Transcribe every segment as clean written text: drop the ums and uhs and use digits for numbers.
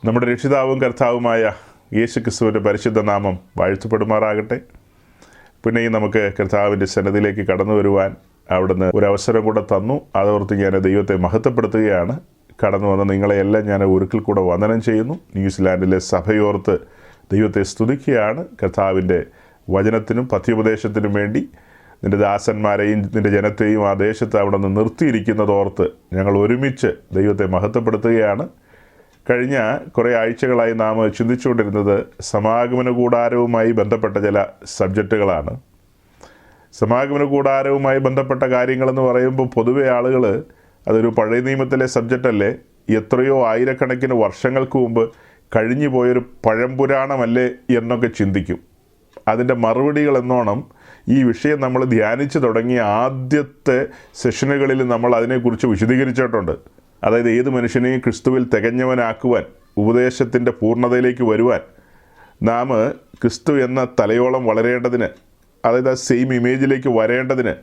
നമ്മുടെ രക്ഷിതാവും കർത്താവുമായ യേശു ക്രിസ്തുവിൻ്റെ പരിശുദ്ധ നാമം വാഴ്ത്തപ്പെടുമാറാകട്ടെ. പിന്നെയും നമുക്ക് കർത്താവിൻ്റെ സന്നിധിയിലേക്ക് കടന്നു വരുവാൻ അവിടുന്ന് ഒരവസരം കൂടെ തന്നു. അതോർത്ത് ഞാൻ ദൈവത്തെ മഹത്വപ്പെടുത്തുകയാണ്. കടന്നു വന്ന നിങ്ങളെയെല്ലാം ഞാൻ ഒരിക്കൽ കൂടെ വന്ദനം ചെയ്യുന്നു. ന്യൂസിലാൻഡിലെ സഭയോർത്ത് ദൈവത്തെ സ്തുതിക്കുകയാണ്. കർത്താവിൻ്റെ വചനത്തിനും പഥ്യോപദേശത്തിനും വേണ്ടി നിൻ്റെ ദാസന്മാരെയും നിൻ്റെ ജനത്തെയും ആ ദേശത്ത് അവിടെ നിന്ന് നിർത്തിയിരിക്കുന്നതോർത്ത് ഞങ്ങൾ ഒരുമിച്ച് ദൈവത്തെ മഹത്വപ്പെടുത്തുകയാണ്. കഴിഞ്ഞ കുറേ ആഴ്ചകളായി നാം ചിന്തിച്ചുകൊണ്ടിരുന്നത് സമാഗമന കൂടാരവുമായി ബന്ധപ്പെട്ട ചില സബ്ജക്റ്റുകളാണ്. സമാഗമന കൂടാരവുമായി ബന്ധപ്പെട്ട കാര്യങ്ങളെന്ന് പറയുമ്പോൾ പൊതുവെ ആളുകൾ അതൊരു പഴയ നിയമത്തിലെ സബ്ജക്റ്റല്ലേ, എത്രയോ ആയിരക്കണക്കിന് വർഷങ്ങൾക്ക് മുമ്പ് കഴിഞ്ഞു പോയൊരു പഴംപുരാണമല്ലേ എന്നൊക്കെ ചിന്തിക്കും. അതിൻ്റെ മറുപടികൾ എന്നോണം ഈ വിഷയം നമ്മൾ ധ്യാനിച്ചു തുടങ്ങിയ ആദ്യത്തെ സെഷനുകളിൽ നമ്മൾ അതിനെക്കുറിച്ച് വിശദീകരിച്ചിട്ടുണ്ട്. അതായത് ഏത് മനുഷ്യനെയും ക്രിസ്തുവിൽ തികഞ്ഞവനാക്കുവാൻ, ഉപദേശത്തിൻ്റെ പൂർണ്ണതയിലേക്ക് വരുവാൻ, നാം ക്രിസ്തു എന്ന തലയോളം വളരേണ്ടതിന്, അതായത് ആ സെയിം ഇമേജിലേക്ക് വരേണ്ടതിന്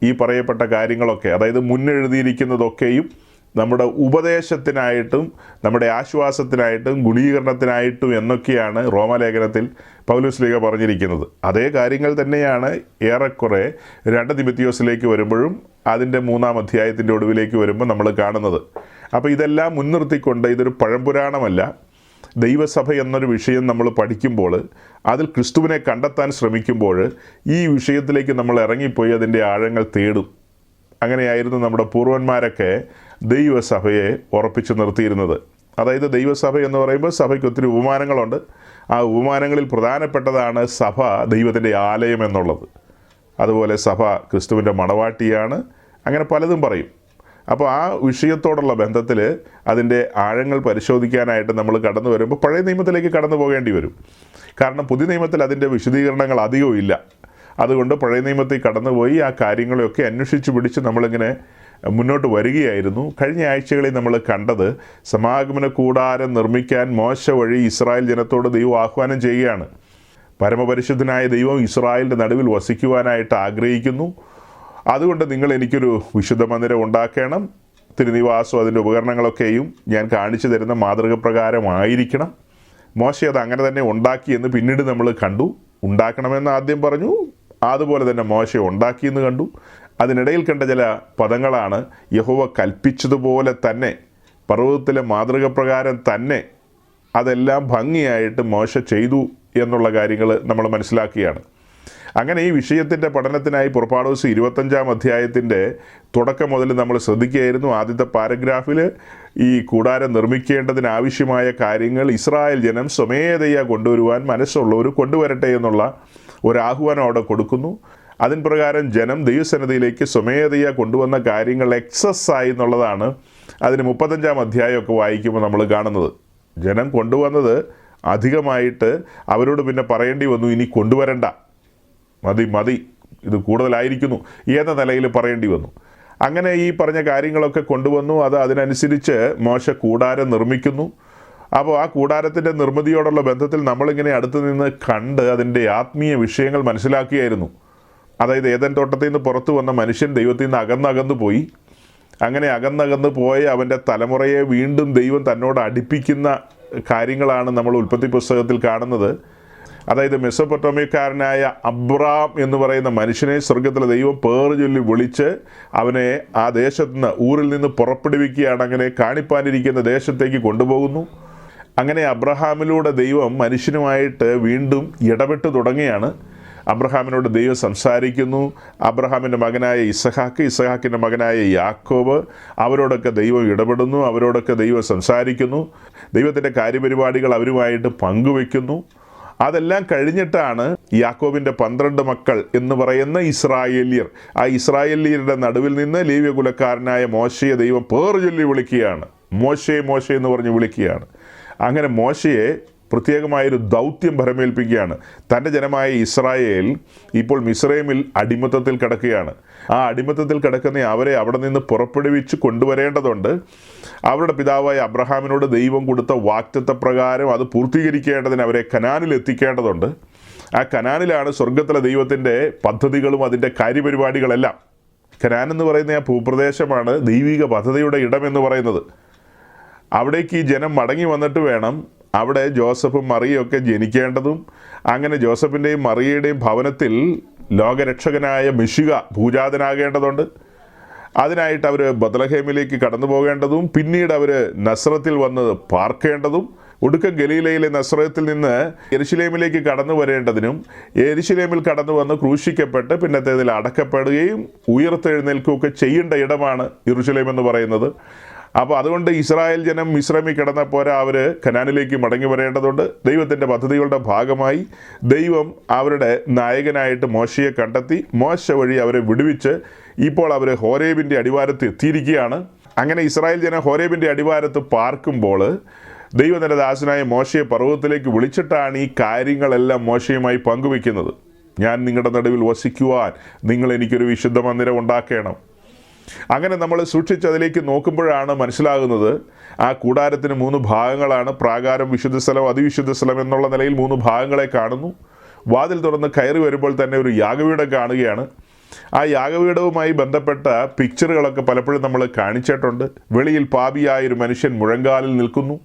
ഈ പറയപ്പെട്ട കാര്യങ്ങളൊക്കെ, അതായത് മുന്നെഴുതിയിരിക്കുന്നതൊക്കെയും നമ്മുടെ ഉപദേശത്തിനായിട്ടും നമ്മുടെ ആശ്വാസത്തിനായിട്ടും ഗുണീകരണത്തിനായിട്ടും എന്നൊക്കെയാണ് റോമാലേഖനത്തിൽ പൗലോസ് ശ്ലീഹ പറഞ്ഞിരിക്കുന്നത്. അതേ കാര്യങ്ങൾ തന്നെയാണ് ഏറെക്കുറെ 2 തിമോഥെയോസിലേക്ക് വരുമ്പോഴും അതിൻ്റെ 3-ാം അധ്യായത്തിൻ്റെ ഒടുവിലേക്ക് വരുമ്പോൾ നമ്മൾ കാണുന്നത്. അപ്പോൾ ഇതെല്ലാം മുൻനിർത്തിക്കൊണ്ട് ഇതൊരു പഴംപുരാണമല്ല. ദൈവസഭ എന്നൊരു വിഷയം നമ്മൾ പഠിക്കുമ്പോൾ, അതിൽ ക്രിസ്തുവിനെ കണ്ടെത്താൻ ശ്രമിക്കുമ്പോൾ ഈ വിഷയത്തിലേക്ക് നമ്മൾ ഇറങ്ങിപ്പോയി അതിൻ്റെ ആഴങ്ങൾ തേടും. അങ്ങനെയായിരുന്നു നമ്മുടെ പൂർവന്മാരൊക്കെ ദൈവസഭയെ ഉറപ്പിച്ചു നിർത്തിയിരുന്നത്. അതായത് ദൈവസഭ എന്ന് പറയുമ്പോൾ സഭയ്ക്ക് ഒത്തിരി ഉപമാനങ്ങളുണ്ട്. ആ ഉപമാനങ്ങളിൽ പ്രധാനപ്പെട്ടതാണ് സഭ ദൈവത്തിൻ്റെ ആലയം എന്നുള്ളത്. അതുപോലെ സഭ ക്രിസ്തുവിൻ്റെ മണവാട്ടിയാണ്, അങ്ങനെ പലതും പറയും. അപ്പോൾ ആ വിഷയത്തോടുള്ള ബന്ധത്തിൽ അതിൻ്റെ ആഴങ്ങൾ പരിശോധിക്കാനായിട്ട് നമ്മൾ കടന്നു വരുമ്പോൾ പഴയ നിയമത്തിലേക്ക് കടന്നു പോകേണ്ടി വരും. കാരണം പുതിയ നിയമത്തിൽ അതിൻ്റെ വിശദീകരണങ്ങൾ അധികവും ഇല്ല. അതുകൊണ്ട് പഴയ നിയമത്തിൽ കടന്നുപോയി ആ കാര്യങ്ങളെയൊക്കെ അന്വേഷിച്ച് പിടിച്ച് നമ്മളിങ്ങനെ മുന്നോട്ട് വരികയായിരുന്നു. കഴിഞ്ഞ ആഴ്ചകളിൽ നമ്മൾ കണ്ടത് സമാഗമന കൂടാരം നിർമ്മിക്കാൻ മോശ വഴി ഇസ്രായേൽ ജനത്തോട് ദൈവം ആഹ്വാനം ചെയ്യുകയാണ്. പരമപരിശുദ്ധനായ ദൈവം ഇസ്രായേലിൻ്റെ നടുവിൽ വസിക്കുവാനായിട്ട് ആഗ്രഹിക്കുന്നു. അതുകൊണ്ട് നിങ്ങൾ എനിക്കൊരു വിശുദ്ധ മന്ദിരം ഉണ്ടാക്കണം, തിരുനിവാസവും അതിൻ്റെ ഉപകരണങ്ങളൊക്കെയും ഞാൻ കാണിച്ചു തരുന്ന മാതൃക പ്രകാരമായിരിക്കണം. മോശ അത് അങ്ങനെ തന്നെ ഉണ്ടാക്കിയെന്ന് പിന്നീട് നമ്മൾ കണ്ടു. ഉണ്ടാക്കണമെന്ന് ആദ്യം പറഞ്ഞു, അതുപോലെ തന്നെ മോശ ഉണ്ടാക്കിയെന്ന് കണ്ടു. അതിനിടയിൽ കണ്ട ചില പദങ്ങളാണ് യഹോവ കൽപ്പിച്ചതുപോലെ തന്നെ, പർവ്വതത്തിലെ മാതൃക പ്രകാരം തന്നെ അതെല്ലാം ഭംഗിയായിട്ട് മോശ ചെയ്തു എന്നുള്ള കാര്യങ്ങൾ നമ്മൾ മനസ്സിലാക്കുകയാണ്. അങ്ങനെ ഈ വിഷയത്തിൻ്റെ പഠനത്തിനായി പുറപ്പാട് ദിവസം 25-ാം അധ്യായത്തിൻ്റെ തുടക്കം മുതൽ നമ്മൾ ശ്രദ്ധിക്കുകയായിരുന്നു. ആദ്യത്തെ പാരഗ്രാഫിൽ ഈ കൂടാരം നിർമ്മിക്കേണ്ടതിനാവശ്യമായ കാര്യങ്ങൾ ഇസ്രായേൽ ജനം സ്വമേധയാ കൊണ്ടുവരുവാൻ മനസ്സുള്ളവർ കൊണ്ടുവരട്ടെ എന്നുള്ള ഒരാഹ്വാനം അവിടെ കൊടുക്കുന്നു. അതിൻ പ്രകാരം ജനം ദൈവസന്നിധിയിലേക്ക് സ്വമേധയാ കൊണ്ടുവന്ന കാര്യങ്ങൾ എക്സസ് ആയി എന്നുള്ളതാണ് അതിന് 35-ാം അധ്യായമൊക്കെ വായിക്കുമ്പോൾ നമ്മൾ കാണുന്നത്. ജനം കൊണ്ടുവന്നത് അധികമായിട്ട് അവരോട് പിന്നെ പറയേണ്ടി വന്നു, ഇനി കൊണ്ടുവരണ്ട, മതി, ഇത് കൂടുതലായിരിക്കുന്നു എന്ന നിലയിൽ പറയേണ്ടി വന്നു. അങ്ങനെ ഈ പറഞ്ഞ കാര്യങ്ങളൊക്കെ കൊണ്ടുവന്നു. അതിനനുസരിച്ച് മോശ കൂടാരം നിർമ്മിക്കുന്നു. അപ്പോൾ ആ കൂടാരത്തിൻ്റെ നിർമ്മിതിയോടുള്ള ബന്ധത്തിൽ നമ്മളിങ്ങനെ അടുത്ത് നിന്ന് കണ്ട് അതിൻ്റെ ആത്മീയ വിഷയങ്ങൾ മനസ്സിലാക്കിയായിരുന്നു. അതായത് ഏദൻ തോട്ടത്തിൽ നിന്ന് പുറത്തു വന്ന മനുഷ്യൻ ദൈവത്തിൽ നിന്ന് അകന്നകന്നു പോയി. അങ്ങനെ അകന്നകന്ന് പോയ അവൻ്റെ തലമുറയെ വീണ്ടും ദൈവം തന്നോട് അടുപ്പിക്കുന്ന കാര്യങ്ങളാണ് നമ്മൾ ഉൽപ്പത്തി പുസ്തകത്തിൽ കാണുന്നത്. അതായത് മെസൊപ്പൊട്ടോമിയക്കാരനായ അബ്രാം എന്ന് പറയുന്ന മനുഷ്യനെ സ്വർഗത്തിലെ ദൈവം പേറ് ചൊല്ലി വിളിച്ച് അവനെ ആ ദേശത്ത് നിന്ന്, ഊരിൽ നിന്ന് പുറപ്പെടുവിക്കുകയാണ്. അങ്ങനെ കാണിപ്പാനിരിക്കുന്ന ദേശത്തേക്ക് കൊണ്ടുപോകുന്നു. അങ്ങനെ അബ്രഹാമിലൂടെ ദൈവം മനുഷ്യനുമായിട്ട് വീണ്ടും ഇടപെട്ട് തുടങ്ങുകയാണ്. അബ്രഹാമിനോട് ദൈവം സംസാരിക്കുന്നു. അബ്രഹാമിൻ്റെ മകനായ ഇസഹാക്കിൻ്റെ മകനായ യാക്കോബ്, അവരോടൊക്കെ ദൈവം ഇടപെടുന്നു, അവരോടൊക്കെ ദൈവം സംസാരിക്കുന്നു, ദൈവത്തിൻ്റെ കാര്യപരിപാടികൾ അവരുമായിട്ട് പങ്കുവെക്കുന്നു. അതെല്ലാം കഴിഞ്ഞിട്ടാണ് യാക്കോബിൻ്റെ 12 മക്കൾ എന്ന് പറയുന്ന ഇസ്രായേല്യർ, ആ ഇസ്രായേല്യരുടെ നടുവിൽ നിന്ന് ലേവ്യ കുലക്കാരനായ മോശയെ ദൈവം പേർ ചൊല്ലി വിളിക്കുകയാണ്. മോശെ എന്ന് പറഞ്ഞ് വിളിക്കുകയാണ്. അങ്ങനെ മോശയെ പ്രത്യേകമായൊരു ദൗത്യം ഭരമേൽപ്പിക്കുകയാണ്. തൻ്റെ ജനമായ ഇസ്രായേൽ ഇപ്പോൾ മിസ്രൈമിൽ അടിമത്തത്തിൽ കിടക്കുകയാണ്. ആ അടിമത്തത്തിൽ കിടക്കുന്ന അവരെ അവിടെ നിന്ന് പുറപ്പെടുവിച്ച് കൊണ്ടുവരേണ്ടതുണ്ട്. അവരുടെ പിതാവായ അബ്രഹാമിനോട് ദൈവം കൊടുത്ത വാഗ്ദത്തപ്രകാരം അത് പൂർത്തീകരിക്കേണ്ടതിന് അവരെ കനാനിൽ എത്തിക്കേണ്ടതുണ്ട്. ആ കനാനിലാണ് സ്വർഗത്തിലെ ദൈവത്തിൻ്റെ പദ്ധതികളും അതിൻ്റെ കാര്യപരിപാടികളെല്ലാം. കനാൻ എന്ന് പറയുന്ന ആ ഭൂപ്രദേശമാണ് ദൈവിക പദ്ധതിയുടെ ഇടം എന്ന് പറയുന്നത്. അവിടേക്ക് ഈ ജനം മടങ്ങി വന്നിട്ട് വേണം അവിടെ ജോസഫും മറിയയും ഒക്കെ ജനിക്കേണ്ടതും. അങ്ങനെ ജോസഫിൻ്റെയും മറിയയുടെയും ഭവനത്തിൽ ലോകരക്ഷകനായ മിശിഹ ഭൂജാതനാകേണ്ടതുണ്ട്. അതിനായിട്ട് അവർ ബത്ലഹേമിലേക്ക് കടന്നു പോകേണ്ടതും പിന്നീട് അവർ നസ്രത്തിൽ വന്ന് പാർക്കേണ്ടതും ഒടുക്കം ഗലീലയിലെ നസ്രത്തിൽ നിന്ന് യെരുശലേമിലേക്ക് കടന്നു വരേണ്ടതിനും യെരുശലേമിൽ കടന്നു വന്ന് ക്രൂശിക്കപ്പെട്ട് പിന്നത്തേതിൽ അടക്കപ്പെടുകയും ഉയർത്തെഴുന്നേൽക്കുകയൊക്കെ ചെയ്യേണ്ട ഇടമാണ് യെരുശലേം എന്ന് പറയുന്നത്. അപ്പോൾ അതുകൊണ്ട് ഇസ്രായേൽ ജനം മിസ്രൈമിൽ കിടന്നപ്പോൾ അവർ കനാനിലേക്ക് മടങ്ങി വരേണ്ടതുണ്ട്. ദൈവത്തിൻ്റെ പദ്ധതികളുടെ ഭാഗമായി ദൈവം അവരുടെ നായകനായിട്ട് മോശയെ കണ്ടെത്തി. മോശ വഴി അവരെ വിടുവിച്ച് ഇപ്പോൾ അവർ ഹോരേബിൻ്റെ അടിവാരത്ത് എത്തിയിരിക്കുകയാണ്. അങ്ങനെ ഇസ്രായേൽ ജനം ഹോരേബിൻ്റെ അടിവാരത്ത് പാർക്കുമ്പോൾ ദൈവം തൻ്റെ ദാസനായ മോശയെ പർവ്വതത്തിലേക്ക് വിളിച്ചിട്ടാണ് ഈ കാര്യങ്ങളെല്ലാം മോശയുമായി പങ്കുവെക്കുന്നത്. ഞാൻ നിങ്ങളുടെ നടുവിൽ വസിക്കുവാൻ നിങ്ങൾ എനിക്കൊരു വിശുദ്ധ മന്ദിരം ഉണ്ടാക്കണം. അങ്ങനെ നമ്മൾ സൂക്ഷിച്ച് അതിലേക്ക് നോക്കുമ്പോഴാണ് മനസ്സിലാകുന്നത് ആ കൂടാരത്തിന് 3 ഭാഗങ്ങളാണ്. പ്രാകാരം, വിശുദ്ധ സ്ഥലം, അതിവിശുദ്ധ സ്ഥലം എന്നുള്ള നിലയിൽ 3 ഭാഗങ്ങളെ കാണുന്നു. വാതിൽ തുറന്ന് കയറി വരുമ്പോൾ തന്നെ ഒരു യാഗപീഠം കാണുകയാണ്. ആ യാഗപീഠവുമായി ബന്ധപ്പെട്ട പിക്ചറുകളൊക്കെ പലപ്പോഴും നമ്മൾ കാണിച്ചിട്ടുണ്ട്. വെളിയിൽ പാപിയായൊരു മനുഷ്യൻ മുഴങ്കാലിൽ നിൽക്കുന്നു.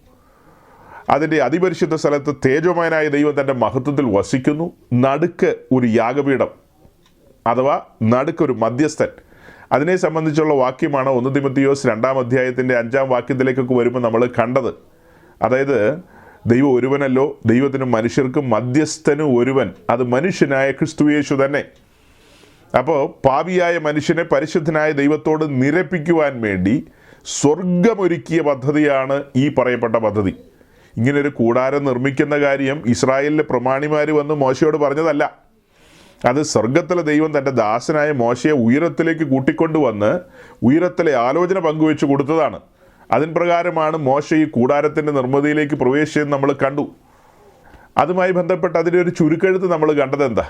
അതിൻ്റെ അതിപരിശുദ്ധ സ്ഥലത്ത് തേജോമയനായ ദൈവം തൻ്റെ മഹത്വത്തിൽ വസിക്കുന്നു. നടുക്ക് ഒരു യാഗപീഠം അഥവാ നടുക്കൊരു മധ്യസ്ഥൻ. അതിനെ സംബന്ധിച്ചുള്ള വാക്യമാണ് 1 തിമോഥെയോസ് 2-ാം അധ്യായത്തിൻ്റെ 5-ാം വാക്യത്തിലേക്കൊക്കെ വരുമ്പോൾ നമ്മൾ കണ്ടത്. അതായത് ദൈവം ഒരുവനല്ലോ, ദൈവത്തിനും മനുഷ്യർക്കും മധ്യസ്ഥനും ഒരുവൻ, അത് മനുഷ്യനായ ക്രിസ്തുയേശു തന്നെ. അപ്പോൾ പാപിയായ മനുഷ്യനെ പരിശുദ്ധനായ ദൈവത്തോട് നിരപ്പിക്കുവാൻ വേണ്ടി സ്വർഗമൊരുക്കിയ പദ്ധതിയാണ് ഈ പറയപ്പെട്ട പദ്ധതി. ഇങ്ങനൊരു കൂടാരം നിർമ്മിക്കുന്ന കാര്യം ഇസ്രായേലിലെ പ്രമാണിമാർ വന്ന് മോശയോട് പറഞ്ഞതല്ല. അത് സ്വർഗത്തിലെ ദൈവം തൻ്റെ ദാസനായ മോശയെ ഉയരത്തിലേക്ക് കൂട്ടിക്കൊണ്ടുവന്ന് ഉയരത്തിലെ ആലോചന പങ്കുവെച്ച് കൊടുത്തതാണ്. അതിൻ പ്രകാരമാണ് മോശ ഈ കൂടാരത്തിൻ്റെ നിർമ്മിതിയിലേക്ക് പ്രവേശിച്ചതെന്ന് നമ്മൾ കണ്ടു. അതുമായി ബന്ധപ്പെട്ട് അതിൻ്റെ ഒരു ചുരുക്കെഴുത്ത് നമ്മൾ കണ്ടത് എന്താ?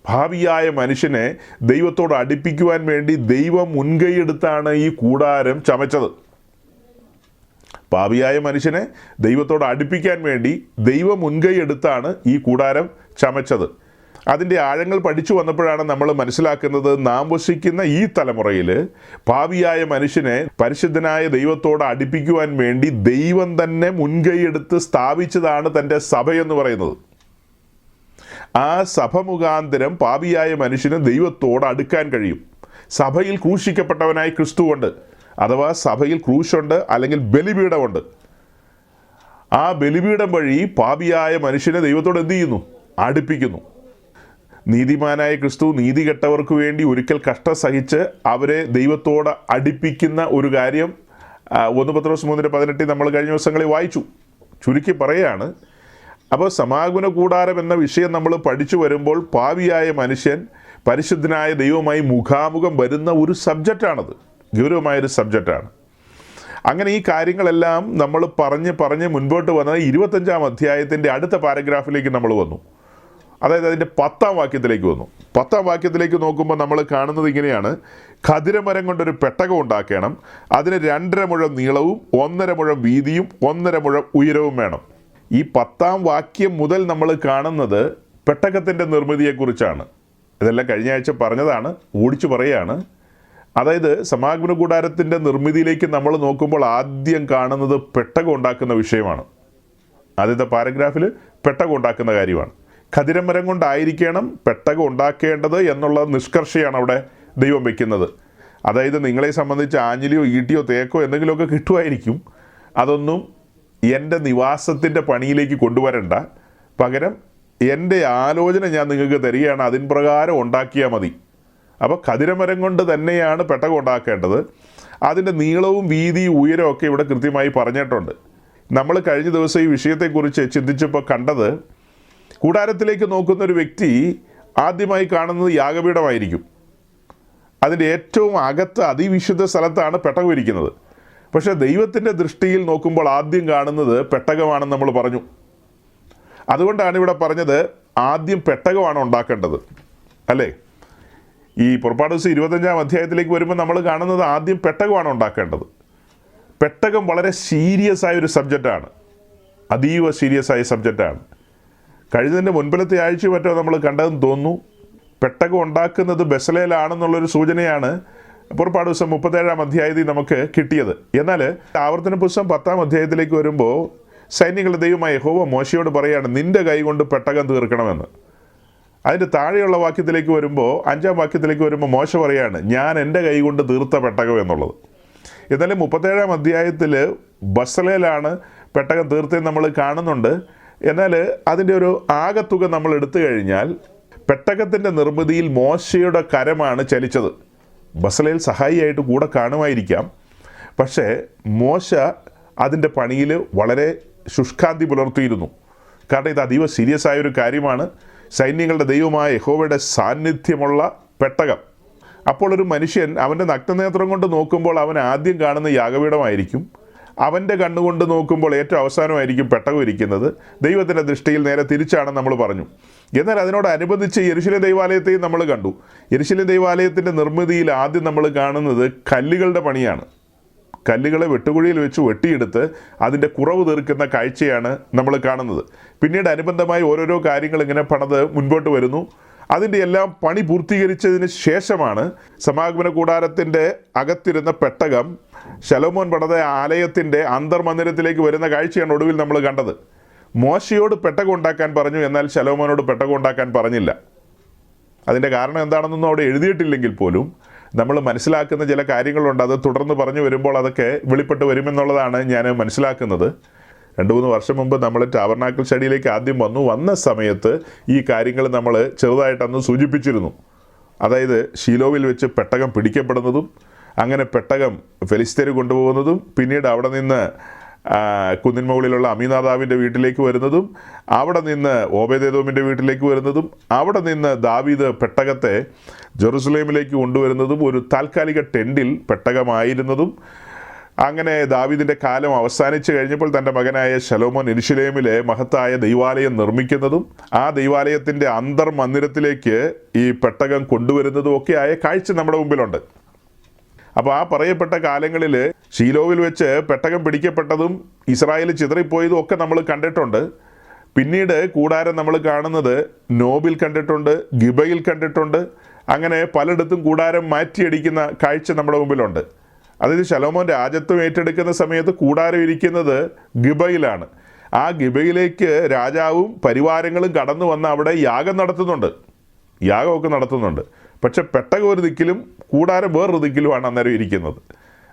ഭാവിയായ മനുഷ്യനെ ദൈവത്തോട് അടുപ്പിക്കുവാൻ വേണ്ടി ദൈവം മുൻകൈയെടുത്താണ് ഈ കൂടാരം ചമച്ചത്. പാപിയായ മനുഷ്യനെ ദൈവത്തോട് അടുപ്പിക്കാൻ വേണ്ടി ദൈവം മുൻകൈയെടുത്താണ് ഈ കൂടാരം ചമച്ചത്. അതിൻ്റെ ആഴങ്ങൾ പഠിച്ചു വന്നപ്പോഴാണ് നമ്മൾ മനസ്സിലാക്കുന്നത്, നാം വസിക്കുന്ന ഈ തലമുറയിൽ പാപിയായ മനുഷ്യനെ പരിശുദ്ധനായ ദൈവത്തോട് അടുപ്പിക്കുവാൻ വേണ്ടി ദൈവം തന്നെ മുൻകൈയെടുത്ത് സ്ഥാപിച്ചതാണ് തൻ്റെ സഭയെന്ന് പറയുന്നത്. ആ സഭ മുഖാന്തരം പാപിയായ മനുഷ്യന് ദൈവത്തോട് അടുക്കാൻ കഴിയും. സഭയിൽ ക്രൂശിക്കപ്പെട്ടവനായി ക്രിസ്തുവുണ്ട്, അഥവാ സഭയിൽ ക്രൂശുണ്ട്, അല്ലെങ്കിൽ ബലിപീഠമുണ്ട്. ആ ബലിപീഠം വഴി പാപിയായ മനുഷ്യനെ ദൈവത്തോട് എന്ത് ചെയ്യുന്നു? അടുപ്പിക്കുന്നു. നീതിമാനായ ക്രിസ്തു നീതികെട്ടവർക്ക് വേണ്ടി ഒരിക്കൽ കഷ്ടം സഹിച്ച് അവരെ ദൈവത്തോട് അടുപ്പിക്കുന്ന ഒരു കാര്യം 1 പത്രോസ് 3:18 നമ്മൾ കഴിഞ്ഞ ദിവസങ്ങളിൽ വായിച്ചു. ചുരുക്കി പറയുകയാണ്. അപ്പോൾ സമാഗമന കൂടാരം എന്ന വിഷയം നമ്മൾ പഠിച്ചു വരുമ്പോൾ പാപിയായ മനുഷ്യൻ പരിശുദ്ധനായ ദൈവവുമായി മുഖാമുഖം വരുന്ന ഒരു സബ്ജക്റ്റാണത്. ഗൗരവമായൊരു സബ്ജക്റ്റാണ്. അങ്ങനെ ഈ കാര്യങ്ങളെല്ലാം നമ്മൾ പറഞ്ഞ് മുൻപോട്ട് വന്നത് 25-ാം അധ്യായത്തിൻ്റെ അടുത്ത പാരഗ്രാഫിലേക്ക് നമ്മൾ വന്നു. അതായത് അതിൻ്റെ 10-ാം വാക്യത്തിലേക്ക് വന്നു. 10-ാം വാക്യത്തിലേക്ക് നോക്കുമ്പോൾ നമ്മൾ കാണുന്നത് ഇങ്ങനെയാണ്: ഖദിരമരം കൊണ്ടൊരു പെട്ടകം ഉണ്ടാക്കണം. അതിന് 2.5 മുഴം നീളവും 1.5 മുഴം വീതിയും 1.5 മുഴം ഉയരവും വേണം. ഈ 10-ാം വാക്യം മുതൽ നമ്മൾ കാണുന്നത് പെട്ടകത്തിൻ്റെ നിർമ്മിതിയെക്കുറിച്ചാണ്. ഇതെല്ലാം കഴിഞ്ഞ ആഴ്ച പറഞ്ഞതാണ്, ഓടിച്ചു പറയുകയാണ്. അതായത് സമാഗമന കൂടാരത്തിൻ്റെ നിർമ്മിതിയിലേക്ക് നമ്മൾ നോക്കുമ്പോൾ ആദ്യം കാണുന്നത് പെട്ടകം ഉണ്ടാക്കുന്ന വിഷയമാണ്. ആദ്യത്തെ പാരഗ്രാഫിൽ പെട്ടകം ഉണ്ടാക്കുന്ന കാര്യമാണ്. ഖദിരമരം കൊണ്ടായിരിക്കണം പെട്ടകം ഉണ്ടാക്കേണ്ടത് എന്നുള്ള നിഷ്കർഷയാണ് അവിടെ ദൈവം വയ്ക്കുന്നത്. അതായത് നിങ്ങളെ സംബന്ധിച്ച് ആഞ്ഞിലിയോ ഈട്ടിയോ തേക്കോ എന്തെങ്കിലുമൊക്കെ കിട്ടുമായിരിക്കും. അതൊന്നും എൻ്റെ നിവാസത്തിൻ്റെ പണിയിലേക്ക് കൊണ്ടുവരണ്ട. പകരം എൻ്റെ ആലോചന ഞാൻ നിങ്ങൾക്ക് തരികയാണ്, അതിൻ പ്രകാരം ഉണ്ടാക്കിയാൽ മതി. അപ്പോൾ ഖദിരമരം കൊണ്ട് തന്നെയാണ് പെട്ടകം ഉണ്ടാക്കേണ്ടത്. അതിൻ്റെ നീളവും വീതിയും ഉയരവും ഒക്കെ ഇവിടെ കൃത്യമായി പറഞ്ഞിട്ടുണ്ട്. നമ്മൾ കഴിഞ്ഞ ദിവസം ഈ വിഷയത്തെക്കുറിച്ച് ചിന്തിച്ചപ്പോൾ കണ്ടത്, കൂടാരത്തിലേക്ക് നോക്കുന്ന ഒരു വ്യക്തി ആദ്യമായി കാണുന്നത് യാഗപീഠമായിരിക്കും. അതിൻ്റെ ഏറ്റവും അകത്ത് അതിവിശുദ്ധ സ്ഥലത്താണ് പെട്ടകം ഇരിക്കുന്നത്. പക്ഷേ ദൈവത്തിൻ്റെ ദൃഷ്ടിയിൽ നോക്കുമ്പോൾ ആദ്യം കാണുന്നത് പെട്ടകമാണെന്ന് നമ്മൾ പറഞ്ഞു. അതുകൊണ്ടാണ് ഇവിടെ പറഞ്ഞത് ആദ്യം പെട്ടകമാണ് ഉണ്ടാക്കേണ്ടത്, അല്ലേ? ഈ പുറപ്പാട് ദിവസം 25-ാം അധ്യായത്തിലേക്ക് വരുമ്പോൾ നമ്മൾ കാണുന്നത് ആദ്യം പെട്ടകമാണ് ഉണ്ടാക്കേണ്ടത്. പെട്ടകം വളരെ സീരിയസ് ആയ ഒരു സബ്ജക്റ്റാണ്, അതീവ സീരിയസ് ആയ സബ്ജക്റ്റാണ്. കഴിഞ്ഞതിൻ്റെ മുൻപിലത്തെ ആഴ്ച മറ്റോ നമ്മൾ കണ്ടതെന്ന് തോന്നുന്നു. പെട്ടകം ഉണ്ടാക്കുന്നത് ബെസലേലാണെന്നുള്ളൊരു സൂചനയാണ് പുറപ്പാട് ദിവസം 37 അധ്യായത്തിൽ നമുക്ക് കിട്ടിയത്. എന്നാൽ ആവർത്തന പുസ്തകം 10 അധ്യായത്തിലേക്ക് വരുമ്പോൾ സൈന്യങ്ങളുടെ ദൈവമായ യഹോവ മോശയോട് പറയാണ്, നിന്റെ കൈ കൊണ്ട് പെട്ടകം തീർക്കണമെന്ന്. അതിൻ്റെ താഴെയുള്ള വാക്യത്തിലേക്ക് വരുമ്പോൾ 5-ാം വാക്യത്തിലേക്ക് വരുമ്പോൾ മോശ പറയാണ്, ഞാൻ എൻ്റെ കൈ കൊണ്ട് തീർത്ത പെട്ടകം എന്നുള്ളത്. എന്നാലും 37 അധ്യായത്തിൽ ബസലേലാണ് പെട്ടകം തീർത്തതെന്ന് നമ്മൾ കാണുന്നുണ്ട്. എന്നാൽ അതിൻ്റെ ഒരു ആകത്തുക നമ്മൾ എടുത്തു കഴിഞ്ഞാൽ പെട്ടകത്തിൻ്റെ നിർമ്മിതിയിൽ മോശയുടെ കരമാണ് ചലിച്ചത്. ബസലേൽ സഹായിയായിട്ട് കൂടെ കാണുമായിരിക്കാം, പക്ഷേ മോശ അതിൻ്റെ പണിയിൽ വളരെ ശുഷ്കാന്തി പുലർത്തിയിരുന്നു. കാരണം ഇത് അതീവ സീരിയസ് ആയൊരു കാര്യമാണ്. സൈന്യങ്ങളുടെ ദൈവമായ യഹോവയുടെ സാന്നിധ്യമുള്ള പെട്ടകം. അപ്പോൾ ഒരു മനുഷ്യൻ അവൻ്റെ നഗ്നനേത്രം കൊണ്ട് നോക്കുമ്പോൾ അവൻ ആദ്യം കാണുന്ന യാഗപീഠമായിരിക്കും. അവൻ്റെ കണ്ണുകൊണ്ട് നോക്കുമ്പോൾ ഏറ്റവും അവസാനമായിരിക്കും പെട്ടകം ഇരിക്കുന്നത്. ദൈവത്തിൻ്റെ ദൃഷ്ടിയിൽ നേരെ തിരിച്ചാണെന്ന് നമ്മൾ പറഞ്ഞു. എന്നാൽ അതിനോടനുബന്ധിച്ച് യെരുശലേം ദൈവാലയത്തെയും നമ്മൾ കണ്ടു. യെരുശലേം ദൈവാലയത്തിൻ്റെ നിർമ്മിതിയിൽ ആദ്യം നമ്മൾ കാണുന്നത് കല്ലുകളുടെ പണിയാണ്. കല്ലുകളെ വെട്ടുകുഴിയിൽ വെച്ച് വെട്ടിയെടുത്ത് അതിൻ്റെ കുറവ് തീർക്കുന്ന കാഴ്ചയാണ് നമ്മൾ കാണുന്നത്. പിന്നീട് അനുബന്ധമായി ഓരോരോ കാര്യങ്ങൾ ഇങ്ങനെ പണിത് മുൻപോട്ട് വരുന്നു. അതിൻ്റെ എല്ലാം പണി പൂർത്തീകരിച്ചതിന് ശേഷമാണ് സമാഗമന കൂടാരത്തിൻ്റെ അകത്തിരുന്ന പെട്ടകം ശലോമോൻ പണിത ആലയത്തിൻ്റെ അന്തർമന്ദിരത്തിലേക്ക് വരുന്ന കാഴ്ചയാണ് ഒടുവിൽ നമ്മൾ കണ്ടത്. മോശയോട് പെട്ടകം ഉണ്ടാക്കാൻ പറഞ്ഞു, എന്നാൽ ശലോമോനോട് പെട്ടകം ഉണ്ടാക്കാൻ പറഞ്ഞില്ല. അതിൻ്റെ കാരണം എന്താണെന്നൊന്നും അവിടെ എഴുതിയിട്ടില്ലെങ്കിൽ പോലും നമ്മൾ മനസ്സിലാക്കുന്ന ചില കാര്യങ്ങളുണ്ട്. അത് തുടർന്ന് പറഞ്ഞു വരുമ്പോൾ അതൊക്കെ വെളിപ്പെട്ട് വരുമെന്നുള്ളതാണ് ഞാൻ മനസ്സിലാക്കുന്നത്. 2-3 വർഷം മുമ്പ് നമ്മൾ ടാബർനാക്കിൾ സ്റ്റഡിയിലേക്ക് ആദ്യം വന്ന സമയത്ത് ഈ കാര്യങ്ങൾ നമ്മൾ ചെറുതായിട്ടന്ന് സൂചിപ്പിച്ചിരുന്നു. അതായത് ശീലോവിൽ വെച്ച് പെട്ടകം പിടിക്കപ്പെടുന്നതും, അങ്ങനെ പെട്ടകം ഫെലിസ്ത്യർ കൊണ്ടുപോകുന്നതും, പിന്നീട് അവിടെ നിന്ന് കുന്നിൻ മുകളിലുള്ള അമീനാദാവിൻ്റെ വീട്ടിലേക്ക് വരുന്നതും, അവിടെ നിന്ന് ഓബേദേദോമിൻ്റെ വീട്ടിലേക്ക് വരുന്നതും, അവിടെ നിന്ന് ദാവീദ് പെട്ടകത്തെ ജെറുസലേമിലേക്ക് കൊണ്ടുവരുന്നതും, ഒരു താൽക്കാലിക ടെൻറ്റിൽ പെട്ടകമായിരുന്നതും, അങ്ങനെ ദാവീദിൻ്റെ കാലം അവസാനിച്ച് കഴിഞ്ഞപ്പോൾ തൻ്റെ മകനായ ശലോമോൻ യെരുശലേമിലെ മഹത്തായ ദൈവാലയം നിർമ്മിക്കുന്നതും ആ ദൈവാലയത്തിൻ്റെ അന്തർമന്ദിരത്തിലേക്ക് ഈ പെട്ടകം കൊണ്ടുവരുന്നതും ഒക്കെ ആയ കാഴ്ച നമ്മുടെ മുമ്പിലുണ്ട്. അപ്പോൾ ആ പറയപ്പെട്ട കാലങ്ങളിൽ ശീലോവിൽ വെച്ച് പെട്ടകം പിടിക്കപ്പെട്ടതും ഇസ്രായേൽ ചിതറിപ്പോയതും ഒക്കെ നമ്മൾ കണ്ടിട്ടുണ്ട്. പിന്നീട് കൂടാരം നമ്മൾ കാണുന്നത് നോബിൽ കണ്ടിട്ടുണ്ട്, ഗിബയിൽ കണ്ടിട്ടുണ്ട്. അങ്ങനെ പലയിടത്തും കൂടാരം മാറ്റിയടിക്കുന്ന കാഴ്ച നമ്മുടെ മുമ്പിലുണ്ട്. അതായത് ശലോമോൻ രാജ്യത്വം ഏറ്റെടുക്കുന്ന സമയത്ത് കൂടാരം ഇരിക്കുന്നത് ഗിബയിലാണ്. ആ ഗിബയിലേക്ക് രാജാവും പരിവാരങ്ങളും കടന്നു വന്ന് അവിടെ യാഗമൊക്കെ നടത്തുന്നുണ്ട്. പക്ഷെ പെട്ടകം ഒരു ദിക്കിലും കൂടാരം വേറൊരു ദിക്കിലുമാണ് അന്നേരം ഇരിക്കുന്നത്.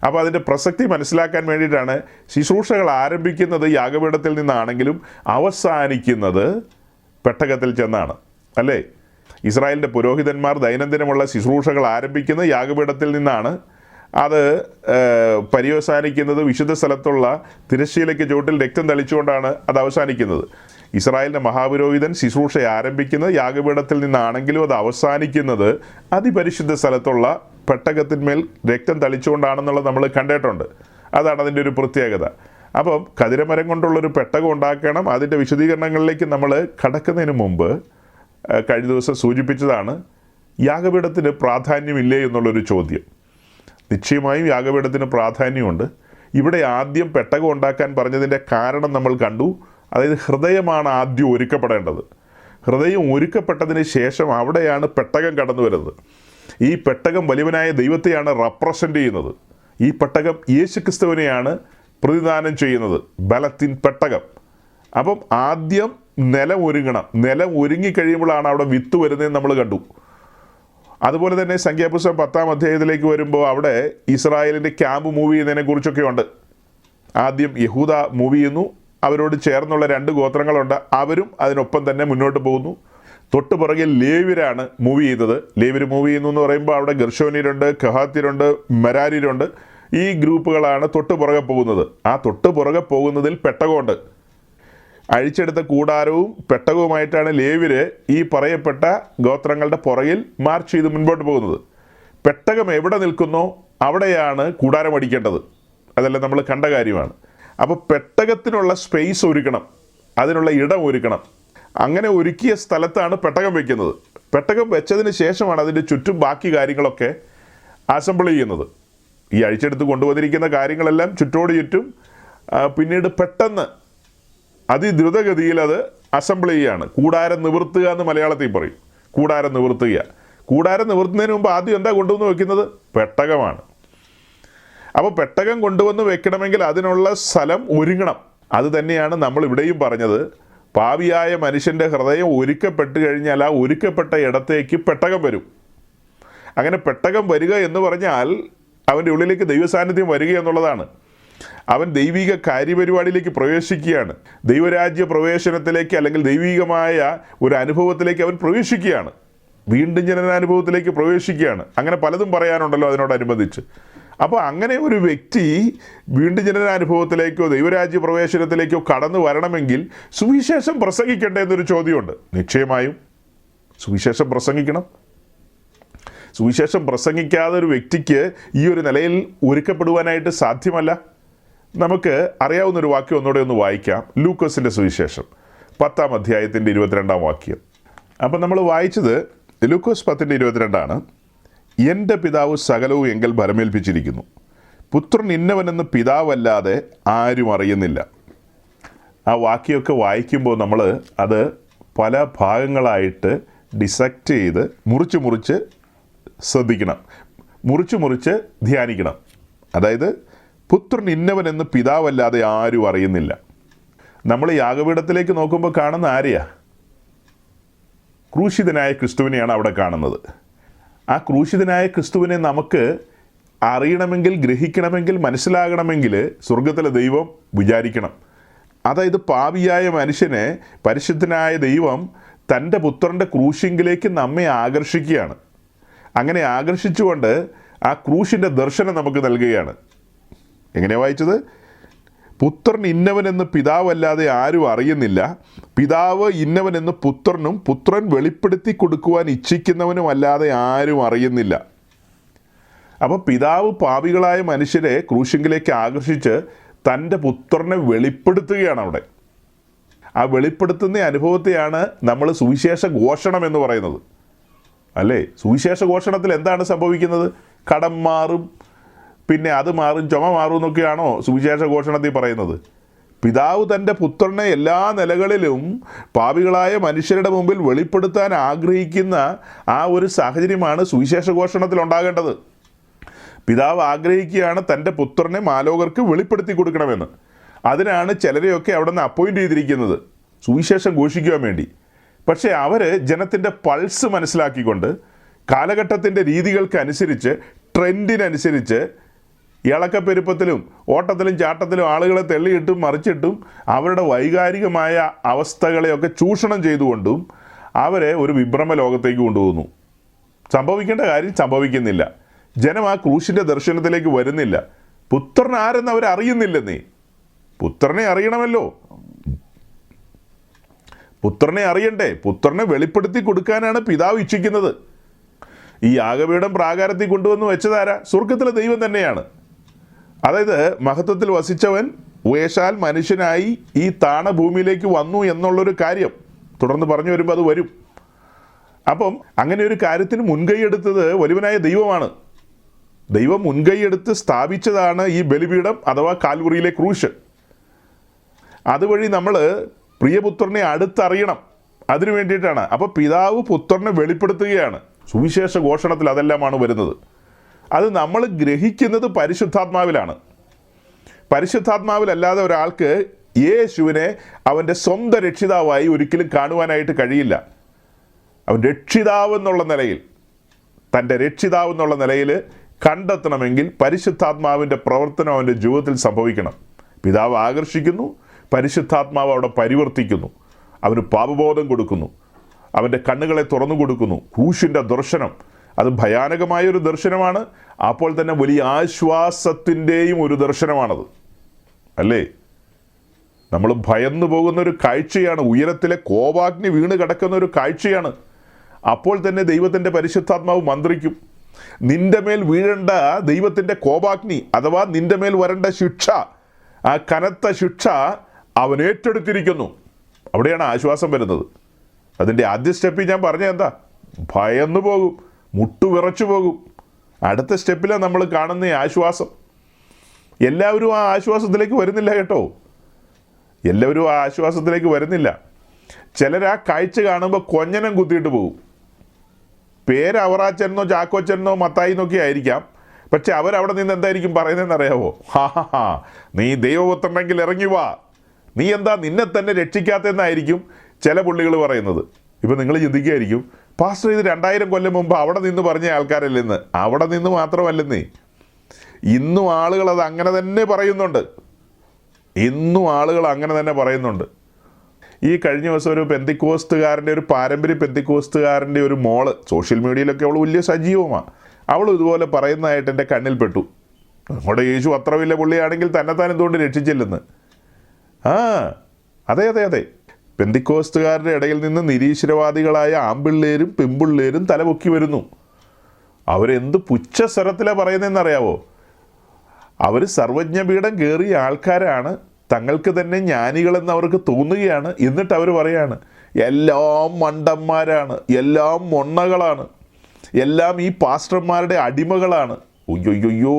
അപ്പോൾ അതിൻ്റെ പ്രസക്തി മനസ്സിലാക്കാൻ വേണ്ടിയിട്ടാണ് ശുശ്രൂഷകൾ ആരംഭിക്കുന്നത് യാഗപീഠത്തിൽ നിന്നാണെങ്കിലും അവസാനിക്കുന്നത് പെട്ടകത്തിൽ ചെന്നാണ്, അല്ലേ? ഇസ്രായേലിൻ്റെ പുരോഹിതന്മാർ ദൈനംദിനമുള്ള ശുശ്രൂഷകൾ ആരംഭിക്കുന്നത് യാഗപീഠത്തിൽ നിന്നാണ്. അത് പര്യവസാനിക്കുന്നത് വിശുദ്ധ സ്ഥലത്തുള്ള തിരശ്ശീലയ്ക്ക് ചുവട്ടിൽ രക്തം തളിച്ചുകൊണ്ടാണ് അത് അവസാനിക്കുന്നത്. ഇസ്രായേലിൻ്റെ മഹാപുരോഹിതൻ ശുശ്രൂഷ ആരംഭിക്കുന്നത് യാഗപീഠത്തിൽ നിന്നാണെങ്കിലും അത് അവസാനിക്കുന്നത് അതിപരിശുദ്ധ സ്ഥലത്തുള്ള പെട്ടകത്തിന്മേൽ രക്തം തളിച്ചുകൊണ്ടാണെന്നുള്ളത് നമ്മൾ കണ്ടിട്ടുണ്ട്. അതാണ് അതിൻ്റെ ഒരു പ്രത്യേകത. അപ്പം കതിരമരം കൊണ്ടുള്ളൊരു പെട്ടകം ഉണ്ടാക്കണം. അതിൻ്റെ വിശദീകരണങ്ങളിലേക്ക് നമ്മൾ കടക്കുന്നതിന് മുമ്പ് കഴിഞ്ഞ ദിവസം സൂചിപ്പിച്ചതാണ്, യാഗപീഠത്തിന് പ്രാധാന്യമില്ലേ എന്നുള്ളൊരു ചോദ്യം. നിശ്ചയമായും യാഗപീഠത്തിന് പ്രാധാന്യമുണ്ട്. ഇവിടെ ആദ്യം പെട്ടകം ഉണ്ടാക്കാൻ പറഞ്ഞതിൻ്റെ കാരണം നമ്മൾ കണ്ടു. അതായത് ഹൃദയമാണ് ആദ്യം ഒരുക്കപ്പെടേണ്ടത്. ഹൃദയം ഒരുക്കപ്പെട്ടതിന് ശേഷം അവിടെയാണ് പെട്ടകം കടന്നു വരുന്നത്. ഈ പെട്ടകം വലിയവനായ ദൈവത്തെയാണ് റെപ്രസെൻ്റ് ചെയ്യുന്നത്. ഈ പെട്ടകം യേശുക്രിസ്തുവിനെയാണ് പ്രതിദാനം ചെയ്യുന്നത്, ബലത്തിൻ പെട്ടകം. അപ്പം ആദ്യം നിലം ഒരുങ്ങണം. നിലം ഒരുങ്ങിക്കഴിയുമ്പോഴാണ് അവിടെ വിത്ത് വരുന്നതെന്ന് നമ്മൾ കണ്ടു. അതുപോലെ തന്നെ സംഖ്യാപുസ്തകം 10-ാം അധ്യായത്തിലേക്ക് വരുമ്പോൾ അവിടെ ഇസ്രായേലിൻ്റെ ക്യാമ്പ് മൂവ് ചെയ്യുന്നതിനെ കുറിച്ചൊക്കെ ഉണ്ട്. ആദ്യം യഹൂദ മൂവ് ചെയ്യുന്നു. അവരോട് ചേർന്നുള്ള 2 ഗോത്രങ്ങളുണ്ട്, അവരും അതിനൊപ്പം തന്നെ മുന്നോട്ട് പോകുന്നു. തൊട്ട് പുറകിൽ ലേവ്യരാണ് മൂവ് ചെയ്തത്. ലേവ്യർ മൂവ് ചെയ്യുന്നു എന്ന് പറയുമ്പോൾ അവിടെ ഗർശോന്യരുണ്ട്, കഹാത്യരുണ്ട്, മെരാര്യരുണ്ട്. ഈ ഗ്രൂപ്പുകളാണ് തൊട്ട് പുറകെ പോകുന്നത്. ആ തൊട്ട് പുറകെ പോകുന്നതിൽ പെട്ടകമുണ്ട്. അഴിച്ചെടുത്ത കൂടാരവും പെട്ടകവുമായിട്ടാണ് ലേവ്യർ ഈ പറയപ്പെട്ട ഗോത്രങ്ങളുടെ പുറകിൽ മാർച്ച് ചെയ്ത് മുൻപോട്ട് പോകുന്നത്. പെട്ടകം എവിടെ നിൽക്കുന്നോ അവിടെയാണ് കൂടാരം അടിക്കേണ്ടത്. അതെല്ലാം നമ്മൾ കണ്ട കാര്യമാണ്. അപ്പോൾ പെട്ടകത്തിനുള്ള സ്പേസ് ഒരുക്കണം, അതിനുള്ള ഇടം ഒരുക്കണം. അങ്ങനെ ഒരുക്കിയ സ്ഥലത്താണ് പെട്ടകം വയ്ക്കുന്നത്. പെട്ടകം വെച്ചതിന് ശേഷമാണ് അതിൻ്റെ ചുറ്റും ബാക്കി കാര്യങ്ങളൊക്കെ അസംബിൾ ചെയ്യുന്നത്. ഈ അഴിച്ചെടുത്ത് കൊണ്ടുവന്നിരിക്കുന്ന കാര്യങ്ങളെല്ലാം ചുറ്റോട് ചുറ്റും പിന്നീട് പെട്ടെന്ന് അതിദ്രുതഗതിയിൽ അത് അസംബിൾ ചെയ്യുകയാണ്. കൂടാരം നിവർത്തുക എന്ന് മലയാളത്തിൽ പറയും. കൂടാരം നിവർത്തുക. കൂടാരം നിവർത്തുന്നതിന് മുമ്പ് ആദ്യം എന്താ കൊണ്ടുവന്ന് വെക്കുന്നത്? പെട്ടകമാണ്. അപ്പോൾ പെട്ടകം കൊണ്ടുവന്ന് വെക്കണമെങ്കിൽ അതിനുള്ള സ്ഥലം ഒരുങ്ങണം. അത് തന്നെയാണ് നമ്മൾ ഇവിടെയും പറഞ്ഞത്. പാപിയായ മനുഷ്യൻ്റെ ഹൃദയം ഒരുക്കപ്പെട്ട് കഴിഞ്ഞാൽ ആ ഒരുക്കപ്പെട്ട ഇടത്തേക്ക് പെട്ടകം വരും. അങ്ങനെ പെട്ടകം വരിക എന്ന് പറഞ്ഞാൽ അവൻ്റെ ഉള്ളിലേക്ക് ദൈവസാന്നിധ്യം വരിക എന്നുള്ളതാണ്. അവൻ ദൈവിക കാര്യപരിപാടിയിലേക്ക് പ്രവേശിക്കുകയാണ്. ദൈവരാജ്യ പ്രവേശനത്തിലേക്ക്, അല്ലെങ്കിൽ ദൈവികമായ ഒരു അനുഭവത്തിലേക്ക് അവൻ പ്രവേശിക്കുകയാണ്. വീണ്ടും ജനനാനുഭവത്തിലേക്ക് പ്രവേശിക്കുകയാണ്. അങ്ങനെ പലതും പറയാനുണ്ടല്ലോ അതിനോടനുബന്ധിച്ച്. അപ്പോൾ അങ്ങനെ ഒരു വ്യക്തി വീണ്ടും ജനനാനുഭവത്തിലേക്കോ ദൈവരാജ്യ പ്രവേശനത്തിലേക്കോ കടന്നു വരണമെങ്കിൽ സുവിശേഷം പ്രസംഗിക്കണ്ടേ എന്നൊരു ചോദ്യമുണ്ട്. നിശ്ചയമായും സുവിശേഷം പ്രസംഗിക്കണം. സുവിശേഷം പ്രസംഗിക്കാതെ ഒരു വ്യക്തിക്ക് ഈ ഒരു നിലയിൽ ഒരുക്കപ്പെടുവാനായിട്ട് സാധ്യമല്ല. നമുക്ക് അറിയാവുന്നൊരു വാക്യം ഒന്നുകൂടെ ഒന്ന് വായിക്കാം. ലൂക്കോസിൻ്റെ സുവിശേഷം 10-ാം അധ്യായത്തിൻ്റെ 22-ാം വാക്യം. അപ്പം നമ്മൾ വായിച്ചത് ലൂക്കോസ് 10:22 എൻ്റെ പിതാവ് സകലവും എങ്കിൽ ഭരമേൽപ്പിച്ചിരിക്കുന്നു, പുത്രൻ ഇന്നവനെന്ന് പിതാവല്ലാതെ ആരും അറിയുന്നില്ല. ആ വാക്യമൊക്കെ വായിക്കുമ്പോൾ നമ്മൾ അത് പല ഭാഗങ്ങളായിട്ട് ഡിസെക്റ്റ് ചെയ്ത് മുറിച്ച് ശ്രദ്ധിക്കണം, മുറിച്ച് ധ്യാനിക്കണം. അതായത് പുത്രൻ ഇന്നവനെന്ന് പിതാവല്ലാതെ ആരും അറിയുന്നില്ല. നമ്മൾ യാഗപീഠത്തിലേക്ക് നോക്കുമ്പോൾ കാണുന്ന ആരെയാ? ക്രൂശിതനായ ക്രിസ്തുവിനെയാണ് അവിടെ കാണുന്നത്. ആ ക്രൂശിതനായ ക്രിസ്തുവിനെ നമുക്ക് അറിയണമെങ്കിൽ, ഗ്രഹിക്കണമെങ്കിൽ, മനസ്സിലാകണമെങ്കിൽ സ്വർഗത്തിലെ ദൈവം വിചാരിക്കണം. അതായത് പാപിയായ മനുഷ്യനെ പരിശുദ്ധനായ ദൈവം തൻ്റെ പുത്രൻ്റെ ക്രൂശിങ്കിലേക്ക് നമ്മെ ആകർഷിക്കുകയാണ്. അങ്ങനെ ആകർഷിച്ചുകൊണ്ട് ആ ക്രൂശിൻ്റെ ദർശനം നമുക്ക് നൽകുകയാണ്. എങ്ങനെയാണ് വായിച്ചത്? പുത്രൻ ഇന്നവനെന്ന് പിതാവല്ലാതെ ആരും അറിയുന്നില്ല, പിതാവ് ഇന്നവനെന്ന് പുത്രനും പുത്രൻ വെളിപ്പെടുത്തി കൊടുക്കുവാൻ ഇച്ഛിക്കുന്നവനും അല്ലാതെ ആരും അറിയുന്നില്ല. അപ്പോൾ പിതാവ് പാപികളായ മനുഷ്യരെ ക്രൂശിങ്കിലേക്ക് ആകർഷിച്ച് തൻ്റെ പുത്രനെ വെളിപ്പെടുത്തുകയാണ് അവിടെ. ആ വെളിപ്പെടുത്തുന്ന അനുഭവത്തെയാണ് നമ്മൾ സുവിശേഷ ഘോഷണം എന്ന് പറയുന്നത്, അല്ലേ? സുവിശേഷ ഘോഷണത്തിൽ എന്താണ് സംഭവിക്കുന്നത്? കടം മാറും, പിന്നെ അത് മാറും, ചുമ മാറും എന്നൊക്കെയാണോ സുവിശേഷ ഘോഷണത്തിൽ പറയുന്നത്? പിതാവ് തൻ്റെ പുത്രനെ എല്ലാ നിലകളിലും പാപികളായ മനുഷ്യരുടെ മുമ്പിൽ വെളിപ്പെടുത്താൻ ആഗ്രഹിക്കുന്ന ആ ഒരു സാഹചര്യമാണ് സുവിശേഷ ഘോഷണത്തിൽ ഉണ്ടാകേണ്ടത്. പിതാവ് ആഗ്രഹിക്കുകയാണ് തൻ്റെ പുത്രനെ മാലോകർക്ക് വെളിപ്പെടുത്തി കൊടുക്കണമെന്ന്. അതിനാണ് ചിലരെയൊക്കെ അവിടെ നിന്ന് അപ്പോയിൻ്റ് ചെയ്തിരിക്കുന്നത് സുവിശേഷം ഘോഷിക്കുവാൻ വേണ്ടി. പക്ഷേ അവർ ജനത്തിൻ്റെ പൾസ് മനസ്സിലാക്കിക്കൊണ്ട് കാലഘട്ടത്തിൻ്റെ രീതികൾക്കനുസരിച്ച്, ട്രെൻഡിനനുസരിച്ച് ഇളക്കപ്പെരുപ്പത്തിലും ഓട്ടത്തിലും ചാട്ടത്തിലും ആളുകളെ തെള്ളിയിട്ടും മറിച്ചിട്ടും അവരുടെ വൈകാരികമായ അവസ്ഥകളെയൊക്കെ ചൂഷണം ചെയ്തുകൊണ്ടും അവരെ ഒരു വിഭ്രമ ലോകത്തേക്ക് കൊണ്ടുപോകുന്നു. സംഭവിക്കേണ്ട കാര്യം സംഭവിക്കുന്നില്ല. ജനം ആ ക്രൂശിൻ്റെ ദർശനത്തിലേക്ക് വരുന്നില്ല. പുത്രൻ ആരെന്ന് അവരറിയുന്നില്ലെന്നേ. പുത്രനെ അറിയണമല്ലോ, പുത്രനെ അറിയണ്ടേ? പുത്രനെ വെളിപ്പെടുത്തി കൊടുക്കാനാണ് പിതാവ് ഇച്ഛിക്കുന്നത്. ഈ യാഗപീഠം പ്രാകാരത്തിൽ കൊണ്ടുവന്ന് വെച്ചതാരാ? സ്വർഗത്തിലെ ദൈവം തന്നെയാണ്. അതായത് മഹത്വത്തിൽ വസിച്ചവൻ വേഷാൽ മനുഷ്യനായി ഈ താണഭൂമിയിലേക്ക് വന്നു എന്നുള്ളൊരു കാര്യം തുടർന്ന് പറഞ്ഞു വരുമ്പോൾ അത് വരും. അപ്പം അങ്ങനെ ഒരു കാര്യത്തിന് മുൻകൈയെടുത്തത് വലിയവനായ ദൈവമാണ്. ദൈവം മുൻകൈയെടുത്ത് സ്ഥാപിച്ചതാണ് ഈ ബലിപീഠം അഥവാ കാൽവറിയിലെ ക്രൂശ്. അതുവഴി നമ്മൾ പ്രിയപുത്രനെ അടുത്തറിയണം. അതിനു വേണ്ടിയിട്ടാണ്. അപ്പോൾ പിതാവ് പുത്രനെ വെളിപ്പെടുത്തുകയാണ്. സുവിശേഷ ഘോഷണത്തിൽ അതെല്ലാമാണ് വരുന്നത്. അത് നമ്മൾ ഗ്രഹിക്കുന്നത് പരിശുദ്ധാത്മാവിലാണ്. പരിശുദ്ധാത്മാവിലല്ലാതെ ഒരാൾക്ക് യേശുവിനെ അവൻ്റെ സ്വന്തം രക്ഷിതാവായി ഒരിക്കലും കാണുവാനായിട്ട് കഴിയില്ല. അവൻ രക്ഷിതാവെന്നുള്ള നിലയിൽ, തൻ്റെ രക്ഷിതാവെന്നുള്ള നിലയിൽ കണ്ടെത്തണമെങ്കിൽ പരിശുദ്ധാത്മാവിൻ്റെ പ്രവർത്തനം അവൻ്റെ ജീവിതത്തിൽ സംഭവിക്കണം. പിതാവ് ആകർഷിക്കുന്നു, പരിശുദ്ധാത്മാവ് അവിടെ പരിവർത്തിക്കുന്നു, അവന് പാപബോധം കൊടുക്കുന്നു, അവൻ്റെ കണ്ണുകളെ തുറന്നു കൊടുക്കുന്നു. ക്രൂശിൻ്റെ ദർശനം അത് ഭയാനകമായൊരു ദർശനമാണ്. അപ്പോൾ തന്നെ വലിയ ആശ്വാസത്തിൻ്റെയും ഒരു ദർശനമാണത്, അല്ലേ? നമ്മൾ ഭയന്നു പോകുന്ന ഒരു കാഴ്ചയാണ്. ഉയരത്തിലെ കോപാഗ്നി വീണ് കിടക്കുന്ന ഒരു കാഴ്ചയാണ്. അപ്പോൾ തന്നെ ദൈവത്തിൻ്റെ പരിശുദ്ധാത്മാവ് മന്ത്രിക്കും. നിന്റെ മേൽ വീഴേണ്ട ദൈവത്തിൻ്റെ കോപാഗ്നി അഥവാ നിന്റെ മേൽ വരേണ്ട ശിക്ഷ, ആ കനത്ത ശിക്ഷ അവൻ ഏറ്റെടുത്തിരിക്കുന്നു. അവിടെയാണ് ആശ്വാസം വരുന്നത്. അതിൻ്റെ ആദ്യ സ്റ്റെപ്പിൽ ഞാൻ പറഞ്ഞ എന്താ? ഭയന്നു പോകും, മുട്ടുവിറച്ചു പോകും. അടുത്ത സ്റ്റെപ്പിലാണ് നമ്മൾ കാണുന്ന ആശ്വാസം. എല്ലാവരും ആ ആശ്വാസത്തിലേക്ക് വരുന്നില്ല കേട്ടോ. എല്ലാവരും ആ ആശ്വാസത്തിലേക്ക് വരുന്നില്ല. ചിലർ ആ കാഴ്ച കാണുമ്പോൾ കൊഞ്ഞനം കുത്തിയിട്ട് പോകും. പേര് അവറാച്ചനോ ചാക്കോച്ചനോ മത്തായി എന്നൊക്കെ ആയിരിക്കാം. പക്ഷെ അവരവിടെ നിന്ന് എന്തായിരിക്കും പറയുന്നതെന്ന് അറിയാവോ? ഹാ, നീ ദൈവപുത്രനെങ്കിൽ ഇറങ്ങി വാ, നീ എന്താ നിന്നെ തന്നെ രക്ഷിക്കാത്തതെന്നായിരിക്കും ചില പുള്ളികൾ പറയുന്നത്. ഇപ്പം നിങ്ങൾ ചിന്തിക്കുകയായിരിക്കും, പാസ്റ്റർ ഇത് 2000 കൊല്ലം മുമ്പ് അവിടെ നിന്ന് പറഞ്ഞ ആൾക്കാരല്ലെന്ന്. അവിടെ നിന്ന് മാത്രമല്ലെന്നേ, ഇന്നും ആളുകൾ അത് അങ്ങനെ തന്നെ പറയുന്നുണ്ട്. ഇന്നും ആളുകൾ അങ്ങനെ തന്നെ പറയുന്നുണ്ട്. ഈ കഴിഞ്ഞ ദിവസം ഒരു പെന്തിക്കോസ്തുകാരൻ്റെ, ഒരു പാരമ്പര്യ പെന്തിക്കോസ്തുകാരൻ്റെ ഒരു മോള്, സോഷ്യൽ മീഡിയയിലൊക്കെ അവൾ വലിയ സജീവമാണ്, അവൾ ഇതുപോലെ പറയുന്നതായിട്ട് എൻ്റെ കണ്ണിൽപ്പെട്ടു. നമ്മുടെ യേശു അത്ര വലിയ പുള്ളിയാണെങ്കിൽ തന്നെത്താൻ എന്തുകൊണ്ട് രക്ഷിച്ചില്ലെന്ന്. അതെ, പെന്തിക്കോസ്തുകാരുടെ ഇടയിൽ നിന്ന് നിരീശ്വരവാദികളായ ആമ്പിള്ളേരും പെമ്പിള്ളേരും തലപൊക്കി വരുന്നു. അവരെന്ത് പുച്ഛസ്വരത്തിലാണ് പറയുന്നതെന്നറിയാവോ? അവർ സർവജ്ഞപീഠം കയറിയ ആൾക്കാരാണ്, തങ്ങൾക്ക് തന്നെ ജ്ഞാനികളെന്ന് അവർക്ക് തോന്നുകയാണ്. എന്നിട്ട് അവർ പറയാണ് എല്ലാം മണ്ടന്മാരാണ്, എല്ലാം മൊണ്ണകളാണ്, എല്ലാം ഈ പാസ്റ്റർമാരുടെ അടിമകളാണ്. ഒയ്യൊയ്യോ,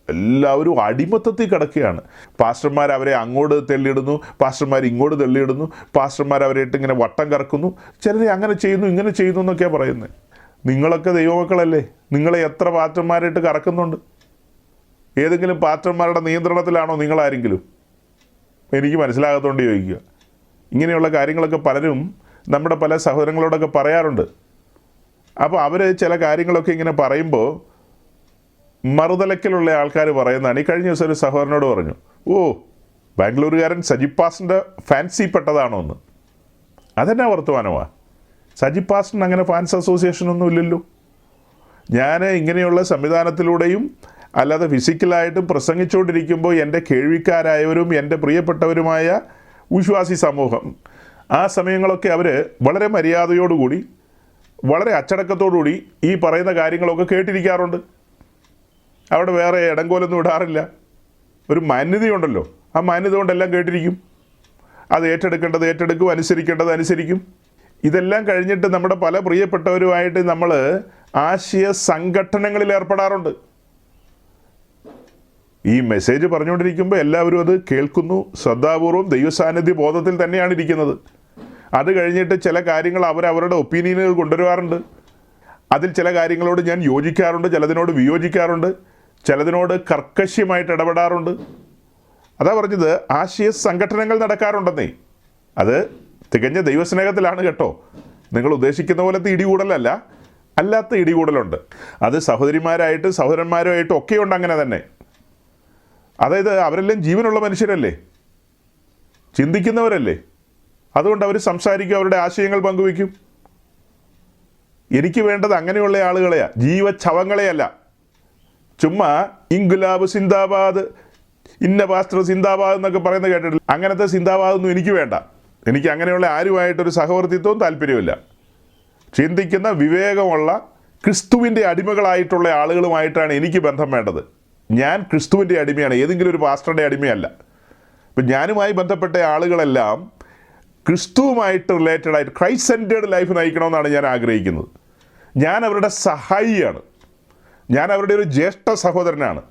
എല്ലാവരും അടിമത്തത്തിൽ കിടക്കുകയാണ്. പാസ്റ്റർമാർ അവരെ അങ്ങോട്ട് തള്ളിയിടുന്നു, പാസ്റ്റർമാർ ഇങ്ങോട്ട് തള്ളിയിടുന്നു, പാസ്റ്റർമാർ അവരെ ഇട്ട് ഇങ്ങനെ വട്ടം കറക്കുന്നു, ചിലരെ അങ്ങനെ ചെയ്യുന്നു ഇങ്ങനെ ചെയ്യുന്നു എന്നൊക്കെയാണ് പറയുന്നത്. നിങ്ങളൊക്കെ ദൈവമക്കളല്ലേ? നിങ്ങളെ എത്ര പാസ്റ്റർമാരായിട്ട് കറക്കുന്നുണ്ട്? ഏതെങ്കിലും പാസ്റ്റർമാരുടെ നിയന്ത്രണത്തിലാണോ നിങ്ങളാരെങ്കിലും? എനിക്ക് മനസ്സിലാകാത്തതുകൊണ്ട് ചോദിക്കുക. ഇങ്ങനെയുള്ള കാര്യങ്ങളൊക്കെ പലരും നമ്മുടെ പല സഹോദരങ്ങളോടൊക്കെ പറയാറുണ്ട്. അപ്പോൾ അവർ ചില കാര്യങ്ങളൊക്കെ ഇങ്ങനെ പറയുമ്പോൾ മറുതലക്കിലുള്ള ആൾക്കാർ പറയുന്നതാണ്. ഈ കഴിഞ്ഞ ദിവസം ഒരു സഹോദരനോട് പറഞ്ഞു, ബാംഗ്ലൂരുകാരൻ സജിത് പാസ്റ്ററിൻ്റെ ഫാൻസി പെട്ടതാണോ എന്ന്. അതെന്നാ വർത്തമാനമാണ്? സജിത് പാസ്റ്ററിന് അങ്ങനെ ഫാൻസ് അസോസിയേഷനൊന്നും ഇല്ലല്ലോ. ഞാൻ ഇങ്ങനെയുള്ള സംവിധാനത്തിലൂടെയും അല്ലാതെ ഫിസിക്കലായിട്ടും പ്രസംഗിച്ചുകൊണ്ടിരിക്കുമ്പോൾ എൻ്റെ കേൾവിക്കാരായവരും എൻ്റെ പ്രിയപ്പെട്ടവരുമായ വിശ്വാസി സമൂഹം ആ സമയങ്ങളൊക്കെ അവർ വളരെ മര്യാദയോടുകൂടി വളരെ അച്ചടക്കത്തോടുകൂടി ഈ പറയുന്ന കാര്യങ്ങളൊക്കെ കേട്ടിരിക്കാറുണ്ട്. അവിടെ വേറെ ഇടങ്കോലൊന്നും ഇടാറില്ല. ഒരു മാന്യതയുണ്ടല്ലോ, ആ മാന്യത കൊണ്ടെല്ലാം കേട്ടിരിക്കും. അത് ഏറ്റെടുക്കേണ്ടത് ഏറ്റെടുക്കും, അനുസരിക്കേണ്ടത് അനുസരിക്കും. ഇതെല്ലാം കഴിഞ്ഞിട്ട് നമ്മുടെ പല പ്രിയപ്പെട്ടവരുമായിട്ട് നമ്മൾ ആശയ സംഘടനകളിൽ ഏർപ്പെടാറുണ്ട്. ഈ മെസ്സേജ് പറഞ്ഞുകൊണ്ടിരിക്കുമ്പോൾ എല്ലാവരും അത് കേൾക്കുന്നു, ശ്രദ്ധാപൂർവം ദൈവസാന്നിധ്യ ബോധത്തിൽ തന്നെയാണ് ഇരിക്കുന്നത്. അത് കഴിഞ്ഞിട്ട് ചില കാര്യങ്ങൾ അവരവരുടെ ഒപ്പീനിയനുകൾ കൊണ്ടുവരാറുണ്ട്. അതിൽ ചില കാര്യങ്ങളോട് ഞാൻ യോജിക്കാറുണ്ട്, ചിലതിനോട് വിയോജിക്കാറുണ്ട്, ചിലതിനോട് കർക്കശ്യമായിട്ട് ഇടപെടാറുണ്ട്. അതാ പറഞ്ഞത്, ആശയ സംഘടനകൾ നടക്കാറുണ്ടെന്നേ. അത് തികഞ്ഞ ദൈവസ്നേഹത്തിലാണ് കേട്ടോ. നിങ്ങൾ ഉദ്ദേശിക്കുന്ന പോലത്തെ ഇടികൂടലല്ല, അല്ലാത്ത ഇടികൂടലുണ്ട്. അത് സഹോദരിമാരായിട്ട് സഹോദരന്മാരുമായിട്ടും ഒക്കെയുണ്ട് അങ്ങനെ തന്നെ. അതായത് അവരെല്ലാം ജീവനുള്ള മനുഷ്യരല്ലേ, ചിന്തിക്കുന്നവരല്ലേ. അതുകൊണ്ട് അവർ സംസാരിക്കും, അവരുടെ ആശയങ്ങൾ പങ്കുവയ്ക്കും. എനിക്ക് വേണ്ടത് അങ്ങനെയുള്ള ആളുകളെയാ, ജീവച്ഛവങ്ങളെയല്ല. ചുമ്മാ ഇൻകുലാബ് സിന്ദാബാദ്, ഇന്ന പാസ്റ്റർ സിന്ദാബാദ് എന്നൊക്കെ പറയുന്നത് കേട്ടിട്ടില്ല. അങ്ങനത്തെ സിന്ദാബാദൊന്നും എനിക്ക് വേണ്ട. എനിക്ക് അങ്ങനെയുള്ള ആരുമായിട്ടൊരു സഹവർത്തിത്വവും താല്പര്യമില്ല. ചിന്തിക്കുന്ന വിവേകമുള്ള ക്രിസ്തുവിൻ്റെ അടിമകളായിട്ടുള്ള ആളുകളുമായിട്ടാണ് എനിക്ക് ബന്ധം വേണ്ടത്. ഞാൻ ക്രിസ്തുവിൻ്റെ അടിമയാണ്, ഏതെങ്കിലും ഒരു പാസ്റ്ററുടെ അടിമയല്ല. ഇപ്പം ഞാനുമായി ബന്ധപ്പെട്ട ആളുകളെല്ലാം ക്രിസ്തുവുമായിട്ട് റിലേറ്റഡ് ആയിട്ട് ക്രൈസ്റ്റ് സെൻറ്റേർഡ് ലൈഫ് നയിക്കണമെന്നാണ് ഞാൻ ആഗ്രഹിക്കുന്നത്. ഞാൻ അവരുടെ സഹായിയാണ്, ഞാൻ അവരുടെ ഒരു ജ്യേഷ്ഠ സഹോദരനാണ്,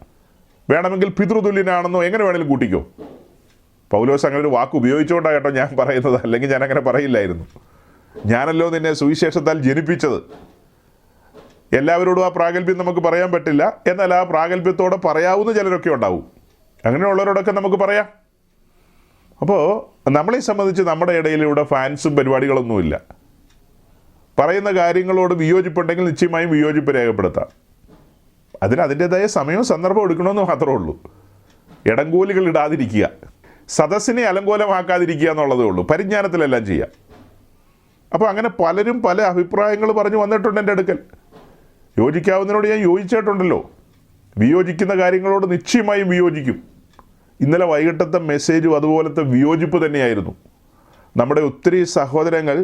വേണമെങ്കിൽ പിതൃതുല്യനാണെന്നോ എങ്ങനെ വേണമെങ്കിലും കൂട്ടിക്കോ. പൗലോസ് അങ്ങനെ ഒരു വാക്ക് ഉപയോഗിച്ചുകൊണ്ടാണ് കേട്ടോ ഞാൻ പറയുന്നത്, അല്ലെങ്കിൽ ഞാൻ അങ്ങനെ പറയില്ലായിരുന്നു. ഞാനല്ലോ നിന്നെ സുവിശേഷത്താൽ ജനിപ്പിച്ചത്. എല്ലാവരോടും ആ പ്രാഗൽഭ്യം നമുക്ക് പറയാൻ പറ്റില്ല, എന്നാൽ ആ പ്രാഗൽഭ്യത്തോടെ പറയാവുന്ന ചിലരൊക്കെ ഉണ്ടാവും. അങ്ങനെയുള്ളവരോടൊക്കെ നമുക്ക് പറയാം. അപ്പോൾ നമ്മളെ സംബന്ധിച്ച് നമ്മുടെ ഇടയിലൂടെ ഫാൻസും പരിപാടികളൊന്നുമില്ല. പറയുന്ന കാര്യങ്ങളോട് വിയോജിപ്പുണ്ടെങ്കിൽ നിശ്ചയമായും വിയോജിപ്പ് രേഖപ്പെടുത്താം. അതിന് അതിൻ്റെതായ സമയവും സന്ദർഭം എടുക്കണമെന്ന് മാത്രമേ ഉള്ളൂ. ഇടങ്കോലുകൾ ഇടാതിരിക്കുക, സദസ്സിനെ അലങ്കോലമാക്കാതിരിക്കുക എന്നുള്ളതേ ഉള്ളൂ. പരിജ്ഞാനത്തിലെല്ലാം ചെയ്യാം. അപ്പോൾ അങ്ങനെ പലരും പല അഭിപ്രായങ്ങൾ പറഞ്ഞു വന്നിട്ടുണ്ട് എൻ്റെ അടുക്കൽ. യോജിക്കാവുന്നതിനോട് ഞാൻ യോജിച്ചിട്ടുണ്ടല്ലോ, വിയോജിക്കുന്ന കാര്യങ്ങളോട് നിശ്ചയമായും വിയോജിക്കും. ഇന്നലെ വൈകിട്ടത്തെ മെസ്സേജും അതുപോലത്തെ വിയോജിപ്പ് തന്നെയായിരുന്നു. നമ്മുടെ ഒത്തിരി സഹോദരങ്ങൾ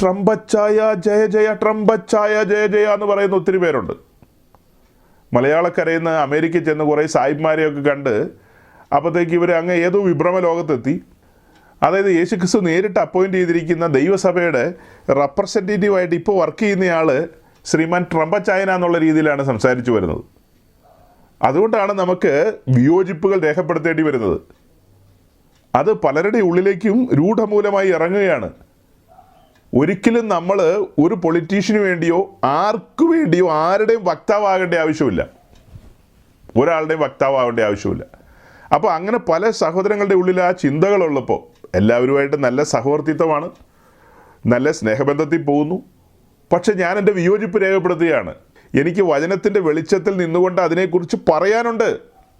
ട്രംപച്ചായ ജയ ജയ, ട്രംപച്ചായ ജയ ജയ എന്ന് പറയുന്ന ഒത്തിരി പേരുണ്ട്. മലയാളക്കരയിൽ നിന്ന് അമേരിക്കയിൽ ചെന്ന് കുറേ സായിബ്മാരെയൊക്കെ കണ്ട് അപ്പോഴത്തേക്ക് ഇവർ അങ്ങ് ഏതോ വിഭ്രമ ലോകത്തെത്തി. അതായത് യേശുക്രിസ്തു നേരിട്ട് അപ്പോയിൻ്റ് ചെയ്തിരിക്കുന്ന ദൈവസഭയുടെ റെപ്രസെൻറ്റേറ്റീവായിട്ട് ഇപ്പോൾ വർക്ക് ചെയ്യുന്നയാൾ ശ്രീമാൻ ട്രംപച്ചായന എന്നുള്ള രീതിയിലാണ് സംസാരിച്ചു വരുന്നത്. അതുകൊണ്ടാണ് നമുക്ക് വിയോജിപ്പുകൾ രേഖപ്പെടുത്തേണ്ടി വരുന്നത്. അത് പലരുടെ ഉള്ളിലേക്കും രൂഢമൂലമായി ഇറങ്ങുകയാണ്. ഒരിക്കലും നമ്മൾ ഒരു പൊളിറ്റീഷ്യന് വേണ്ടിയോ ആർക്കു വേണ്ടിയോ ആരുടെയും വക്താവാകേണ്ട ആവശ്യമില്ല, ഒരാളുടെയും വക്താവാകേണ്ട ആവശ്യമില്ല. അപ്പോൾ അങ്ങനെ പല സഹോദരങ്ങളുടെ ഉള്ളിൽ ആ ചിന്തകളുള്ളപ്പോൾ എല്ലാവരുമായിട്ട് നല്ല സഹവർത്തിത്വമാണ്, നല്ല സ്നേഹബന്ധത്തിൽ പോകുന്നു. പക്ഷെ ഞാൻ എൻ്റെ വിയോജിപ്പ് രേഖപ്പെടുത്തുകയാണ്. എനിക്ക് വചനത്തിൻ്റെ വെളിച്ചത്തിൽ നിന്നുകൊണ്ട് അതിനെക്കുറിച്ച് പറയാനുണ്ട്,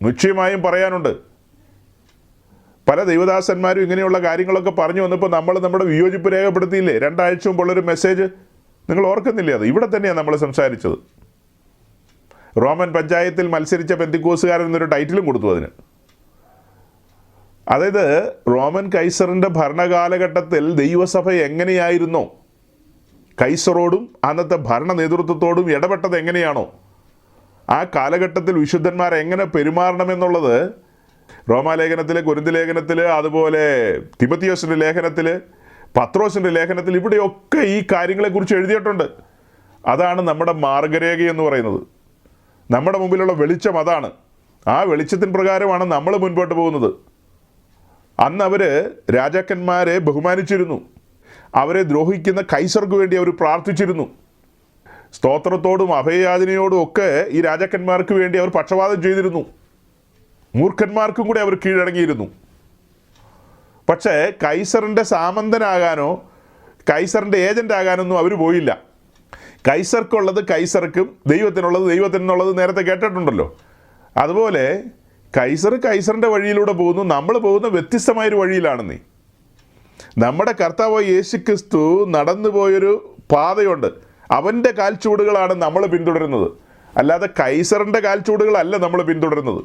നിശ്ചയമായും പറയാനുണ്ട്. പല ദൈവദാസന്മാരും ഇങ്ങനെയുള്ള കാര്യങ്ങളൊക്കെ പറഞ്ഞു വന്നപ്പോൾ നമ്മൾ നമ്മുടെ വിയോജിപ്പ് രേഖപ്പെടുത്തിയില്ലേ? 2 ആഴ്ച മുമ്പുള്ളൊരു മെസ്സേജ് നിങ്ങൾ ഓർക്കുന്നില്ലേ? അത് ഇവിടെ തന്നെയാണ് നമ്മൾ സംസാരിച്ചത്. റോമൻ പഞ്ചായത്തിൽ മത്സരിച്ച പെന്തിക്കോസുകാരൻ എന്നൊരു ടൈറ്റിലും കൊടുത്തു അതിന്. അതായത് റോമൻ കൈസറിൻ്റെ ഭരണകാലഘട്ടത്തിൽ ദൈവസഭ എങ്ങനെയായിരുന്നോ, കൈസറോടും അന്നത്തെ ഭരണ നേതൃത്വത്തോടും ഇടപെട്ടത് എങ്ങനെയാണോ, ആ കാലഘട്ടത്തിൽ വിശുദ്ധന്മാർ എങ്ങനെ പെരുമാറണമെന്നുള്ളത് റോമാലേഖനത്തിൽ, കൊരിന്ത് ലേഖനത്തിൽ, അതുപോലെ തിമത്തിയോസിൻ്റെ ലേഖനത്തിൽ, പത്രോസിൻ്റെ ലേഖനത്തിൽ, ഇവിടെയൊക്കെ ഈ കാര്യങ്ങളെക്കുറിച്ച് എഴുതിയിട്ടുണ്ട്. അതാണ് നമ്മുടെ മാർഗരേഖ എന്ന് പറയുന്നത്. നമ്മുടെ മുമ്പിലുള്ള വെളിച്ചം അതാണ്. ആ വെളിച്ചത്തിന് പ്രകാരമാണ് നമ്മൾ മുൻപോട്ട് പോകുന്നത്. അന്ന് അവർ രാജാക്കന്മാരെ ബഹുമാനിച്ചിരുന്നു, അവരെ ദ്രോഹിക്കുന്ന കൈസർക്ക് വേണ്ടി അവർ പ്രാർത്ഥിച്ചിരുന്നു. സ്തോത്രത്തോടും അഭയയാചനയോടും ഒക്കെ ഈ രാജാക്കന്മാർക്ക് വേണ്ടി അവർ പക്ഷപാതം ചെയ്തിരുന്നു. മൂർഖന്മാർക്കും കൂടി അവർ കീഴടങ്ങിയിരുന്നു. പക്ഷേ കൈസറിൻ്റെ സാമന്തനാകാനോ കൈസറിൻ്റെ ഏജൻ്റ് ആകാനൊന്നും അവർ പോയില്ല. കൈസർക്കുള്ളത് കൈസർക്കും ദൈവത്തിനുള്ളത് ദൈവത്തിനുള്ളത് നേരത്തെ കേട്ടിട്ടുണ്ടല്ലോ. അതുപോലെ കൈസറിൻ്റെ വഴിയിലൂടെ പോകുന്നു, നമ്മൾ പോകുന്ന വ്യത്യസ്തമായൊരു വഴിയിലാണ്. നമ്മുടെ കർത്താവ് യേശുക്രിസ്തു നടന്നു പോയൊരു പാതയുണ്ട്, അവൻ്റെ കാൽച്ചുവടുകളാണ് നമ്മൾ പിന്തുടരുന്നത്, അല്ലാതെ കൈസറിൻ്റെ കാൽച്ചുവടുകളല്ല നമ്മൾ പിന്തുടരുന്നത്.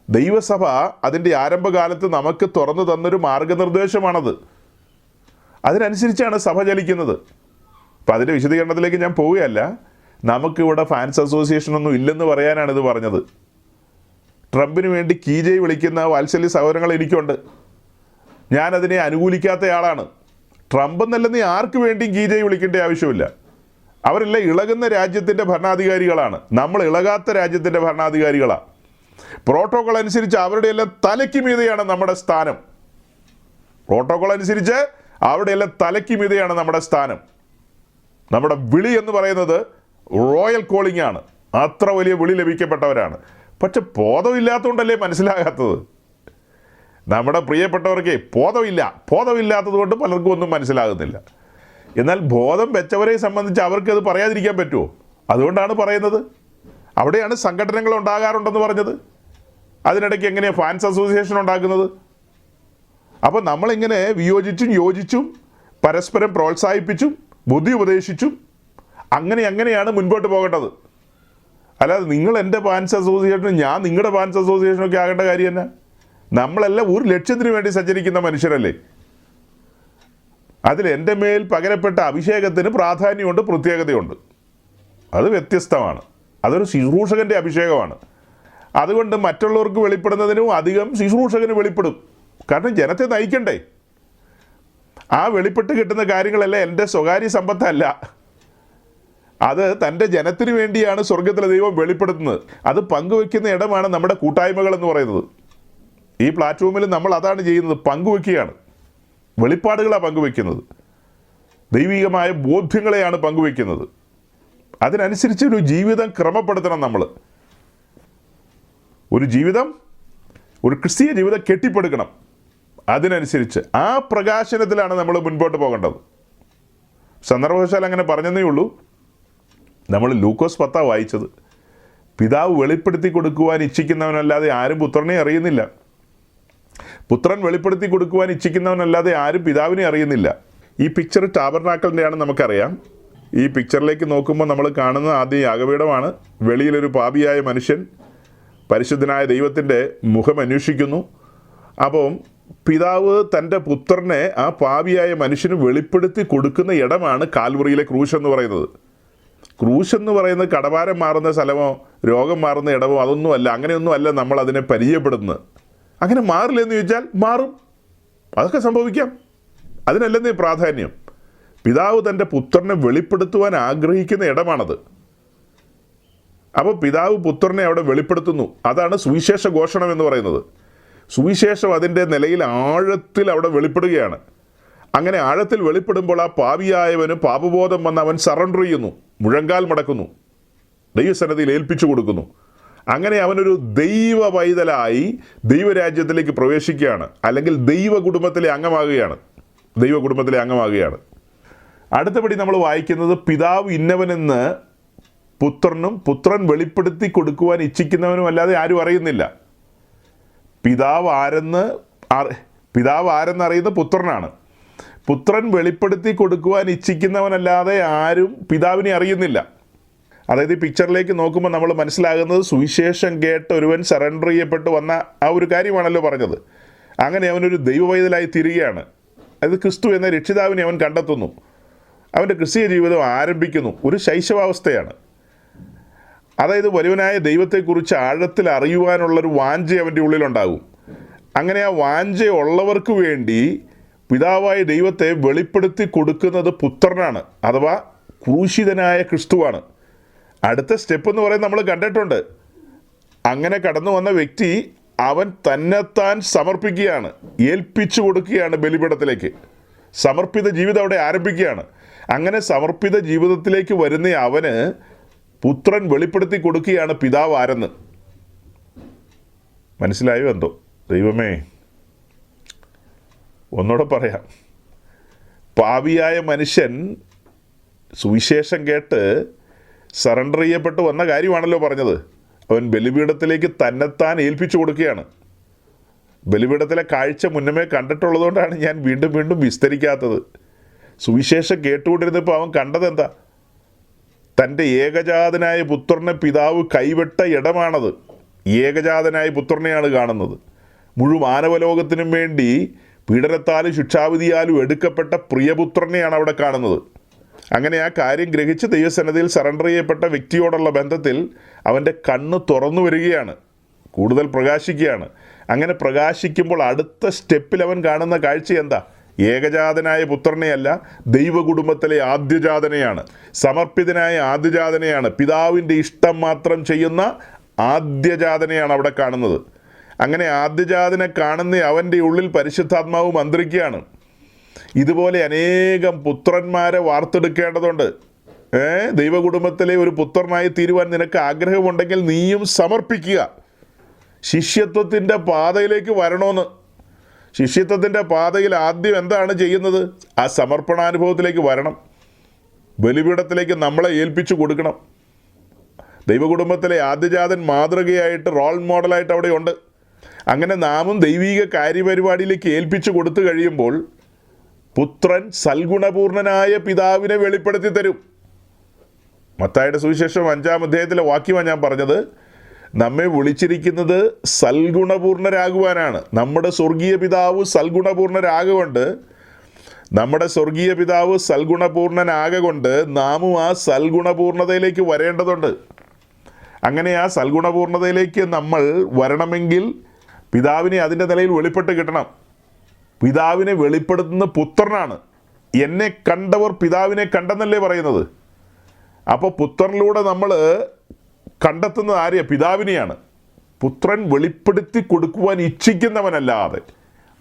ദൈവസഭ അതിൻ്റെ ആരംഭകാലത്ത് നമുക്ക് തുറന്നു തന്നൊരു മാർഗനിർദ്ദേശമാണത്. അതിനനുസരിച്ചാണ് സഭ ചലിക്കുന്നത്. അപ്പം അതിൻ്റെ വിശദീകരണത്തിലേക്ക് ഞാൻ പോവുകയല്ല. നമുക്കിവിടെ ഫാൻസ് അസോസിയേഷനൊന്നും ഇല്ലെന്ന് പറയാനാണ് ഇത് പറഞ്ഞത്. ട്രംപിന് വേണ്ടി കീജയ് വിളിക്കുന്ന വാത്സല്യ സഹോദരങ്ങൾ എനിക്കുണ്ട്. ഞാനതിനെ അനുകൂലിക്കാത്തയാളാണ്. ട്രംപ് എന്നല്ലെന്ന് ആർക്ക് വേണ്ടിയും കീജയ് വിളിക്കേണ്ട ആവശ്യമില്ല. അവരെല്ലാം ഇളകുന്ന രാജ്യത്തിൻ്റെ ഭരണാധികാരികളാണ്, നമ്മൾ ഇളകാത്ത രാജ്യത്തിൻ്റെ ഭരണാധികാരികളാണ്. പ്രോട്ടോകോൾ അനുസരിച്ച് അവരുടെ എല്ലാം തലയ്ക്ക് മീതെയാണ് നമ്മുടെ സ്ഥാനം. പ്രോട്ടോകോൾ അനുസരിച്ച് അവിടെ എല്ലാം തലയ്ക്ക് മീതെയാണ് നമ്മുടെ സ്ഥാനം. നമ്മുടെ വിളി എന്ന് പറയുന്നത് റോയൽ കോളിംഗ് ആണ്. അത്ര വലിയ വിളി ലഭിക്കപ്പെട്ടവരാണ്. പക്ഷെ ബോധമില്ലാത്തതുകൊണ്ടല്ലേ മനസ്സിലാകാത്തത്? നമ്മുടെ പ്രിയപ്പെട്ടവർക്ക് ബോധമില്ലാത്തത് കൊണ്ട് പലർക്കും ഒന്നും മനസ്സിലാകുന്നില്ല. എന്നാൽ ബോധം വെച്ചവരെ സംബന്ധിച്ച് അവർക്കത് പറയാതിരിക്കാൻ പറ്റുമോ? അതുകൊണ്ടാണ് പറയുന്നത്. അവിടെയാണ് സംഘടനകൾ ഉണ്ടാകാറുണ്ടെന്ന് പറഞ്ഞത്. അതിനിടയ്ക്ക് എങ്ങനെയാണ് ഫാൻസ് അസോസിയേഷൻ ഉണ്ടാക്കുന്നത്? അപ്പോൾ നമ്മളിങ്ങനെ വിയോജിച്ചും യോജിച്ചും പരസ്പരം പ്രോത്സാഹിപ്പിച്ചും ബുദ്ധി ഉപദേശിച്ചും അങ്ങനെയാണ് മുൻപോട്ട് പോകേണ്ടത്. അല്ലാതെ നിങ്ങൾ എൻ്റെ ഫാൻസ് അസോസിയേഷനും ഞാൻ നിങ്ങളുടെ ഫാൻസ് അസോസിയേഷനൊക്കെ ആകേണ്ട കാര്യം തന്നെ. നമ്മളെല്ലാം ഒരു ലക്ഷ്യത്തിന് വേണ്ടി സഞ്ചരിക്കുന്ന മനുഷ്യരല്ലേ. അതിൽ എൻ്റെ മേൽ പകരപ്പെട്ട അഭിഷേകത്തിന് പ്രാധാന്യമുണ്ട്, പ്രത്യേകതയുണ്ട്. അത് വ്യത്യസ്തമാണ്. അതൊരു ശുശ്രൂഷകൻ്റെ അഭിഷേകമാണ്. അതുകൊണ്ട് മറ്റുള്ളവർക്ക് വെളിപ്പെടുന്നതിനും അധികം ശുശ്രൂഷകന് വെളിപ്പെടും. കാരണം ജനത്തെ നയിക്കണ്ടേ. ആ വെളിപ്പെട്ട് കിട്ടുന്ന കാര്യങ്ങളെല്ലാം എൻ്റെ സ്വകാര്യ സമ്പത്തല്ല. അത് തൻ്റെ ജനത്തിന് വേണ്ടിയാണ് സ്വർഗത്തിലെ ദൈവം വെളിപ്പെടുത്തുന്നത്. അത് പങ്കുവെക്കുന്ന ഇടമാണ് നമ്മുടെ കൂട്ടായ്മകൾ എന്ന് പറയുന്നത്. ഈ പ്ലാറ്റ്ഫോമിൽ നമ്മൾ അതാണ് ചെയ്യുന്നത്, പങ്കുവെക്കുകയാണ്. വെളിപ്പാടുകളാണ് പങ്കുവെക്കുന്നത്, ദൈവികമായ ബോധ്യങ്ങളെയാണ് പങ്കുവെക്കുന്നത്. അതിനനുസരിച്ച് ഒരു ജീവിതം ക്രമപ്പെടുത്തണം. നമ്മൾ ഒരു ക്രിസ്തീയ ജീവിതം കെട്ടിപ്പടുക്കണം. അതിനനുസരിച്ച് ആ പ്രകാശനത്തിലാണ് നമ്മൾ മുൻപോട്ട് പോകേണ്ടത്. സന്ദർഭവശാൽ അങ്ങനെ പറഞ്ഞതേ ഉള്ളൂ. നമ്മൾ ലൂക്കോസ് 10 വായിച്ചത്. പിതാവ് വെളിപ്പെടുത്തി കൊടുക്കുവാൻ ഇച്ഛിക്കുന്നവനല്ലാതെ ആരും പുത്രനെ അറിയുന്നില്ല, പുത്രൻ വെളിപ്പെടുത്തി കൊടുക്കുവാൻ ഇച്ഛിക്കുന്നവനല്ലാതെ ആരും പിതാവിനെ അറിയുന്നില്ല. ഈ പിക്ചർ ടാബർനാക്കലിൻ്റെയാണ്, നമുക്കറിയാം. ഈ പിക്ചറിലേക്ക് നോക്കുമ്പോൾ നമ്മൾ കാണുന്ന ആദ്യം യാഗപീഠമാണ്. വെളിയിലൊരു പാപിയായ മനുഷ്യൻ പരിശുദ്ധനായ ദൈവത്തിൻ്റെ മുഖം അന്വേഷിക്കുന്നു. അപ്പം പിതാവ് തൻ്റെ പുത്രനെ ആ പാപിയായ മനുഷ്യന് വെളിപ്പെടുത്തി കൊടുക്കുന്ന ഇടമാണ് കാൽവറിയിലെ ക്രൂശ് എന്ന് പറയുന്നത്. ക്രൂശ് എന്ന് പറയുന്നത് കടഭാരം മാറുന്ന സ്ഥലമോ രോഗം മാറുന്ന ഇടമോ അതൊന്നുമല്ല. അങ്ങനെയൊന്നുമല്ല നമ്മൾ അതിനെ പരിചയപ്പെടുന്നത്. അങ്ങനെ മാറില്ലെന്ന് ചോദിച്ചാൽ മാറും, അതൊക്കെ സംഭവിക്കാം. അതിനല്ലെന്നേ പ്രാധാന്യം. പിതാവ് തൻ്റെ പുത്രനെ വെളിപ്പെടുത്തുവാൻ ആഗ്രഹിക്കുന്ന ഇടമാണത്. അപ്പോൾ പിതാവ് പുത്രനെ അവിടെ വെളിപ്പെടുത്തുന്നു. അതാണ് സുവിശേഷ ഘോഷണം എന്ന് പറയുന്നത്. സുവിശേഷം അതിൻ്റെ നിലയിൽ ആഴത്തിൽ അവിടെ വെളിപ്പെടുകയാണ്. അങ്ങനെ ആഴത്തിൽ വെളിപ്പെടുമ്പോൾ ആ പാപിയായവന് പാപബോധം വന്ന് അവൻ സറണ്ടർ ചെയ്യുന്നു, മുഴങ്കാൽ മടക്കുന്നു, ദൈവസന്നിധിയിൽ ഏൽപ്പിച്ചു കൊടുക്കുന്നു. അങ്ങനെ അവനൊരു ദൈവ പൈതലായി ദൈവരാജ്യത്തിലേക്ക് പ്രവേശിക്കുകയാണ്, അല്ലെങ്കിൽ ദൈവ കുടുംബത്തിലെ അംഗമാകുകയാണ്. അടുത്തപടി നമ്മൾ വായിക്കുന്നത്, പിതാവ് ഇന്നവനെന്ന് പുത്രനും പുത്രൻ വെളിപ്പെടുത്തി കൊടുക്കുവാൻ ഇച്ഛിക്കുന്നവനും അല്ലാതെ ആരും അറിയുന്നില്ല. പിതാവ് ആരെന്നറിയുന്നത് പുത്രനാണ്. പുത്രൻ വെളിപ്പെടുത്തി കൊടുക്കുവാൻ ഇച്ഛിക്കുന്നവനല്ലാതെ ആരും പിതാവിനെ അറിയുന്നില്ല. അതായത് ഈ പിക്ചറിലേക്ക് നോക്കുമ്പോൾ നമ്മൾ മനസ്സിലാകുന്നത്, സുവിശേഷം കേട്ട് ഒരുവൻ സറണ്ടർ ചെയ്യപ്പെട്ട് വന്ന ആ ഒരു കാര്യമാണല്ലോ പറഞ്ഞത്. അങ്ങനെ അവനൊരു ദൈവവൈതലായി തീരുകയാണ്. അത് ക്രിസ്തു എന്ന രക്ഷിതാവിനെ അവൻ കണ്ടെത്തുന്നു. അവൻ്റെ ക്രിസ്തീയ ജീവിതം ആരംഭിക്കുന്നു. ഒരു ശൈശവാവസ്ഥയാണ്. അതായത് വലുവനായ ദൈവത്തെക്കുറിച്ച് ആഴത്തിൽ അറിയുവാനുള്ളൊരു വാഞ്ച അവൻ്റെ ഉള്ളിലുണ്ടാകും. അങ്ങനെ ആ വാഞ്ചയുള്ളവർക്ക് വേണ്ടി പിതാവായ ദൈവത്തെ വെളിപ്പെടുത്തി കൊടുക്കുന്നത് പുത്രനാണ്, അഥവാ ക്രൂശിതനായ ക്രിസ്തുവാണ്. അടുത്ത സ്റ്റെപ്പ് എന്ന് പറയുന്നത് നമ്മൾ കണ്ടിട്ടുണ്ട്. അങ്ങനെ കടന്നു വന്ന വ്യക്തി അവൻ തന്നെത്താൻ സമർപ്പിക്കുകയാണ്, ഏൽപ്പിച്ചു കൊടുക്കുകയാണ് ബലിപീഠത്തിലേക്ക്. സമർപ്പിത ജീവിതം അവിടെ ആരംഭിക്കുകയാണ്. അങ്ങനെ സമർപ്പിത ജീവിതത്തിലേക്ക് വരുന്ന അവന് പുത്രൻ വെളിപ്പെടുത്തി കൊടുക്കുകയാണ് പിതാവ് ആരെന്ന്. മനസ്സിലായോ എന്തോ? ദൈവമേ, ഒന്നുകൂടെ പറയാം. പാപിയായ മനുഷ്യൻ സുവിശേഷം കേട്ട് സറണ്ടർ ചെയ്യപ്പെട്ട് വന്ന കാര്യമാണല്ലോ പറഞ്ഞത്. അവൻ ബലിപീഠത്തിലേക്ക് തന്നെത്താൻ ഏൽപ്പിച്ചു കൊടുക്കുകയാണ്. ബലിപീഠത്തിലെ കാഴ്ച മുന്നമേ കണ്ടിട്ടുള്ളതുകൊണ്ടാണ് ഞാൻ വീണ്ടും വീണ്ടും വിസ്തരിക്കാത്തത്. സുവിശേഷം കേട്ടുകൊണ്ടിരുന്നപ്പോൾ അവൻ കണ്ടതെന്താ? തൻ്റെ ഏകജാതനായ പുത്രനെ പിതാവ് കൈവിട്ട ഇടമാണത്. ഏകജാതനായ പുത്രനെയാണ് കാണുന്നത്. മുഴുവൻ മാനവലോകത്തിനും വേണ്ടി പീഡനത്താലും ശിക്ഷാവിധിയാലും എടുക്കപ്പെട്ട പ്രിയപുത്രനെയാണ് അവിടെ കാണുന്നത്. അങ്ങനെ ആ കാര്യം ഗ്രഹിച്ച് ദൈവസന്നിധിയിൽ സറണ്ടർ ചെയ്യപ്പെട്ട വ്യക്തിയോടുള്ള ബന്ധത്തിൽ അവൻ്റെ കണ്ണ് തുറന്നു വരികയാണ്, കൂടുതൽ പ്രകാശിക്കുകയാണ്. അങ്ങനെ പ്രകാശിക്കുമ്പോൾ അടുത്ത സ്റ്റെപ്പിൽ അവൻ കാണുന്ന കാഴ്ച എന്താ? ഏകജാതനായ പുത്രനെയല്ല, ദൈവകുടുംബത്തിലെ ആദ്യജാതനെയാണ്, സമർപ്പിതനായ ആദ്യജാതനെയാണ്, പിതാവിൻ്റെ ഇഷ്ടം മാത്രം ചെയ്യുന്ന ആദ്യജാതനെയാണ് അവിടെ കാണുന്നത്. അങ്ങനെ ആദ്യജാതനെ കാണുന്ന അവൻ്റെ ഉള്ളിൽ പരിശുദ്ധാത്മാവ് മന്ത്രിക്കുകയാണ്. ഇതുപോലെ അനേകം പുത്രന്മാരെ വാർത്തെടുക്കേണ്ടതുണ്ട്. ദൈവകുടുംബത്തിലെ ഒരു പുത്രനായി തീരുവാൻ നിനക്ക് ആഗ്രഹമുണ്ടെങ്കിൽ നീയും സമർപ്പിക്കുക. ശിഷ്യത്വത്തിൻ്റെ പാതയിലേക്ക് വരണമെന്ന്. ശിഷ്യത്വത്തിൻ്റെ പാതയിൽ ആദ്യം എന്താണ് ചെയ്യുന്നത്? ആ സമർപ്പണാനുഭവത്തിലേക്ക് വരണം. ബലിപീഠത്തിലേക്ക് നമ്മളെ ഏൽപ്പിച്ചു കൊടുക്കണം. ദൈവകുടുംബത്തിലെ ആദ്യജാതൻ മാതൃകയായിട്ട്, റോൾ മോഡലായിട്ട് അവിടെയുണ്ട്. അങ്ങനെ നാമും ദൈവീക കാര്യപരിപാടിയിലേക്ക് ഏൽപ്പിച്ചു കൊടുത്തു കഴിയുമ്പോൾ പുത്രൻ സൽഗുണപൂർണനായ പിതാവിനെ വെളിപ്പെടുത്തി തരും. മത്തായിയുടെ സുവിശേഷം 5-ാം അധ്യായത്തിലെ വാക്യമാണ് ഞാൻ പറഞ്ഞത്. നമ്മെ വിളിച്ചിരിക്കുന്നത് സൽഗുണപൂർണരാകുവാനാണ്. നമ്മുടെ സ്വർഗീയ പിതാവ് സൽഗുണപൂർണരാകൊണ്ട് നാമും ആ സൽഗുണപൂർണതയിലേക്ക് വരേണ്ടതുണ്ട്. അങ്ങനെ ആ സൽഗുണപൂർണതയിലേക്ക് നമ്മൾ വരണമെങ്കിൽ പിതാവിനെ അതിൻ്റെ നിലയിൽ വെളിപ്പെട്ട് കിട്ടണം. പിതാവിനെ വെളിപ്പെടുത്തുന്ന പുത്രനാണ്. എന്നെ കണ്ടവർ പിതാവിനെ കണ്ടെന്നല്ലേ പറയുന്നത്. അപ്പോൾ പുത്രനിലൂടെ നമ്മൾ കണ്ടെത്തുന്നത് ആരെയാണ്? പിതാവിനെയാണ്. പുത്രൻ വെളിപ്പെടുത്തി കൊടുക്കുവാൻ ഇച്ഛിക്കുന്നവനല്ലാതെ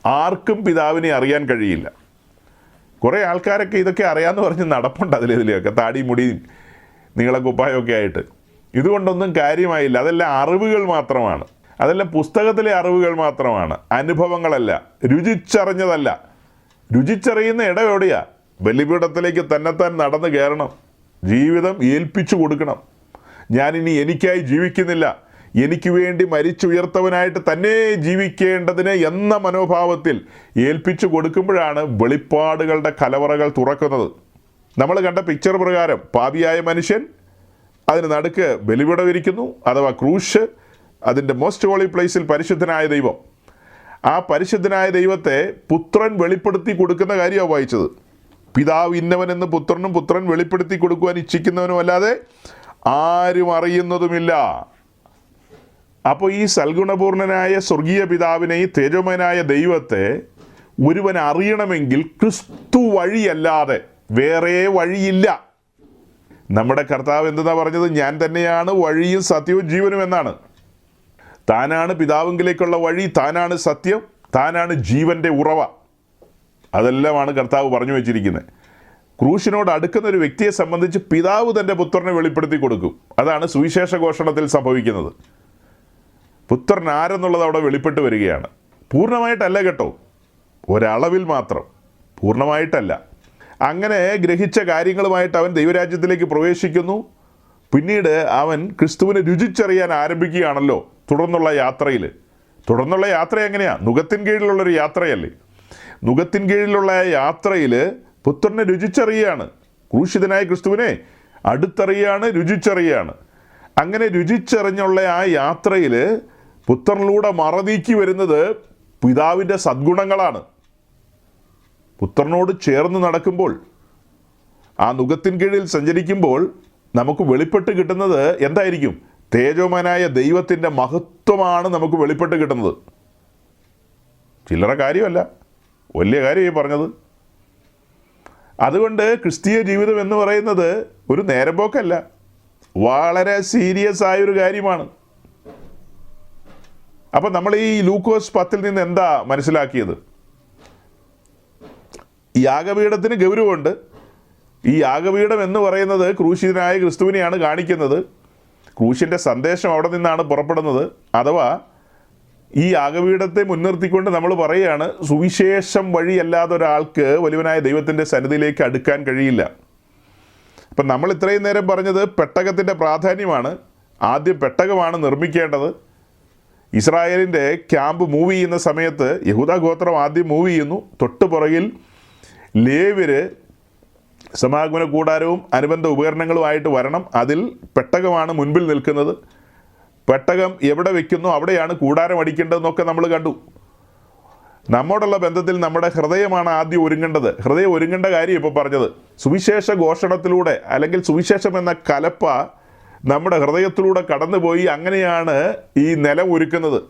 ആർക്കും പിതാവിനെ അറിയാൻ കഴിയില്ല. കുറേ ആൾക്കാരൊക്കെ ഇതൊക്കെ അറിയാമെന്ന് പറഞ്ഞ് നടപ്പുണ്ട് അതിലേതിലെയൊക്കെ, താടി മുടി നീളക്കുപ്പായൊക്കെ ആയിട്ട്. ഇതുകൊണ്ടൊന്നും കാര്യമായില്ല. അതെല്ലാം അറിവുകൾ മാത്രമാണ്. അതെല്ലാം പുസ്തകത്തിലെ അറിവുകൾ മാത്രമാണ്, അനുഭവങ്ങളല്ല, രുചിച്ചറിഞ്ഞതല്ല. രുചിച്ചറിയുന്ന ഇടം എവിടെയാ? ബലിപീഠത്തിലേക്ക് തന്നെത്താൻ നടന്നു കയറണം. ജീവിതം ഏൽപ്പിച്ചു കൊടുക്കണം. ഞാനിനി എനിക്കായി ജീവിക്കുന്നില്ല, എനിക്ക് വേണ്ടി മരിച്ചുയർത്തവനായിട്ട് തന്നെ ജീവിക്കേണ്ടതിന് എന്ന മനോഭാവത്തിൽ ഏൽപ്പിച്ചു കൊടുക്കുമ്പോഴാണ് വെളിപ്പാടുകളുടെ കലവറകൾ തുറക്കുന്നത്. നമ്മൾ കണ്ട പിക്ചർ പ്രകാരം പാപിയായ മനുഷ്യൻ, അതിന് നടുക്ക് ബലിപീഠം ഇരിക്കുന്നു, അഥവാ ക്രൂശ്, അതിൻ്റെ മോസ്റ്റ് ഹോളി പ്ലേസിൽ പരിശുദ്ധനായ ദൈവം. ആ പരിശുദ്ധനായ ദൈവത്തെ പുത്രൻ വെളിപ്പെടുത്തി കൊടുക്കുന്ന കാര്യമാണ് വായിച്ചത്. പിതാവ് ഇന്നവനെന്ന് പുത്രനും പുത്രൻ വെളിപ്പെടുത്തി കൊടുക്കുവാൻ ഇച്ഛിക്കുന്നവനും അല്ലാതെ ആരും അറിയുന്നതുമില്ല. അപ്പോൾ ഈ സൽഗുണപൂർണനായ സ്വർഗീയ പിതാവിനെ, ഈ തേജോമയനായ ദൈവത്തെ ഒരുവൻ അറിയണമെങ്കിൽ ക്രിസ്തു വഴിയല്ലാതെ വേറെ വഴിയില്ല. നമ്മുടെ കർത്താവ് എന്തെന്നാ പറഞ്ഞത്? ഞാൻ തന്നെയാണ് വഴിയും സത്യവും ജീവനും എന്നാണ്. താനാണ് പിതാവിങ്കിലേക്കുള്ള വഴി, താനാണ് സത്യം, താനാണ് ജീവൻ്റെ ഉറവ. അതെല്ലാമാണ് കർത്താവ് പറഞ്ഞു വെച്ചിരിക്കുന്നത്. ക്രൂശിനോട് അടുക്കുന്ന ഒരു വ്യക്തിയെ സംബന്ധിച്ച് പിതാവ് തൻ്റെ പുത്രനെ വെളിപ്പെടുത്തി കൊടുക്കും. അതാണ് സുവിശേഷ ഘോഷണത്തിൽ സംഭവിക്കുന്നത്. പുത്രൻ ആരെന്നുള്ളത് അവിടെ വെളിപ്പെട്ട് വരികയാണ്. പൂർണ്ണമായിട്ടല്ല കേട്ടോ, ഒരളവിൽ മാത്രം, പൂർണ്ണമായിട്ടല്ല. അങ്ങനെ ഗ്രഹിച്ച കാര്യങ്ങളുമായിട്ട് അവൻ ദൈവരാജ്യത്തിലേക്ക് പ്രവേശിക്കുന്നു. പിന്നീട് അവൻ ക്രിസ്തുവിനെ രുചിച്ചറിയാൻ ആരംഭിക്കുകയാണല്ലോ തുടർന്നുള്ള യാത്ര എങ്ങനെയാണ്? നുകത്തിൻ കീഴിലുള്ളൊരു യാത്രയല്ലേ? നുകത്തിൻ കീഴിലുള്ള യാത്രയിൽ പുത്രനെ രുചിച്ചറിയാണ്. ക്രൂശിതനായ ക്രിസ്തുവിനെ അടുത്തറിയാണ്, രുചിച്ചറിയാണ്. അങ്ങനെ രുചിച്ചറിഞ്ഞുള്ള ആ യാത്രയിൽ പുത്രനിലൂടെ മറനീക്കി വരുന്നത് പിതാവിൻ്റെ സദ്ഗുണങ്ങളാണ്. പുത്രനോട് ചേർന്ന് നടക്കുമ്പോൾ, ആ നുകത്തിൻ കീഴിൽ സഞ്ചരിക്കുമ്പോൾ നമുക്ക് വെളിപ്പെട്ട് കിട്ടുന്നത് എന്തായിരിക്കും? തേജോമനായ ദൈവത്തിൻ്റെ മഹത്വമാണ് നമുക്ക് വെളിപ്പെട്ട് കിട്ടുന്നത്. ചില്ലറ കാര്യമല്ല, വലിയ കാര്യമായി പറഞ്ഞത്. അതുകൊണ്ട് ക്രിസ്തീയ ജീവിതം എന്ന് പറയുന്നത് ഒരു നേരമ്പോക്കല്ല, വളരെ സീരിയസ് ആയൊരു കാര്യമാണ്. അപ്പം നമ്മൾ ഈ ലൂക്കോസ് 10 നിന്ന് എന്താ മനസ്സിലാക്കിയത്? യാഗപീഠത്തിന് ഗൗരവമുണ്ട്. ഈ യാഗപീഠം എന്ന് പറയുന്നത് ക്രൂശിതനായ ക്രിസ്തുവിനെയാണ് കാണിക്കുന്നത്. ക്രൂശിൻ്റെ സന്ദേശം അവിടെ നിന്നാണ് പുറപ്പെടുന്നത്. അഥവാ ഈ യാഗപീഠത്തെ മുൻനിർത്തിക്കൊണ്ട് നമ്മൾ പറയുകയാണ്, സുവിശേഷം വഴിയല്ലാതെ ഒരാൾക്ക് വലിയവനായ ദൈവത്തിൻ്റെ സന്നിധിയിലേക്ക് അടുക്കാൻ കഴിയില്ല. അപ്പം നമ്മൾ ഇത്രയും നേരം പറഞ്ഞത് പെട്ടകത്തിൻ്റെ പ്രാധാന്യമാണ്. ആദ്യം പെട്ടകമാണ് നിർമ്മിക്കേണ്ടത്. ഇസ്രായേലിൻ്റെ ക്യാമ്പ് മൂവ് ചെയ്യുന്ന സമയത്ത് യഹൂദ ഗോത്രം ആദ്യം മൂവ് ചെയ്യുന്നു. തൊട്ട് പുറകിൽ ലേവ്യര് സമാഗമന കൂടാരവും അനുബന്ധ ഉപകരണങ്ങളുമായിട്ട് വരണം. അതിൽ പെട്ടകമാണ് മുൻപിൽ നിൽക്കുന്നത്. പെട്ടകം എവിടെ വെക്കുന്നു അവിടെയാണ് കൂടാരം അടിക്കേണ്ടതെന്നൊക്കെ നമ്മൾ കണ്ടു. നമ്മോടുള്ള ബന്ധത്തിൽ നമ്മുടെ ഹൃദയമാണ് ആദ്യം ഒരുങ്ങേണ്ടത്. ഹൃദയം ഒരുങ്ങേണ്ട കാര്യം ഇപ്പോൾ പറഞ്ഞത്. സുവിശേഷ ഘോഷണത്തിലൂടെ അല്ലെങ്കിൽ സുവിശേഷം എന്ന കലപ്പ നമ്മുടെ ഹൃദയത്തിലൂടെ കടന്നുപോയി അങ്ങനെയാണ് ഈ നിലം ഒരുക്കുന്നത്.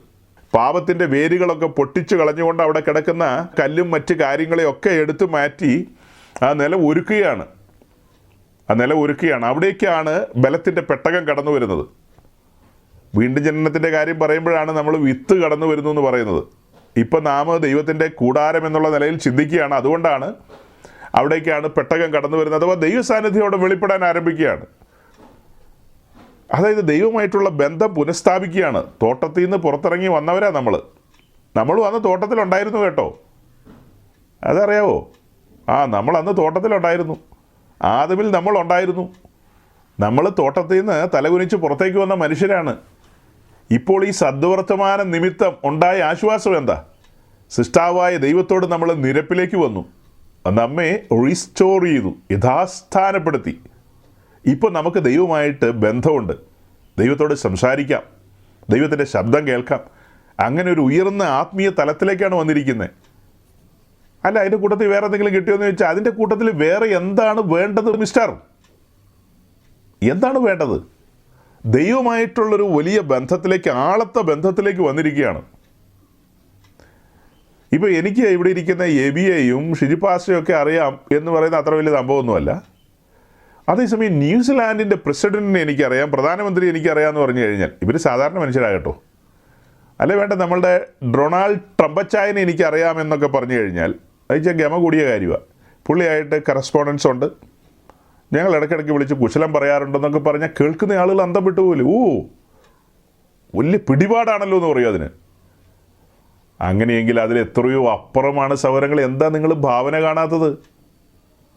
പാപത്തിൻ്റെ വേരുകളൊക്കെ പൊട്ടിച്ചു കളഞ്ഞുകൊണ്ട് അവിടെ കിടക്കുന്ന കല്ലും മറ്റ് കാര്യങ്ങളെയൊക്കെ എടുത്തു മാറ്റി ആ നിലം ഒരുക്കുകയാണ്. അവിടേക്കാണ് ബലത്തിൻ്റെ പെട്ടകം കടന്നു വരുന്നത്. വീണ്ടും ജനനത്തിൻ്റെ കാര്യം പറയുമ്പോഴാണ് നമ്മൾ വിത്ത് കടന്നു വരുന്നു എന്ന് പറയുന്നത്. ഇപ്പം നാം ദൈവത്തിൻ്റെ കൂടാരം എന്നുള്ള നിലയിൽ ചിന്തിക്കുകയാണ്. അതുകൊണ്ടാണ് അവിടേക്കാണ് പെട്ടകം കടന്നു വരുന്നത്. അഥവാ ദൈവസാന്നിധ്യം വെളിപ്പെടാൻ ആരംഭിക്കുകയാണ്. അതായത് ദൈവമായിട്ടുള്ള ബന്ധം പുനഃസ്ഥാപിക്കുകയാണ്. തോട്ടത്തിൽ നിന്ന് പുറത്തിറങ്ങി വന്നവരാ നമ്മളും അന്ന് തോട്ടത്തിലുണ്ടായിരുന്നു കേട്ടോ. അതറിയാവോ? നമ്മൾ അന്ന് തോട്ടത്തിലുണ്ടായിരുന്നു. ആദമിൽ നമ്മളുണ്ടായിരുന്നു. നമ്മൾ തോട്ടത്തിൽ നിന്ന് തലകുനിച്ച് പുറത്തേക്ക് വന്ന മനുഷ്യരാണ്. ഇപ്പോൾ ഈ സദ്വർത്തമാന നിമിത്തം ഉണ്ടായ ആശ്വാസം എന്താ? സൃഷ്ടാവായ ദൈവത്തോട് നമ്മൾ നിരപ്പിലേക്ക് വന്നു. നമ്മെ റീസ്റ്റോർ ചെയ്തു, യഥാസ്ഥാനപ്പെടുത്തി. ഇപ്പോൾ നമുക്ക് ദൈവമായിട്ട് ബന്ധമുണ്ട്. ദൈവത്തോട് സംസാരിക്കാം, ദൈവത്തിൻ്റെ ശബ്ദം കേൾക്കാം. അങ്ങനെ ഒരു ഉയർന്ന ആത്മീയ തലത്തിലേക്കാണ് വന്നിരിക്കുന്നത്. അല്ല, അതിൻ്റെ കൂട്ടത്തിൽ വേറെ എന്തെങ്കിലും കിട്ടിയോന്ന് ചോദിച്ചാൽ അതിൻ്റെ കൂട്ടത്തിൽ വേറെ എന്താണ് വേണ്ടത് മിസ്റ്റർ? എന്താണ് വേണ്ടത്? ദൈവമായിട്ടുള്ളൊരു വലിയ ബന്ധത്തിലേക്ക്, ആളത്തെ ബന്ധത്തിലേക്ക് വന്നിരിക്കുകയാണ്. ഇപ്പോൾ എനിക്ക് ഇവിടെ ഇരിക്കുന്ന എബിയെയും ഷിജിപാസ്റ്റയും ഒക്കെ അറിയാം എന്ന് പറയുന്ന അത്ര വലിയ സംഭവമൊന്നുമല്ല. അതേസമയം ന്യൂസിലാൻഡിൻ്റെ പ്രസിഡന്റിനെ എനിക്കറിയാം, പ്രധാനമന്ത്രി എനിക്കറിയാമെന്ന് പറഞ്ഞു കഴിഞ്ഞാൽ ഇവർ സാധാരണ മനുഷ്യരാകട്ടോ. അല്ലെ വേണ്ട, നമ്മളുടെ ഡൊണാൾഡ് ട്രംപച്ചായനെ എനിക്കറിയാമെന്നൊക്കെ പറഞ്ഞു കഴിഞ്ഞാൽ അത് ഗമ കൂടിയ കാര്യമാണ്. പുള്ളിയായിട്ട് കറസ്പോണ്ടൻസ് ഉണ്ട്, ഞങ്ങൾ ഇടയ്ക്കിടയ്ക്ക് വിളിച്ച് കുശലം പറയാറുണ്ടെന്നൊക്കെ പറഞ്ഞാൽ കേൾക്കുന്ന ആളുകൾ അന്തം വിട്ടു പോലെ. വലിയ പിടിപാടാണല്ലോ എന്ന് പറയും അതിന്. അങ്ങനെയെങ്കിൽ അതിൽ എത്രയോ അപ്പുറമാണ് സൗരങ്ങൾ. എന്താ നിങ്ങൾ ഭാവന കാണാത്തത്?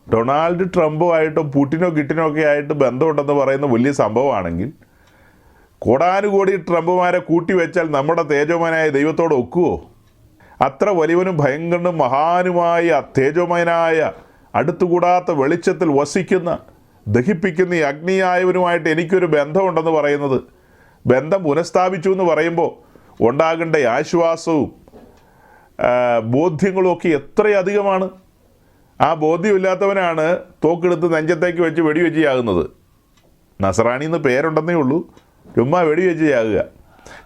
ഡൊണാൾഡ് ട്രംപുമായിട്ടോ പുടിനോ കിട്ടിനോ ഒക്കെ ആയിട്ട് ബന്ധമുണ്ടെന്ന് പറയുന്ന വലിയ സംഭവമാണെങ്കിൽ കോടാനുകോടി ട്രംപുമാരെ കൂട്ടി വെച്ചാൽ നമ്മുടെ തേജോമനായ ദൈവത്തോട് ഒക്കുവോ? അത്ര വലിയവനും ഭയങ്കരനും മഹാനുമായ തേജോമയനായ അടുത്തുകൂടാത്ത വെളിച്ചത്തിൽ വസിക്കുന്ന ദഹിപ്പിക്കുന്ന ഈ അഗ്നിയായവനുമായിട്ട് എനിക്കൊരു ബന്ധമുണ്ടെന്ന് പറയുന്നത്, ബന്ധം പുനഃസ്ഥാപിച്ചു എന്ന് പറയുമ്പോൾ ഉണ്ടാകേണ്ട ആശ്വാസവും ബോധ്യങ്ങളും ഒക്കെ എത്രയധികമാണ്. ആ ബോധ്യമില്ലാത്തവനാണ് തോക്കെടുത്ത് നെഞ്ചത്തേക്ക് വെച്ച് വെടിവെച്ച് ചാകുന്നത്. നസറാണി എന്ന് പേരുണ്ടെന്നേ ഉള്ളൂ, ചുമ്മാ വെടിവെച്ച് ചാകുക,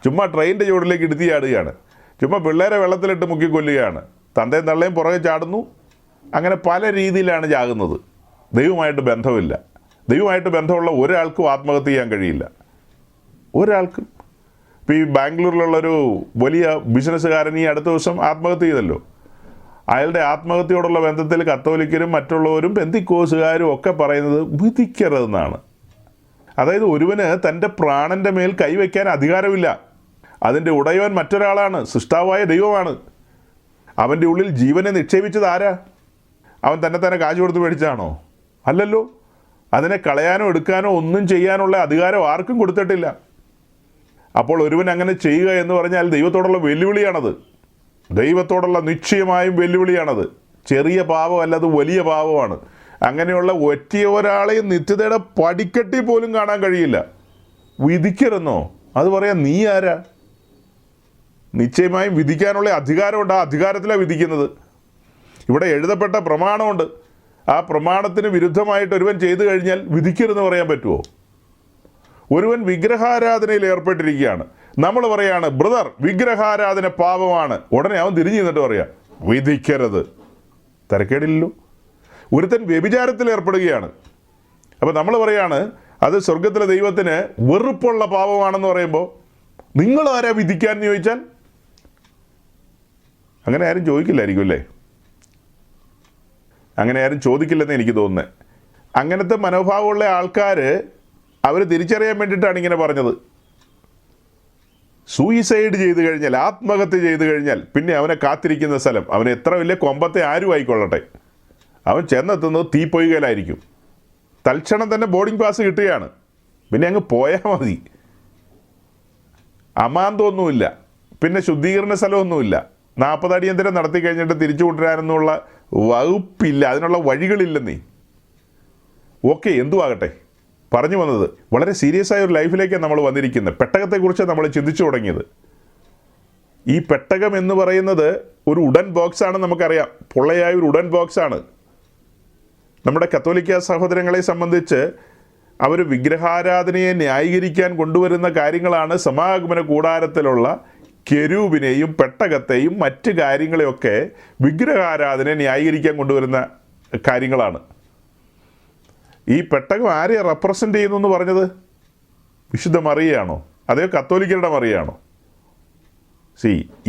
ചുമ്മാ ട്രെയിനിൻ്റെ ചുവടിലേക്ക് എടുത്തി ചാടുകയാണ്, ചുമ്മാ പിള്ളേരെ വെള്ളത്തിലിട്ട് മുക്കിക്കൊല്ലുകയാണ്, തന്തയും തള്ളയും പുറകെ ചാടുന്നു. അങ്ങനെ പല രീതിയിലാണ് ചാകുന്നത്. ദൈവമായിട്ട് ബന്ധമില്ല. ദൈവമായിട്ട് ബന്ധമുള്ള ഒരാൾക്കും ആത്മഹത്യ ചെയ്യാൻ കഴിയില്ല, ഒരാൾക്കും. ഇപ്പോൾ ഈ ബാംഗ്ലൂരിലുള്ളൊരു വലിയ ബിസിനസ്സുകാരൻ ഈ അടുത്ത ദിവസം ആത്മഹത്യ ചെയ്തല്ലോ. അയാളുടെ ആത്മഹത്യയോടുള്ള ബന്ധത്തിൽ കത്തോലിക്കരും മറ്റുള്ളവരും പെന്തിക്കോസുകാരും ഒക്കെ പറയുന്നത് വിധിക്കരുതെന്നാണ്. അതായത് ഒരുവന് തൻ്റെ പ്രാണൻ്റെ മേൽ കൈവയ്ക്കാൻ അധികാരമില്ല. അതിൻ്റെ ഉടയവൻ മറ്റൊരാളാണ്, സൃഷ്ടാവായ ദൈവമാണ്. അവൻ്റെ ഉള്ളിൽ ജീവനെ നിക്ഷേപിച്ചത് ആരാ? അവൻ തന്നെ കാശ് കൊടുത്ത് മേടിച്ചാണോ? അല്ലല്ലോ. അതിനെ കളയാനോ എടുക്കാനോ ഒന്നും ചെയ്യാനുള്ള അധികാരം ആർക്കും കൊടുത്തിട്ടില്ല. അപ്പോൾ ഒരുവൻ അങ്ങനെ ചെയ്യുക എന്ന് പറഞ്ഞാൽ ദൈവത്തോടുള്ള വെല്ലുവിളിയാണത്. ദൈവത്തോടുള്ള നിശ്ചയമായും വെല്ലുവിളിയാണത്. ചെറിയ പാപമല്ല, അത് വലിയ പാപമാണ്. അങ്ങനെയുള്ള ഒറ്റ ഒരാളെയും നിത്യതയുടെ പടിക്കെട്ടി പോലും കാണാൻ കഴിയില്ല. വിധിക്കരുതെന്നോ? അത് പറയാം, നീ ആരാ? നിശ്ചയമായും വിധിക്കാനുള്ള അധികാരമുണ്ട്. ആ അധികാരത്തിലാണ് വിധിക്കുന്നത്. ഇവിടെ എഴുതപ്പെട്ട പ്രമാണമുണ്ട്. ആ പ്രമാണത്തിന് വിരുദ്ധമായിട്ട് ഒരുവൻ ചെയ്തു കഴിഞ്ഞാൽ വിധിക്കരുതെന്ന് പറയാൻ പറ്റുമോ? ഒരുവൻ വിഗ്രഹാരാധനയിൽ ഏർപ്പെട്ടിരിക്കുകയാണ്. നമ്മൾ പറയാണ്, ബ്രദർ വിഗ്രഹാരാധന പാപമാണ്. ഉടനെ അവൻ തിരിഞ്ഞു നിന്നിട്ട് പറയാം, വിധിക്കരുത്. തരക്കേടില്ലല്ലോ. ഒരുത്തൻ വ്യഭിചാരത്തിൽ ഏർപ്പെടുകയാണ്. അപ്പോൾ നമ്മൾ പറയാണ്, അത് സ്വർഗത്തിലെ ദൈവത്തിന് വെറുപ്പുള്ള പാപമാണെന്ന് പറയുമ്പോൾ നിങ്ങൾ ആരാ വിധിക്കാൻ എന്ന് ചോദിച്ചാൽ അങ്ങനെ ആരും ചോദിക്കില്ലായിരിക്കും അല്ലേ? അങ്ങനെ ആരും ചോദിക്കില്ലെന്ന് എനിക്ക് തോന്നുന്നത്. അങ്ങനത്തെ മനോഭാവമുള്ള ആൾക്കാർ അവർ തിരിച്ചറിയാൻ വേണ്ടിയിട്ടാണ് ഇങ്ങനെ പറഞ്ഞത്. സൂയിസൈഡ് ചെയ്തു കഴിഞ്ഞാൽ, ആത്മഹത്യ ചെയ്തു കഴിഞ്ഞാൽ പിന്നെ അവനെ കാത്തിരിക്കുന്ന സ്ഥലം, അവന് എത്ര വലിയ കൊമ്പത്തെ ആരും ആയിക്കൊള്ളട്ടെ, അവൻ ചെന്നെത്തുന്നത് തീപ്പൊയ്കയിലായിരിക്കും. തൽക്ഷണം തന്നെ ബോർഡിംഗ് പാസ് കിട്ടുകയാണ്. പിന്നെ അങ്ങ് പോയാൽ മതി. അമാന്തമൊന്നുമില്ല, പിന്നെ ശുദ്ധീകരണ സ്ഥലമൊന്നുമില്ല. 40 അടിയന്തരം നടത്തി കഴിഞ്ഞിട്ട് തിരിച്ചു കൊണ്ടുവരാനൊന്നുള്ള വകുപ്പില്ല, അതിനുള്ള വഴികളില്ലെന്നേ. ഓക്കെ, എന്തുവാകട്ടെ. പറഞ്ഞു വന്നത് വളരെ സീരിയസ് ആയ ഒരു ലൈഫിലേക്കാണ് നമ്മൾ വന്നിരിക്കുന്നത്. പെട്ടകത്തെക്കുറിച്ച് നമ്മൾ ചിന്തിച്ചു തുടങ്ങിയത്. ഈ പെട്ടകം എന്ന് പറയുന്നത് ഒരു ഉഡൻ ബോക്സാണ്, നമുക്കറിയാം. പൊള്ളയായ ഒരു ഉഡൻ ബോക്സാണ്. നമ്മുടെ കത്തോലിക്ക സഹോദരങ്ങളെ സംബന്ധിച്ച് അവർ വിഗ്രഹാരാധനയെ ന്യായീകരിക്കാൻ കൊണ്ടുവരുന്ന കാര്യങ്ങളാണ് സമാഗമന കൂടാരത്തിലുള്ള കെരൂബിനെയും പെട്ടകത്തെയും മറ്റ് കാര്യങ്ങളെയൊക്കെ വിഗ്രഹാരാധനയെ ന്യായീകരിക്കാൻ കൊണ്ടുവരുന്ന കാര്യങ്ങളാണ്. ഈ പെട്ടകം ആരെയെ റെപ്രസെൻ്റ് ചെയ്യുന്നു എന്ന് പറഞ്ഞത്? വിശുദ്ധ മറിയയാണോ? അതോ കത്തോലിക്കരുടെ മറിയയാണോ?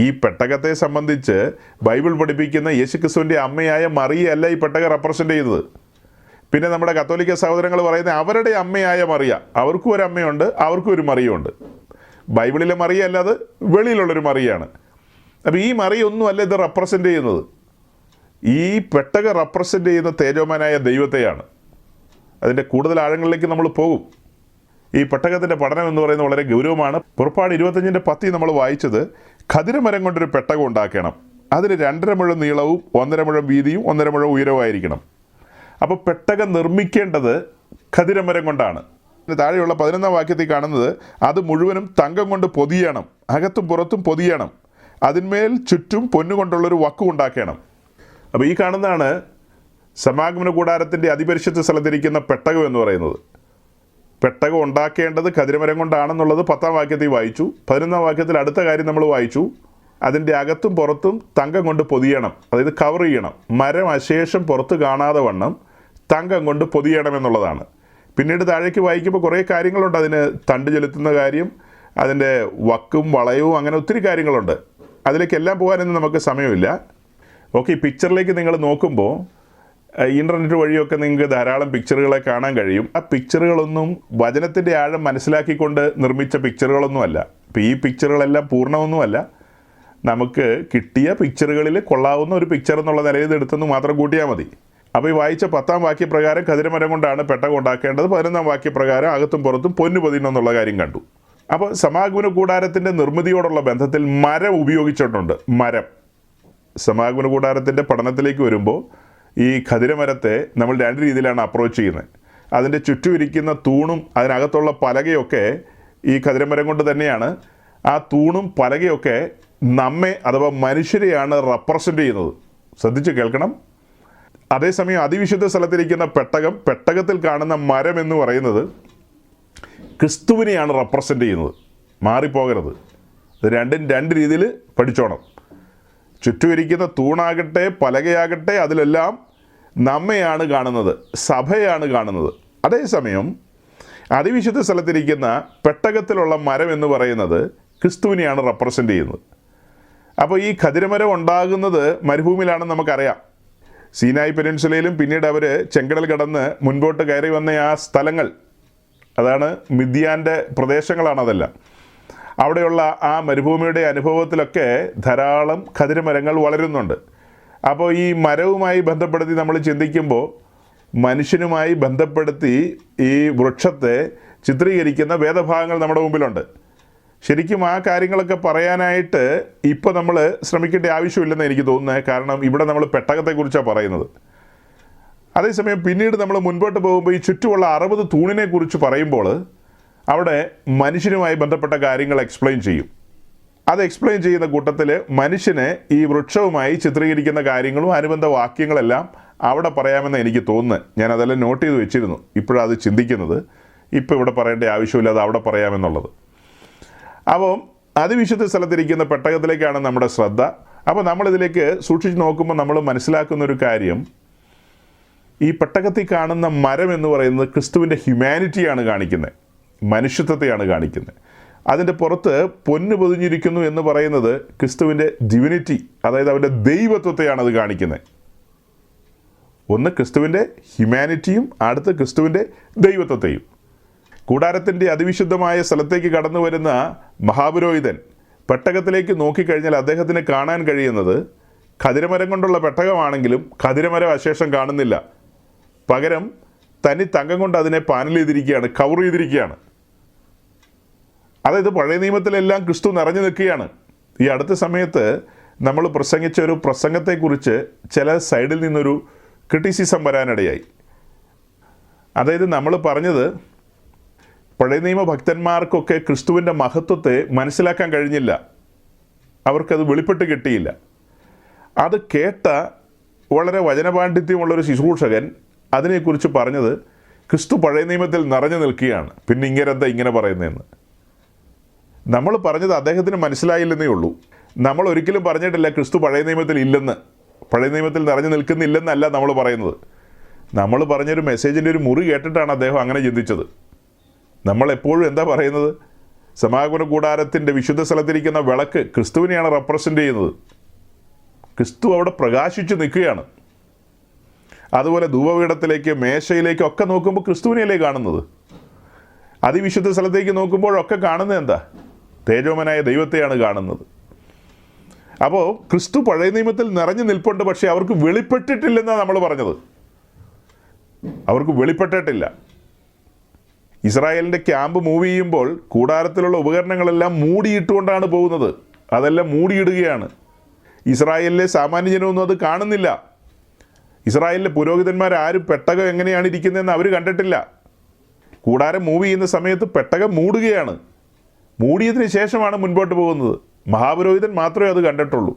ഈ പെട്ടകത്തെ സംബന്ധിച്ച് ബൈബിൾ പഠിപ്പിക്കുന്ന യേശുക്രിസ്തുവിൻ്റെ അമ്മയായ മറിയയല്ല ഈ പെട്ടകം റെപ്രസെൻ്റ് ചെയ്യുന്നത്. പിന്നെ നമ്മുടെ കത്തോലിക്ക സഹോദരങ്ങൾ പറയുന്ന അവരുടെ അമ്മയായ മറിയ, അവർക്കും ഒരു അമ്മയുണ്ട്, അവർക്കും ഒരു മറിയുണ്ട്. ബൈബിളിലെ മറിയ അല്ലാതെ വെളിയിലുള്ളൊരു മറിയാണ്. അപ്പോൾ ഈ മറിയൊന്നും അല്ല ഇത് റെപ്രസെൻ്റ് ചെയ്യുന്നത്. ഈ പെട്ടകം റെപ്രസെൻ്റ് ചെയ്യുന്ന തേജോമാനായ ദൈവത്തെയാണ്. അതിൻ്റെ കൂടുതൽ ആഴങ്ങളിലേക്ക് നമ്മൾ പോകും. ഈ പെട്ടകത്തിൻ്റെ പഠനം എന്ന് പറയുന്നത് വളരെ ഗൗരവമാണ്. പുറപ്പാട് 25:10 നമ്മൾ വായിച്ചത്, ഖദിരമരം കൊണ്ടൊരു പെട്ടകം ഉണ്ടാക്കണം. അതിന് 2.5 മുഴം നീളവും 1.5 മുഴം വീതിയും 1.5 മുഴം ഉയരവുമായിരിക്കണം. അപ്പോൾ പെട്ടകം നിർമ്മിക്കേണ്ടത് ഖദിരമരം കൊണ്ടാണ്. താഴെയുള്ള 11-ാം വാക്യത്തിൽ കാണുന്നത്, അത് മുഴുവനും തങ്കം കൊണ്ട് പൊതിയണം, അകത്തും പുറത്തും പൊതിയണം, അതിന്മേൽ ചുറ്റും പൊന്നുകൊണ്ടുള്ളൊരു വക്കും ഉണ്ടാക്കണം. അപ്പോൾ ഈ കാണുന്നതാണ് സമാഗമന കൂടാരത്തിൻ്റെ അതിപരിശുദ്ധ സ്ഥലത്തിരിക്കുന്ന പെട്ടകം എന്ന് പറയുന്നത്. പെട്ടകം ഉണ്ടാക്കേണ്ടത് ഖദിരമരം കൊണ്ടാണെന്നുള്ളത് 10-ാം വാക്യത്തിൽ വായിച്ചു. 11-ാം വാക്യത്തിൽ അടുത്ത കാര്യം നമ്മൾ വായിച്ചു, അതിൻ്റെ അകത്തും പുറത്തും തങ്കം കൊണ്ട് പൊതിയണം, അതായത് കവർ ചെയ്യണം. മരം അശേഷം പുറത്ത് കാണാതെ വണ്ണം തങ്കം കൊണ്ട് പൊതിയണം എന്നുള്ളതാണ്. പിന്നീട് താഴേക്ക് വായിക്കുമ്പോൾ കുറേ കാര്യങ്ങളുണ്ട്. അതിന് തണ്ട് ചെലുത്തുന്ന കാര്യം, അതിൻ്റെ വക്കും വളയവും, അങ്ങനെ ഒത്തിരി കാര്യങ്ങളുണ്ട്. അതിലേക്കെല്ലാം പോകാനൊന്നും നമുക്ക് സമയമില്ല. ഓക്കെ, ഈ പിക്ചറിലേക്ക് നിങ്ങൾ നോക്കുമ്പോൾ ഇൻ്റർനെറ്റ് വഴിയൊക്കെ നിങ്ങൾക്ക് ധാരാളം പിക്ചറുകളെ കാണാൻ കഴിയും. ആ പിക്ചറുകളൊന്നും വചനത്തിൻ്റെ ആഴം മനസ്സിലാക്കിക്കൊണ്ട് നിർമ്മിച്ച പിക്ചറുകളൊന്നുമല്ല. അപ്പോൾ ഈ പിക്ചറുകളെല്ലാം പൂർണ്ണമൊന്നുമല്ല. നമുക്ക് കിട്ടിയ പിക്ചറുകളിൽ കൊള്ളാവുന്ന ഒരു പിക്ചർ എന്നുള്ള നിലയിൽ എടുത്തെന്ന് മാത്രം കൂട്ടിയാൽ മതി. അപ്പോൾ ഈ വായിച്ച 10-ാം വാക്യപ്രകാരം ഖദിരമരം കൊണ്ടാണ് പെട്ടകം ഉണ്ടാക്കേണ്ടത്. 11-ാം വാക്യപ്രകാരം അകത്തും പുറത്തും പൊന്നു പൊതിയണമെന്നുള്ള കാര്യം കണ്ടു. അപ്പോൾ സമാഗമന കൂടാരത്തിൻ്റെ നിർമ്മിതിയോടുള്ള ബന്ധത്തിൽ മരം ഉപയോഗിച്ചിട്ടുണ്ട്. മരം സമാഗമന കൂടാരത്തിൻ്റെ പഠനത്തിലേക്ക് വരുമ്പോൾ ഈ ഖദിരമരത്തെ നമ്മൾ 2 രീതിയിലാണ് അപ്രോച്ച് ചെയ്യുന്നത്. അതിൻ്റെ ചുറ്റും ഇരിക്കുന്ന തൂണും അതിനകത്തുള്ള പലകയൊക്കെ ഈ ഖദിരമരം കൊണ്ട് തന്നെയാണ്. ആ തൂണും പലകയൊക്കെ നമ്മെ അഥവാ മനുഷ്യരെയാണ് റെപ്രസെൻ്റ് ചെയ്യുന്നത്. ശ്രദ്ധിച്ച് കേൾക്കണം. അതേസമയം അതിവിശുദ്ധ സ്ഥലത്തിരിക്കുന്ന പെട്ടകത്തിൽ കാണുന്ന മരം എന്ന് പറയുന്നത് ക്രിസ്തുവിനെയാണ് റെപ്രസെൻ്റ് ചെയ്യുന്നത്. മാറിപ്പോകരുത്. ഇത് രണ്ടും 2 രീതിയിൽ പഠിച്ചോണം. ചുറ്റും ഇരിക്കുന്ന തൂണാകട്ടെ പലകയാകട്ടെ അതിലെല്ലാം നമ്മെയാണ് കാണുന്നത്, സഭയാണ് കാണുന്നത്. അതേസമയം അതിവിശുദ്ധ സ്ഥലത്തിരിക്കുന്ന പെട്ടകത്തിലുള്ള മരം എന്ന് പറയുന്നത് ക്രിസ്തുവിനെയാണ് റെപ്രസെൻ്റ് ചെയ്യുന്നത്. അപ്പോൾ ഈ ഖദിരമരം ഉണ്ടാകുന്നത് മരുഭൂമിയിലാണെന്ന് നമുക്കറിയാം. സീനായി പെനിൻസുലയിലും പിന്നീട് അവർ ചെങ്കടൽ കടന്ന് മുൻപോട്ട് കയറി വന്ന ആ സ്ഥലങ്ങൾ, അതാണ് മിദ്യാൻ്റെ പ്രദേശങ്ങളാണ് അതെല്ലാം. അവിടെയുള്ള ആ മരുഭൂമിയുടെ അനുഭവത്തിലൊക്കെ ധാരാളം ഖദിരമരങ്ങൾ വളരുന്നുണ്ട്. അപ്പോൾ ഈ മരവുമായി ബന്ധപ്പെടുത്തി നമ്മൾ ചിന്തിക്കുമ്പോൾ മനുഷ്യനുമായി ബന്ധപ്പെടുത്തി ഈ വൃക്ഷത്തെ ചിത്രീകരിക്കുന്ന വേദഭാഗങ്ങൾ നമ്മുടെ മുമ്പിലുണ്ട്. ശരിക്കും ആ കാര്യങ്ങളൊക്കെ പറയാനായിട്ട് ഇപ്പോൾ നമ്മൾ ശ്രമിക്കേണ്ട ആവശ്യമില്ലെന്ന് എനിക്ക് തോന്നുന്നത്. കാരണം ഇവിടെ നമ്മൾ പെട്ടകത്തെക്കുറിച്ചാണ് പറയുന്നത്. അതേസമയം പിന്നീട് നമ്മൾ മുൻപോട്ട് പോകുമ്പോൾ ഈ ചുറ്റുമുള്ള 60 തൂണിനെ കുറിച്ച് പറയുമ്പോൾ അവിടെ മനുഷ്യനുമായി ബന്ധപ്പെട്ട കാര്യങ്ങൾ എക്സ്പ്ലെയിൻ ചെയ്യും. അത് എക്സ്പ്ലെയിൻ ചെയ്യുന്ന കൂട്ടത്തിൽ മനുഷ്യനെ ഈ വൃക്ഷവുമായി ചിത്രീകരിക്കുന്ന കാര്യങ്ങളും അനുബന്ധ വാക്യങ്ങളെല്ലാം അവിടെ പറയാമെന്ന് എനിക്ക് തോന്നുന്നത്. ഞാൻ അതെല്ലാം നോട്ട് ചെയ്ത് വെച്ചിരുന്നു. ഇപ്പോഴത് ചിന്തിക്കുന്നത് ഇപ്പോൾ ഇവിടെ പറയേണ്ട ആവശ്യമില്ല, അത് അവിടെ പറയാമെന്നുള്ളത്. അപ്പോൾ അതിവിശുദ്ധ സ്ഥലത്തിരിക്കുന്ന പെട്ടകത്തിലേക്കാണ് നമ്മുടെ ശ്രദ്ധ. അപ്പോൾ നമ്മളിതിലേക്ക് സൂക്ഷിച്ച് നോക്കുമ്പോൾ നമ്മൾ മനസ്സിലാക്കുന്നൊരു കാര്യം, ഈ പെട്ടകത്തിൽ കാണുന്ന മരം എന്ന് പറയുന്നത് ക്രിസ്തുവിൻ്റെ ഹ്യൂമാനിറ്റിയാണ് കാണിക്കുന്നത്, മനുഷ്യത്വത്തെയാണ് കാണിക്കുന്നത്. അതിൻ്റെ പുറത്ത് പൊന്ന് പൊതിഞ്ഞിരിക്കുന്നു എന്ന് പറയുന്നത് ക്രിസ്തുവിൻ്റെ ഡിവിനിറ്റി, അതായത് അവൻ്റെ ദൈവത്വത്തെയാണ് അത് കാണിക്കുന്നത്. ഒന്ന് ക്രിസ്തുവിൻ്റെ ഹ്യൂമാനിറ്റിയും അടുത്ത് ക്രിസ്തുവിൻ്റെ ദൈവത്വത്തെയും. കൂടാരത്തിൻ്റെ അതിവിശുദ്ധമായ സ്ഥലത്തേക്ക് കടന്നു വരുന്ന മഹാപുരോഹിതൻ പെട്ടകത്തിലേക്ക് നോക്കിക്കഴിഞ്ഞാൽ അദ്ദേഹത്തിന് കാണാൻ കഴിയുന്നത് ഖദിരമരം കൊണ്ടുള്ള പെട്ടകമാണെങ്കിലും ഖദിരമരം അശേഷം കാണുന്നില്ല. പകരം തനി തങ്കം കൊണ്ട് അതിനെ പാനൽ ചെയ്തിരിക്കുകയാണ്, കവർ ചെയ്തിരിക്കുകയാണ്. അതായത് പഴയ നിയമത്തിലെല്ലാം ക്രിസ്തു നിറഞ്ഞു നിൽക്കുകയാണ്. ഈ അടുത്ത സമയത്ത് നമ്മൾ പ്രസംഗിച്ച ഒരു പ്രസംഗത്തെക്കുറിച്ച് ചില സൈഡിൽ നിന്നൊരു ക്രിറ്റിസിസം വരാനിടയായി. അതായത് നമ്മൾ പറഞ്ഞത് പഴയ നിയമ ഭക്തന്മാർക്കൊക്കെ ക്രിസ്തുവിൻ്റെ മഹത്വത്തെ മനസ്സിലാക്കാൻ കഴിഞ്ഞില്ല, അവർക്കത് വെളിപ്പെട്ട് കിട്ടിയില്ല. അത് കേട്ട വളരെ വചനപാണ്ഡിത്യമുള്ളൊരു ശുശ്രൂഷകൻ അതിനെക്കുറിച്ച് പറഞ്ഞത് ക്രിസ്തു പഴയ നിയമത്തിൽ നിറഞ്ഞു നിൽക്കുകയാണ്, പിന്നെ ഇങ്ങനെന്താ ഇങ്ങനെ പറയുന്നതെന്ന്. നമ്മൾ പറഞ്ഞത് അദ്ദേഹത്തിന് മനസ്സിലായില്ലെന്നേ ഉള്ളൂ. നമ്മൾ ഒരിക്കലും പറഞ്ഞിട്ടില്ല ക്രിസ്തു പഴയ നിയമത്തിൽ ഇല്ലെന്ന്, പഴയ നിയമത്തിൽ നിറഞ്ഞു നിൽക്കുന്നില്ലെന്നല്ല നമ്മൾ പറയുന്നത്. നമ്മൾ പറഞ്ഞൊരു മെസ്സേജിൻ്റെ ഒരു മുറി കേട്ടിട്ടാണ് അദ്ദേഹം അങ്ങനെ ചിന്തിച്ചത്. നമ്മളെപ്പോഴും എന്താ പറയുന്നത്? സമാഗമന കൂടാരത്തിൻ്റെ വിശുദ്ധ സ്ഥലത്തിരിക്കുന്ന വിളക്ക് ക്രിസ്തുവിനെയാണ് റെപ്രസെൻ്റ് ചെയ്യുന്നത്. ക്രിസ്തു അവിടെ പ്രകാശിച്ച് നിൽക്കുകയാണ്. അതുപോലെ ധൂപപീഠത്തിലേക്ക് മേശയിലേക്ക് ഒക്കെ നോക്കുമ്പോൾ ക്രിസ്തുവിനെയല്ലേ കാണുന്നത്. അതിവിശുദ്ധ സ്ഥലത്തേക്ക് നോക്കുമ്പോഴൊക്കെ കാണുന്നത് എന്താ? തേജോമനായ ദൈവത്തെയാണ് കാണുന്നത്. അപ്പോൾ ക്രിസ്തു പഴയ നിയമത്തിൽ നിറഞ്ഞു നിൽപ്പുണ്ട്, പക്ഷേ അവർക്ക് വെളിപ്പെട്ടിട്ടില്ലെന്നാണ് നമ്മൾ പറഞ്ഞത്. അവർക്ക് വെളിപ്പെട്ടിട്ടില്ല. ഇസ്രായേലിൻ്റെ ക്യാമ്പ് മൂവ് ചെയ്യുമ്പോൾ കൂടാരത്തിലുള്ള ഉപകരണങ്ങളെല്ലാം മൂടിയിട്ടുകൊണ്ടാണ് പോകുന്നത്. അതെല്ലാം മൂടിയിടുകയാണ്. ഇസ്രായേലിലെ സാമാന്യ ജനമൊന്നും അത് കാണുന്നില്ല. ഇസ്രായേലിലെ പുരോഹിതന്മാരാരും പെട്ടകം എങ്ങനെയാണ് ഇരിക്കുന്നതെന്ന് അവർ കണ്ടിട്ടില്ല. കൂടാരം മൂവ് ചെയ്യുന്ന സമയത്ത് പെട്ടകം മൂടുകയാണ്. മൂടിയതിന് ശേഷമാണ് മുൻപോട്ട് പോകുന്നത്. മഹാപുരോഹിതൻ മാത്രമേ അത് കണ്ടിട്ടുള്ളൂ.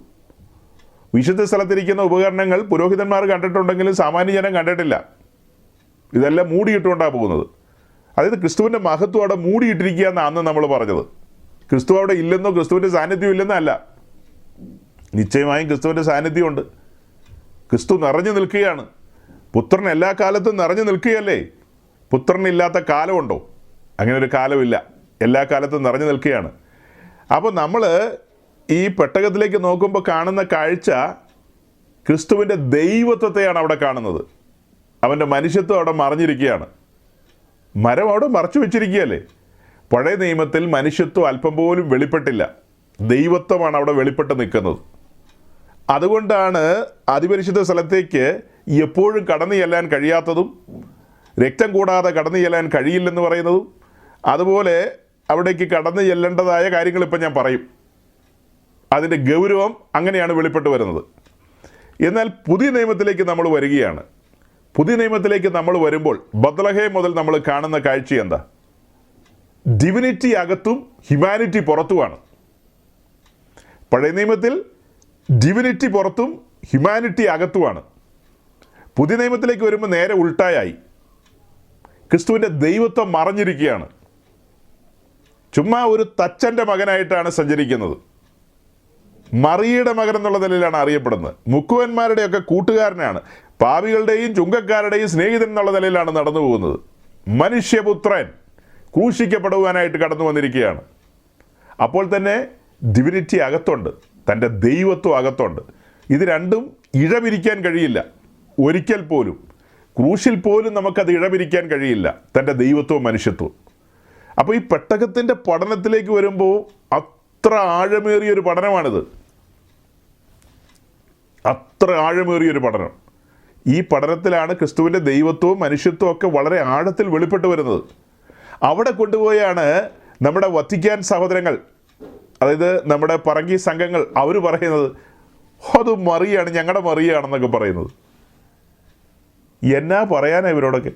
വിശുദ്ധ സ്ഥലത്തിരിക്കുന്ന ഉപകരണങ്ങൾ പുരോഹിതന്മാർ കണ്ടിട്ടുണ്ടെങ്കിലും സാമാന്യ ജനം കണ്ടിട്ടില്ല. ഇതെല്ലാം മൂടിയിട്ടുകൊണ്ടാണ് പോകുന്നത്. അതായത് ക്രിസ്തുവിൻ്റെ മഹത്വം അവിടെ മൂടിയിട്ടിരിക്കുക എന്നാണ് നമ്മൾ പറഞ്ഞത്. ക്രിസ്തു അവിടെ ഇല്ലെന്നോ ക്രിസ്തുവിൻ്റെ സാന്നിധ്യം ഇല്ലെന്നോ അല്ല. നിശ്ചയമായും ക്രിസ്തുവിൻ്റെ സാന്നിധ്യമുണ്ട്. ക്രിസ്തു നിറഞ്ഞു നിൽക്കുകയാണ്. പുത്രൻ എല്ലാ കാലത്തും നിറഞ്ഞു നിൽക്കുകയല്ലേ. പുത്രനില്ലാത്ത കാലമുണ്ടോ? അങ്ങനെ ഒരു കാലമില്ല. എല്ലാ കാലത്തും നിറഞ്ഞു നിൽക്കുകയാണ്. അപ്പോൾ നമ്മൾ ഈ പെട്ടകത്തിലേക്ക് നോക്കുമ്പോൾ കാണുന്ന കാഴ്ച ക്രിസ്തുവിൻ്റെ ദൈവത്വത്തെയാണ് അവിടെ കാണുന്നത്. അവൻ്റെ മനുഷ്യത്വം അവിടെ മറഞ്ഞിരിക്കുകയാണ്. മരം അവിടെ മറച്ചു വെച്ചിരിക്കുകയല്ലേ. പഴയ നിയമത്തിൽ മനുഷ്യത്വം അല്പം പോലും വെളിപ്പെട്ടില്ല. ദൈവത്വമാണ് അവിടെ വെളിപ്പെട്ട് നിൽക്കുന്നത്. അതുകൊണ്ടാണ് അതിപരിശുദ്ധ സ്ഥലത്തേക്ക് എപ്പോഴും കടന്നു ചെല്ലാൻ കഴിയാത്തതും രക്തം കൂടാതെ കടന്നു ചെല്ലാൻ കഴിയില്ലെന്ന് പറയുന്നതും. അതുപോലെ അവിടേക്ക് കടന്നു ചെല്ലേണ്ടതായ കാര്യങ്ങൾ ഇപ്പം ഞാൻ പറയും. അതിൻ്റെ ഗൗരവം അങ്ങനെയാണ് വെളിപ്പെട്ട് വരുന്നത്. എന്നാൽ പുതിയ നിയമത്തിലേക്ക് നമ്മൾ വരികയാണ്. പുതിയ നിയമത്തിലേക്ക് നമ്മൾ വരുമ്പോൾ ബത്ലഹേം മുതൽ നമ്മൾ കാണുന്ന കാഴ്ച എന്താ? ഡിവിനിറ്റി അകത്തും ഹ്യൂമാനിറ്റി പുറത്തുമാണ്. പഴയ നിയമത്തിൽ ഡിവിനിറ്റി പുറത്തും ഹ്യൂമാനിറ്റി അകത്തുമാണ്. പുതിയ നിയമത്തിലേക്ക് വരുമ്പോൾ നേരെ ഉൾട്ടായായി. ക്രിസ്തുവിൻ്റെ ദൈവത്വം മറഞ്ഞിരിക്കുകയാണ്. ചുമ്മാ ഒരു തച്ചൻ്റെ മകനായിട്ടാണ് സഞ്ചരിക്കുന്നത്. മറിയയുടെ മകൻ എന്നുള്ള നിലയിലാണ് അറിയപ്പെടുന്നത്. മുക്കുവന്മാരുടെയൊക്കെ കൂട്ടുകാരനാണ്. പാപികളുടെയും ചുങ്കക്കാരുടെയും സ്നേഹിതൻ എന്നുള്ള നിലയിലാണ് നടന്നു പോകുന്നത്. മനുഷ്യപുത്രൻ ക്രൂശിക്കപ്പെടുവാനായിട്ട് കടന്നു വന്നിരിക്കുകയാണ്. അപ്പോൾ തന്നെ ഡിവിനിറ്റി അകത്തുണ്ട്. തൻ്റെ ദൈവത്വം അകത്തുണ്ട്. ഇത് രണ്ടും ഇഴപിരിക്കാൻ കഴിയില്ല. ഒരിക്കൽ പോലും ക്രൂശിൽ പോലും നമുക്കത് ഇഴപിരിക്കാൻ കഴിയില്ല, തൻ്റെ ദൈവത്വവും മനുഷ്യത്വവും. അപ്പോൾ ഈ പെട്ടകത്തിൻ്റെ പഠനത്തിലേക്ക് വരുമ്പോൾ അത്ര ആഴമേറിയൊരു പഠനമാണിത്, അത്ര ആഴമേറിയൊരു പഠനം. ഈ പഠനത്തിലാണ് ക്രിസ്തുവിൻ്റെ ദൈവത്വവും മനുഷ്യത്വവും ഒക്കെ വളരെ ആഴത്തിൽ വെളിപ്പെട്ട് വരുന്നത്. അവിടെ കൊണ്ടുപോയാണ് നമ്മുടെ വത്തിക്കാൻ സഹോദരങ്ങൾ, അതായത് നമ്മുടെ പറങ്കി സംഘങ്ങൾ, അവർ പറയുന്നത് അത് മറിയാണ്, ഞങ്ങളുടെ മറിയാണെന്നൊക്കെ പറയുന്നത്. എന്നാ പറയാനാണ് ഇവരോടൊക്കെ?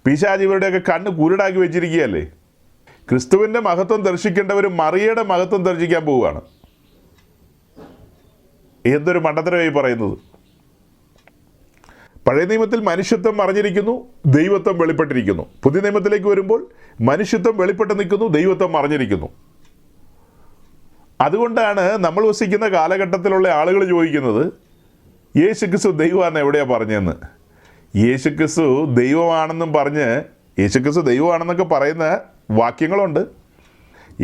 പിശാച് ഇവരുടെയൊക്കെ കണ്ണ് കുരുടാക്കി വെച്ചിരിക്കുകയല്ലേ. ക്രിസ്തുവിൻ്റെ മഹത്വം ദർശിക്കേണ്ടവർ മറിയയുടെ മഹത്വം ദർശിക്കാൻ പോവുകയാണ്. എന്തൊരു മണ്ടത്തരമായി പറയുന്നത്. പഴയ നിയമത്തിൽ മനുഷ്യത്വം മറഞ്ഞിരിക്കുന്നു, ദൈവത്വം വെളിപ്പെട്ടിരിക്കുന്നു. പുതിയ നിയമത്തിലേക്ക് വരുമ്പോൾ മനുഷ്യത്വം വെളിപ്പെട്ട് നിൽക്കുന്നു, ദൈവത്വം മറഞ്ഞിരിക്കുന്നു. അതുകൊണ്ടാണ് നമ്മൾ വസിക്കുന്ന കാലഘട്ടത്തിലുള്ള ആളുകൾ ചോദിക്കുന്നത്, യേശുക്രിസ്തു ദൈവമാണ് എവിടെയാണ് പറഞ്ഞതെന്ന്. യേശുക്രിസ്തു ദൈവമാണെന്നും പറഞ്ഞ്, യേശുക്രിസ്തു ദൈവമാണെന്നൊക്കെ പറയുന്ന വാക്യങ്ങളുണ്ട്.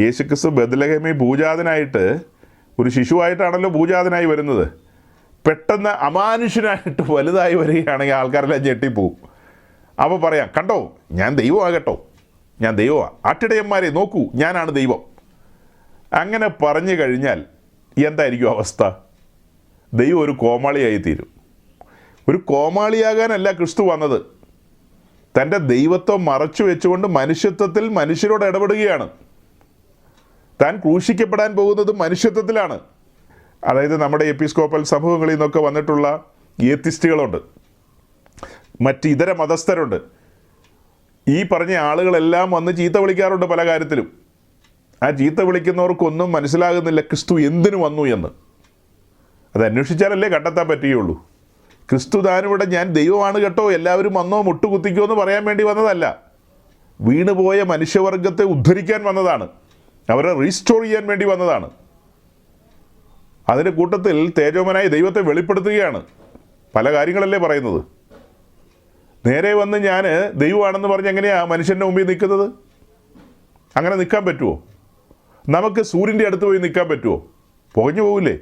യേശുക്രിസ്തു ബെത്ലഹേമിൽ ഭൂജാതനായിട്ട് ഒരു ശിശുവായിട്ടാണല്ലോ ഭൂജാതനായി വരുന്നത്. പെട്ടെന്ന് അമാനുഷ്യനായിട്ട് വലുതായി വരികയാണെങ്കിൽ ആൾക്കാരെല്ലാം ഞെട്ടിപ്പോവും. അപ്പോൾ പറയാം, കണ്ടോ ഞാൻ ദൈവമാകട്ടോ, ഞാൻ ദൈവമാണ്, ആട്ടിടയന്മാരെ നോക്കൂ ഞാനാണ് ദൈവം. അങ്ങനെ പറഞ്ഞു കഴിഞ്ഞാൽ എന്തായിരിക്കും അവസ്ഥ? ദൈവം ഒരു കോമാളിയായി തീരും. ഒരു കോമാളിയാകാനല്ല ക്രിസ്തു വന്നത്, തൻ്റെ ദൈവത്വം മറച്ചു വെച്ചുകൊണ്ട് മനുഷ്യത്വത്തിൽ മനുഷ്യരോട് ഇടപെടുകയാണ്. താൻ ക്രൂശിക്കപ്പെടാൻ പോകുന്നത് മനുഷ്യത്വത്തിലാണ്. അതായത് നമ്മുടെ എപ്പിസ്കോപ്പൽ സമൂഹങ്ങളിൽ നിന്നൊക്കെ വന്നിട്ടുള്ള ഏത്തിസ്റ്റുകളുണ്ട്, മറ്റ് ഇതര മതസ്ഥരുണ്ട്. ഈ പറഞ്ഞ ആളുകളെല്ലാം വന്ന് ചീത്ത വിളിക്കാറുണ്ട് പല കാര്യത്തിലും. ആ ചീത്ത വിളിക്കുന്നവർക്കൊന്നും മനസ്സിലാകുന്നില്ല ക്രിസ്തു എന്തിനു വന്നു എന്ന്. അത് അന്വേഷിച്ചാലല്ലേ കണ്ടെത്താൻ പറ്റുകയുള്ളൂ. ക്രിസ്തു താനിവിടെ ഞാൻ ദൈവമാണ് കേട്ടോ, എല്ലാവരും വന്നോ മുട്ടുകുത്തിക്കോ എന്ന് പറയാൻ വേണ്ടി വന്നതല്ല. വീണുപോയ മനുഷ്യവർഗത്തെ ഉദ്ധരിക്കാൻ വന്നതാണ്, അവരെ റീസ്റ്റോർ ചെയ്യാൻ വേണ്ടി വന്നതാണ്. അതിൻ്റെ കൂട്ടത്തിൽ തേജോമനായി ദൈവത്തെ വെളിപ്പെടുത്തുകയാണ്. പല കാര്യങ്ങളല്ലേ പറയുന്നത്. നേരെ വന്ന് ഞാൻ ദൈവമാണെന്ന് പറഞ്ഞ് എങ്ങനെയാണ് മനുഷ്യൻ്റെ മുമ്പിൽ നിൽക്കുന്നത്? അങ്ങനെ നിൽക്കാൻ പറ്റുമോ? നമുക്ക് സൂര്യൻ്റെ അടുത്ത് പോയി നിൽക്കാൻ പറ്റുമോ? പുകഞ്ഞു പോകില്ലേ?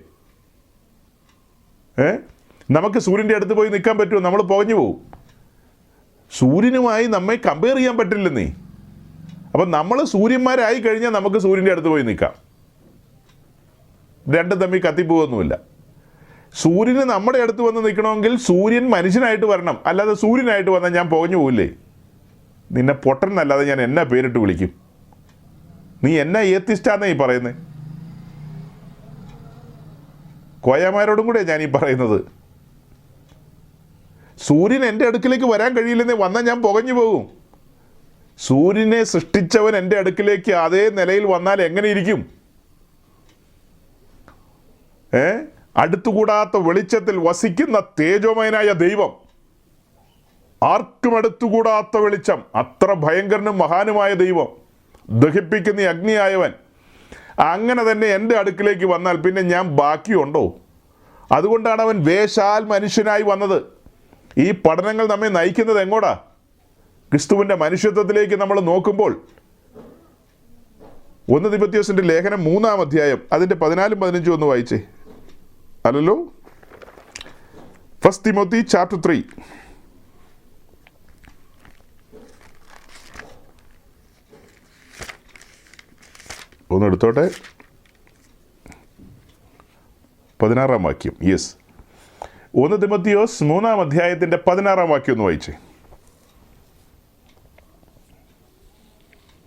നമുക്ക് സൂര്യൻ്റെ അടുത്ത് പോയി നിൽക്കാൻ പറ്റുമോ? നമ്മൾ പുകഞ്ഞു പോകും. സൂര്യനുമായി നമ്മെ കമ്പയർ ചെയ്യാൻ പറ്റില്ലെന്നേ. അപ്പം നമ്മൾ സൂര്യന്മാരായി കഴിഞ്ഞാൽ നമുക്ക് സൂര്യൻ്റെ അടുത്ത് പോയി നിൽക്കാം, രണ്ടും തമ്മിൽ കത്തിപ്പോകൊന്നുമില്ല. സൂര്യന് നമ്മുടെ അടുത്ത് വന്ന് നിൽക്കണമെങ്കിൽ സൂര്യൻ മനുഷ്യനായിട്ട് വരണം, അല്ലാതെ സൂര്യനായിട്ട് വന്നാൽ ഞാൻ പുകഞ്ഞു പോകില്ലേ? നിന്നെ പൊട്ടൻ എന്നല്ലാതെ ഞാൻ എന്നാ പേരിട്ട് വിളിക്കും? നീ എന്നാ ഏത്തിസ്റ്റാന്നേ ഈ പറയുന്നത്? കോയമാരോടും കൂടെ ഞാൻ ഈ പറയുന്നത്. സൂര്യൻ എൻ്റെ അടുക്കിലേക്ക് വരാൻ കഴിയില്ലെന്നേ, വന്നാൽ ഞാൻ പുകഞ്ഞു പോകും. സൂര്യനെ സൃഷ്ടിച്ചവൻ എൻ്റെ അടുക്കിലേക്ക് അതേ നിലയിൽ വന്നാൽ എങ്ങനെ ഇരിക്കും? അടുത്തുകൂടാത്ത വെളിച്ചത്തിൽ വസിക്കുന്ന തേജോമയനായ ദൈവം, ആർക്കും അടുത്തുകൂടാത്ത വെളിച്ചം, അത്ര ഭയങ്കരനും മഹാനുമായ ദൈവം, ദഹിപ്പിക്കുന്ന അഗ്നിയായവൻ, അങ്ങനെ തന്നെ എൻ്റെ അടുക്കിലേക്ക് വന്നാൽ പിന്നെ ഞാൻ ബാക്കിയുണ്ടോ? അതുകൊണ്ടാണ് അവൻ വേശാൽ മനുഷ്യനായി വന്നത്. ഈ പഠനങ്ങൾ നമ്മെ നയിക്കുന്നത് എങ്ങോട്ടാ? ക്രിസ്തുവിൻ്റെ മനുഷ്യത്വത്തിലേക്ക് നമ്മൾ നോക്കുമ്പോൾ 1 തിമോഥെയോസിൻ്റെ ലേഖനം 3-ാം അധ്യായം അതിൻ്റെ 14-15 ഒന്ന് വായിച്ചേ. അല്ലല്ലോ, 1 Timothy chapter 3. ഒന്ന് എടുത്തോട്ടെ, 16-ാം വാക്യം. യെസ്, 1 തിമോഥെയോസ് 3-ാം അധ്യായത്തിൻ്റെ 16-ാം വാക്യം ഒന്ന് വായിച്ചേ.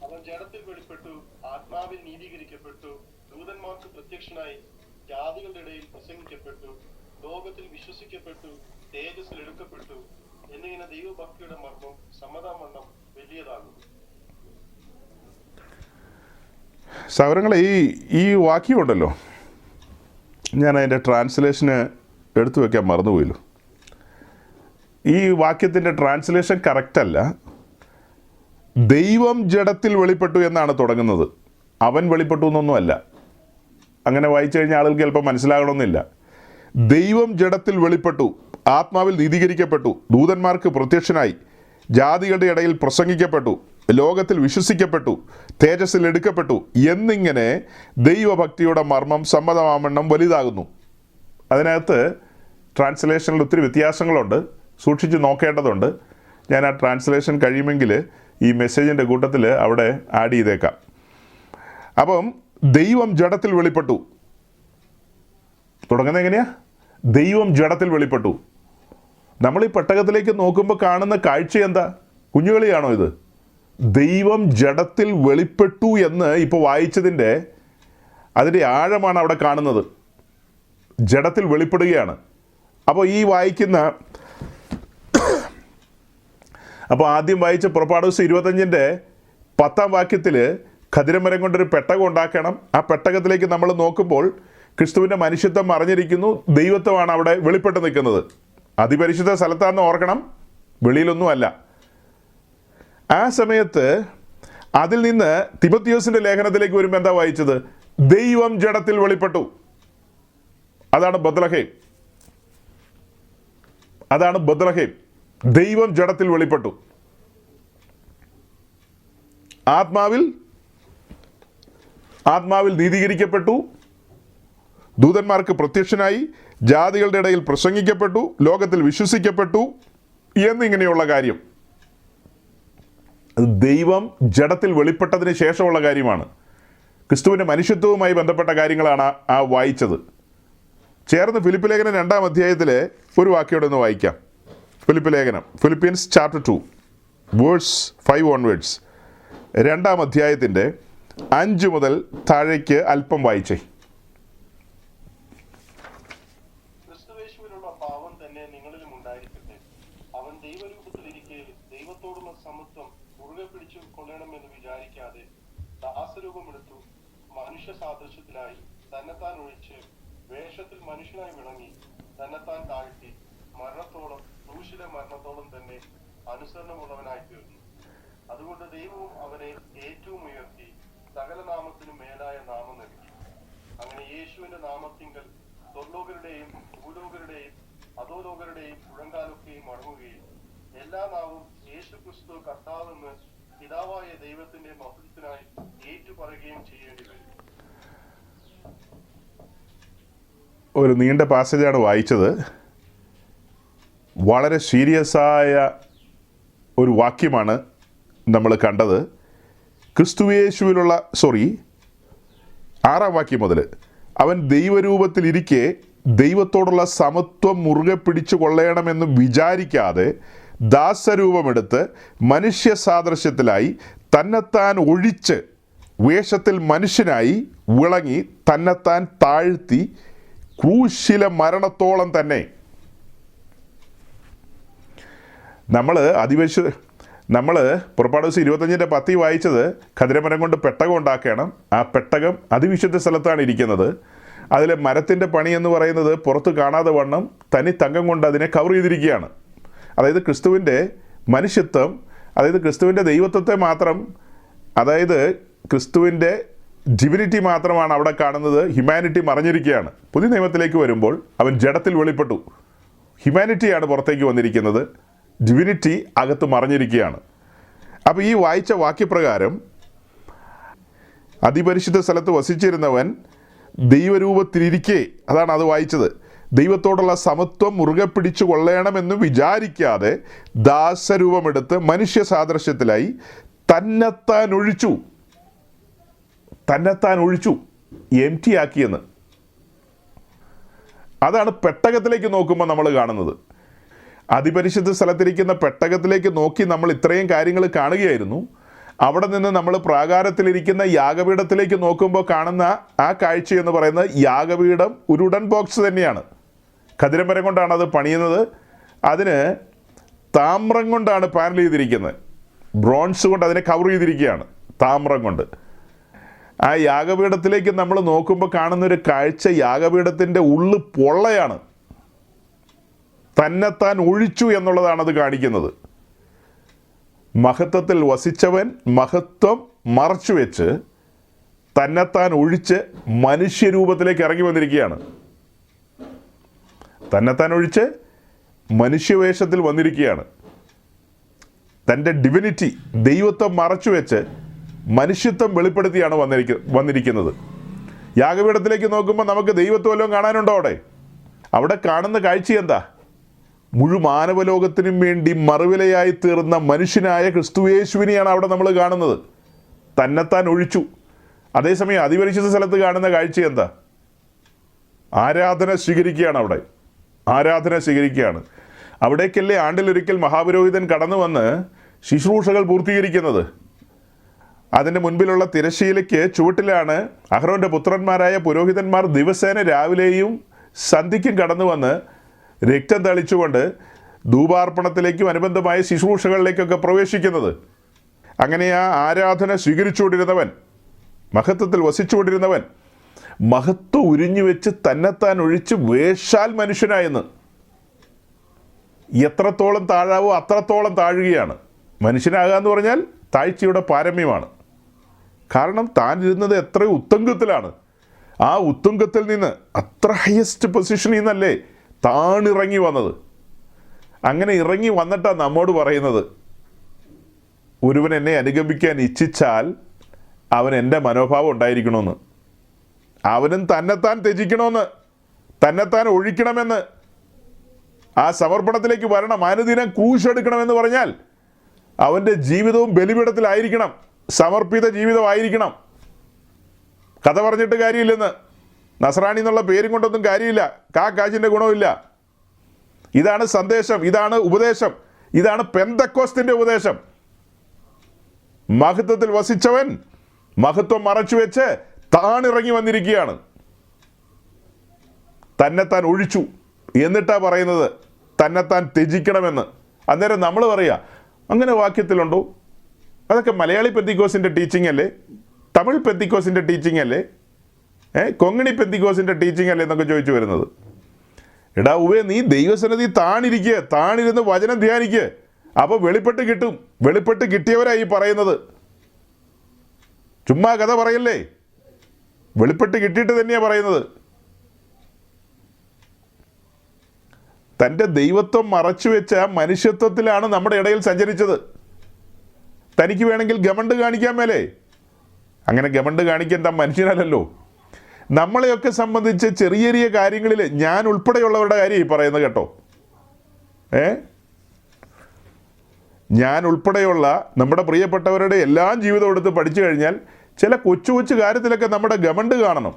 അവൻ ജഡത്തിൽ വെളിപ്പെട്ടു, ആത്മാവിൽ നീതീകരിക്കപ്പെട്ടു, ദൂതന്മാർക്ക് പ്രത്യക്ഷനായി, ജാതികളുടെ ഇടയിൽ പ്രസംഗിക്കപ്പെട്ടു, ലോകത്തിൽ വിശ്വസിക്കപ്പെട്ടു, തേജസ്സിൽ എടുക്കപ്പെട്ടു എന്നിങ്ങനെ ദൈവഭക്തിയുടെ മർമ്മം സമ്മതാമണ്ണം വലിയതാകുന്നു. സൗരങ്ങളെ, ഈ വാക്യമുണ്ടല്ലോ, ഞാൻ അതിൻ്റെ ട്രാൻസ്ലേഷന് എടുത്തു വയ്ക്കാൻ മറന്നുപോയല്ലോ. ഈ വാക്യത്തിൻ്റെ ട്രാൻസ്ലേഷൻ കറക്റ്റല്ല. ദൈവം ജഡത്തിൽ വെളിപ്പെട്ടു എന്നാണ് തുടങ്ങുന്നത്, അവൻ വെളിപ്പെട്ടു എന്നൊന്നുമല്ല. അങ്ങനെ വായിച്ചു കഴിഞ്ഞാൽ ആളുകൾക്ക് ചിലപ്പോൾ മനസ്സിലാകണമെന്നില്ല. ദൈവം ജഡത്തിൽ വെളിപ്പെട്ടു, ആത്മാവിൽ നീതീകരിക്കപ്പെട്ടു, ദൂതന്മാർക്ക് പ്രത്യക്ഷനായി, ജാതികളുടെ ഇടയിൽ പ്രസംഗിക്കപ്പെട്ടു ലോകത്തിൽ വിശ്വസിക്കപ്പെട്ടു, തേജസ്സിൽ എടുക്കപ്പെട്ടു എന്നിങ്ങനെ ദൈവഭക്തിയുടെ മർമ്മം സമ്മതമാവണ്ണം വലുതാകുന്നു. അതിനകത്ത് ട്രാൻസ്ലേഷനിൽ ഒത്തിരി വ്യത്യാസങ്ങളുണ്ട്, സൂക്ഷിച്ച് നോക്കേണ്ടതുണ്ട്. ഞാൻ ആ ട്രാൻസ്ലേഷൻ കഴിയുമെങ്കിൽ ഈ മെസ്സേജിൻ്റെ കൂട്ടത്തിൽ അവിടെ ആഡ് ചെയ്തേക്കാം. അപ്പം ദൈവം ജഡത്തിൽ വെളിപ്പെട്ടു. തുടങ്ങുന്നത് എങ്ങനെയാ? ദൈവം ജഡത്തിൽ വെളിപ്പെട്ടു. നമ്മൾ ഈ പെട്ടകത്തിലേക്ക് നോക്കുമ്പോൾ കാണുന്ന കാഴ്ച എന്താ? കുഞ്ഞുകളിയാണോ ഇത്? ദൈവം ജഡത്തിൽ വെളിപ്പെട്ടു എന്ന് ഇപ്പോൾ വായിച്ചതിൻ്റെ അതിൻ്റെ ആഴമാണ് അവിടെ കാണുന്നത്. ജഡത്തിൽ വെളിപ്പെടുകയാണ്. അപ്പോൾ ഈ വായിക്കുന്ന അപ്പോൾ ആദ്യം വായിച്ച പുറപ്പാട് ദിവസം 25-ന്റെ 10-ാം വാക്യത്തിൽ ഖദിരമരം കൊണ്ടൊരു പെട്ടകം ഉണ്ടാക്കണം. ആ പെട്ടകത്തിലേക്ക് നമ്മൾ നോക്കുമ്പോൾ ക്രിസ്തുവിൻ്റെ മനുഷ്യത്വം മറിഞ്ഞിരിക്കുന്നു. ദൈവത്വമാണ് അവിടെ വെളിപ്പെട്ട് നിൽക്കുന്നത്. അതിപരിശുദ്ധ സ്ഥലത്താണെന്ന് ഓർക്കണം, വെളിയിലൊന്നുമല്ല. ആ സമയത്ത് അതിൽ നിന്ന് തിമോത്തിയോസിൻ്റെ ലേഖനത്തിലേക്ക് വരുമ്പോൾ എന്താ വായിച്ചത്? ദൈവം ജഡത്തിൽ വെളിപ്പെട്ടു. അതാണ് ബത്ലഹേം. അതാണ് ബത്ലഹേം. ദൈവം ജഡത്തിൽ വെളിപ്പെട്ടു. ആത്മാവിൽ നീതീകരിക്കപ്പെട്ടു, ദൂതന്മാർക്ക് പ്രത്യക്ഷനായി, ജാതികളുടെ ഇടയിൽ പ്രസംഗിക്കപ്പെട്ടു, ലോകത്തിൽ വിശ്വസിക്കപ്പെട്ടു എന്നിങ്ങനെയുള്ള കാര്യം. അത് ദൈവം ജഡത്തിൽ വെളിപ്പെട്ടതിന് ശേഷമുള്ള കാര്യമാണ്. ക്രിസ്തുവിൻ്റെ മനുഷ്യത്വവുമായി ബന്ധപ്പെട്ട കാര്യങ്ങളാണ് ആ വായിച്ചത്. ചേർന്ന് ഫിലിപ്പ് ലേഖനം 2-ാം അധ്യായത്തിലെ ഒരു വാക്യോടെ ഒന്ന് വായിക്കാം. ഫിലിപ്പ് ലേഖനം, ഫിലിപ്പീൻസ് ചാപ്റ്റർ 2 വേഴ്സ് 5 ഓൺവേർഡ്സ്. 2-ാം അധ്യായത്തിൻ്റെ 5 മുതൽ താഴേക്ക് അല്പം വായിച്ചേ. ക്രിസ്തുവേശുവിലുള്ള പാവം തന്നെ നിങ്ങളിലും ഉണ്ടായിരിക്കട്ടെ. അവൻ ദൈവരൂപത്തിലിരിക്കെ ദൈവത്തോടുള്ള സമത്വം മുറുകെ പിടിച്ചു കൊള്ളണമെന്ന് വിചാരിക്കാതെ ദാസരൂപമെടുത്തു, മനുഷ്യ സാദൃശ്യത്തിലായി തന്നെത്താൻ ഒഴിച്ച് വേഷത്തിൽ മനുഷ്യനായി വിളങ്ങി തന്നെത്താൻ താഴ്ത്തി മരണത്തോളം, ക്രൂശിലെ മരണത്തോളം തന്നെ അനുസരണമുള്ളവനായി തീർന്നു. അതുകൊണ്ട് ദൈവവും അവനെ ഏറ്റവും ഉയർത്തി സകല നാമത്തിനും മേലായ നാമം നൽകി. അങ്ങനെ യേശുവിന്റെ നാമത്തിങ്കൽ സ്വർലോകരുടെയും ഭൂലോകരുടെയും അധോലോകരുടെയും മുഴങ്കാലൊക്കെയും മടങ്ങുകയും എല്ലാ നാവും യേശു ക്രിസ്തു കർത്താവെന്ന് പിതാവായ ദൈവത്തിന്റെ മഹത്വത്തിനായി ഏറ്റുപറയുകയും ചെയ്യേണ്ടി വരും. ഒരു നീണ്ട പാസേജാണ് വായിച്ചത്. വളരെ സീരിയസായ ഒരു വാക്യമാണ് നമ്മൾ കണ്ടത്. ക്രിസ്തുയേശുവിലുള്ള 6-ാം വാക്യം മുതൽ, അവൻ ദൈവരൂപത്തിലിരിക്കെ ദൈവത്തോടുള്ള സമത്വം മുറുകെ പിടിച്ചു കൊള്ളണമെന്ന് വിചാരിക്കാതെ ദാസരൂപമെടുത്ത് മനുഷ്യ സാദൃശ്യത്തിലായി തന്നെത്താൻ ഒഴിച്ച് വേഷത്തിൽ മനുഷ്യനായി വിളങ്ങി തന്നെത്താൻ താഴ്ത്തി ക്രൂശിലെ മരണത്തോളം തന്നെ. നമ്മൾ പുറപ്പാട് ദിവസം 25-ന്റെ 10 വായിച്ചത് ഖദിരമരം കൊണ്ട് പെട്ടകം ഉണ്ടാക്കണം. ആ പെട്ടകം അതിവിശുദ്ധ സ്ഥലത്താണ് ഇരിക്കുന്നത്. അതിൽ മരത്തിൻ്റെ പണി എന്ന് പറയുന്നത് പുറത്ത് കാണാതെ വണ്ണം തനി തങ്കം കൊണ്ട് അതിനെ കവർ ചെയ്തിരിക്കുകയാണ്. അതായത് ക്രിസ്തുവിൻ്റെ മനുഷ്യത്വം, അതായത് ക്രിസ്തുവിൻ്റെ ദൈവത്വത്തെ മാത്രം, അതായത് ക്രിസ്തുവിൻ്റെ ഡിവിനിറ്റി മാത്രമാണ് അവിടെ കാണുന്നത്. ഹ്യൂമാനിറ്റി മറഞ്ഞിരിക്കുകയാണ്. പുതിയ നിയമത്തിലേക്ക് വരുമ്പോൾ അവൻ ജഡത്തിൽ വെളിപ്പെട്ടു. ഹ്യൂമാനിറ്റിയാണ് പുറത്തേക്ക് വന്നിരിക്കുന്നത്, ഡിവിനിറ്റി അകത്ത് മറഞ്ഞിരിക്കുകയാണ്. അപ്പോൾ ഈ വായിച്ച വാക്യപ്രകാരം അതിപരിശുദ്ധ സ്ഥലത്ത് വസിച്ചിരുന്നവൻ ദൈവരൂപത്തിലിരിക്കെ, അതാണ് അത് വായിച്ചത്, ദൈവത്തോടുള്ള സമത്വം മുറുകെ പിടിച്ചു കൊള്ളണമെന്ന് വിചാരിക്കാതെ ദാസരൂപമെടുത്ത് മനുഷ്യ സാദൃശ്യത്തിലായി തന്നെത്താൻ ഒഴിച്ചു, എം ടി ആക്കിയെന്ന്. അതാണ് പെട്ടകത്തിലേക്ക് നോക്കുമ്പോൾ നമ്മൾ കാണുന്നത്. അതിപരിശുദ്ധ സ്ഥലത്തിരിക്കുന്ന പെട്ടകത്തിലേക്ക് നോക്കി നമ്മൾ ഇത്രയും കാര്യങ്ങൾ കാണുകയായിരുന്നു. അവിടെ നിന്ന് നമ്മൾ പ്രാകാരത്തിലിരിക്കുന്ന യാഗപീഠത്തിലേക്ക് നോക്കുമ്പോൾ കാണുന്ന ആ കാഴ്ച എന്ന് പറയുന്നത് യാഗപീഠം ഒരു ഉടൻ ബോക്സ് തന്നെയാണ്. ഖദിരമരം കൊണ്ടാണ് അത് പണിയുന്നത്. അതിന് താമ്രം കൊണ്ടാണ് പാനൽ ചെയ്തിരിക്കുന്നത്. ബ്രോൺസ് കൊണ്ട് അതിനെ കവർ ചെയ്തിരിക്കുകയാണ്, താമ്രം കൊണ്ട്. ആ യാഗപീഠത്തിലേക്ക് നമ്മൾ നോക്കുമ്പോൾ കാണുന്നൊരു കാഴ്ച, യാഗപീഠത്തിൻ്റെ ഉള്ളു പൊള്ളയാണ്. തന്നെത്താൻ ഒഴിച്ചു എന്നുള്ളതാണ് അത് കാണിക്കുന്നത്. മഹത്വത്തിൽ വസിച്ചവൻ മഹത്വം മറച്ചു വെച്ച് തന്നെത്താൻ ഒഴിച്ച് മനുഷ്യരൂപത്തിലേക്ക് ഇറങ്ങി വന്നിരിക്കുകയാണ്. തന്നെത്താൻ ഒഴിച്ച് മനുഷ്യവേഷത്തിൽ വന്നിരിക്കുകയാണ്. തൻ്റെ ഡിവിനിറ്റി, ദൈവത്വം മറച്ചു വെച്ച് മനുഷ്യത്വം വെളിപ്പെടുത്തിയാണ് വന്നിരിക്കുന്നത്. യാഗപീഠത്തിലേക്ക് നോക്കുമ്പോൾ നമുക്ക് ദൈവത്വം വല്ലതും കാണാനുണ്ടോ? അവിടെ കാണുന്ന കാഴ്ച എന്താ? മാനവലോകത്തിനും വേണ്ടി മറുവിലയായി തീർന്ന മനുഷ്യനായ ക്രിസ്തുയേശുവിനെയാണ് അവിടെ നമ്മൾ കാണുന്നത്. തന്നെത്താൻ ഒഴിച്ചു. അതേസമയം അതിപരിശുദ്ധ സ്ഥലത്ത് കാണുന്ന കാഴ്ച എന്താ? ആരാധന സ്വീകരിക്കുകയാണ്. അവിടെ ആരാധന സ്വീകരിക്കുകയാണ്. അവിടേക്കല്ലേ ആണ്ടിലൊരിക്കൽ മഹാപുരോഹിതൻ കടന്നു വന്ന് ശുശ്രൂഷകൾ പൂർത്തീകരിക്കുന്നത്. അതിൻ്റെ മുൻപിലുള്ള തിരശ്ശീലയ്ക്ക് ചുവട്ടിലാണ് അഹ്റോൻ്റെ പുത്രന്മാരായ പുരോഹിതന്മാർ ദിവസേന രാവിലെയും സന്ധ്യയ്ക്കും കടന്നു വന്ന് രക്തം തളിച്ചുകൊണ്ട് ധൂപാർപ്പണത്തിലേക്കും അനുബന്ധമായ ശുശ്രൂഷകളിലേക്കൊക്കെ പ്രവേശിക്കുന്നത്. അങ്ങനെ ആ ആരാധന സ്വീകരിച്ചുകൊണ്ടിരുന്നവൻ, മഹത്വത്തിൽ വസിച്ചുകൊണ്ടിരുന്നവൻ, മഹത്വം ഉരിഞ്ഞു വെച്ച് തന്നെത്താൻ ഒഴിച്ച് വേഷാൽ മനുഷ്യനായെന്ന്. എത്രത്തോളം താഴാവോ അത്രത്തോളം താഴുകയാണ്. മനുഷ്യനാകുക എന്ന് പറഞ്ഞാൽ താഴ്ചയുടെ പാരമ്യമാണ്. കാരണം താൻ ഇരുന്നത് എത്ര ഉത്തുംഗത്തിലാണ്. ആ ഉത്തുംഗത്തിൽ നിന്ന്, അത്ര ഹയസ്റ്റ് പൊസിഷനിൽ നിന്നല്ലേ താണിറങ്ങി വന്നത്. അങ്ങനെ ഇറങ്ങി വന്നിട്ടാണ് നമ്മോട് പറയുന്നത്, ഒരുവൻ എന്നെ അനുഗമിക്കാൻ ഇച്ഛിച്ചാൽ അവൻ എൻ്റെ മനോഭാവം ഉണ്ടായിരിക്കണമെന്ന്. അവനും തന്നെത്താൻ ത്യജിക്കണമെന്ന്, തന്നെത്താൻ ഒഴിക്കണമെന്ന്, ആ സമർപ്പണത്തിലേക്ക് വരണം, അനുദിനം ക്രൂശെടുക്കണമെന്ന് പറഞ്ഞാൽ അവൻ്റെ ജീവിതവും ബലിപീഠത്തിലായിരിക്കണം, സമർപ്പിത ജീവിതമായിരിക്കണം. കഥ പറഞ്ഞിട്ട് കാര്യമില്ലെന്ന്, നസ്രാണി എന്നുള്ള പേരും കൊണ്ടൊന്നും കാര്യമില്ല, കാശിൻ്റെ ഗുണമില്ല. ഇതാണ് സന്ദേശം, ഇതാണ് ഉപദേശം, ഇതാണ് പെന്തക്കോസ്തിൻ്റെ ഉപദേശം. മഹത്വത്തിൽ വസിച്ചവൻ മഹത്വം മറച്ചു വെച്ച് താണിറങ്ങി വന്നിരിക്കുകയാണ്. തന്നെത്താൻ ഒഴിച്ചു എന്നിട്ടാ പറയുന്നത് തന്നെത്താൻ ത്യജിക്കണമെന്ന്. അന്നേരം നമ്മൾ പറയുക, അങ്ങനെ വാക്യത്തിലുണ്ടോ? അതൊക്കെ മലയാളി പെന്തിക്കോസിൻ്റെ ടീച്ചിങ് അല്ലേ? തമിഴ് പെന്തിക്കോസിൻ്റെ ടീച്ചിങ് അല്ലേ? കൊങ്ങിണി പെന്തിക്കോസിൻ്റെ ടീച്ചിങ് അല്ലേ എന്നൊക്കെ ചോദിച്ചു വരുന്നത്. എടാ ഉവേ, നീ ദൈവസന്നിധി താണിരിക്കുക, താണിരുന്ന് വചനം ധ്യാനിക്കുക. അപ്പോൾ വെളിപ്പെട്ട് കിട്ടും. വെളിപ്പെട്ട് കിട്ടിയവരായി പറയുന്നത്. ചുമ്മാ കഥ പറയല്ലേ, വെളിപ്പെട്ട് കിട്ടിയിട്ട് തന്നെയാണ് പറയുന്നത്. തൻ്റെ ദൈവത്വം മറച്ചു വെച്ച മനുഷ്യത്വത്തിലാണ് നമ്മുടെ ഇടയിൽ സഞ്ചരിച്ചത്. തനിക്ക് വേണമെങ്കിൽ ഗമണ്ട് കാണിക്കാൻ മേലേ. അങ്ങനെ ഗമണ്ട് കാണിക്കാൻ താൻ മനുഷ്യനല്ലല്ലോ. നമ്മളെയൊക്കെ സംബന്ധിച്ച് ചെറിയ ചെറിയ കാര്യങ്ങളിൽ ഞാൻ ഉൾപ്പെടെയുള്ളവരുടെ കാര്യം ഈ പറയുന്നത് കേട്ടോ. ഞാൻ ഉൾപ്പെടെയുള്ള നമ്മുടെ പ്രിയപ്പെട്ടവരുടെ എല്ലാം ജീവിതം എടുത്ത് പഠിച്ചു കഴിഞ്ഞാൽ ചില കൊച്ചു കൊച്ചു കാര്യത്തിലൊക്കെ നമ്മുടെ ഗമണ്ട് കാണണം.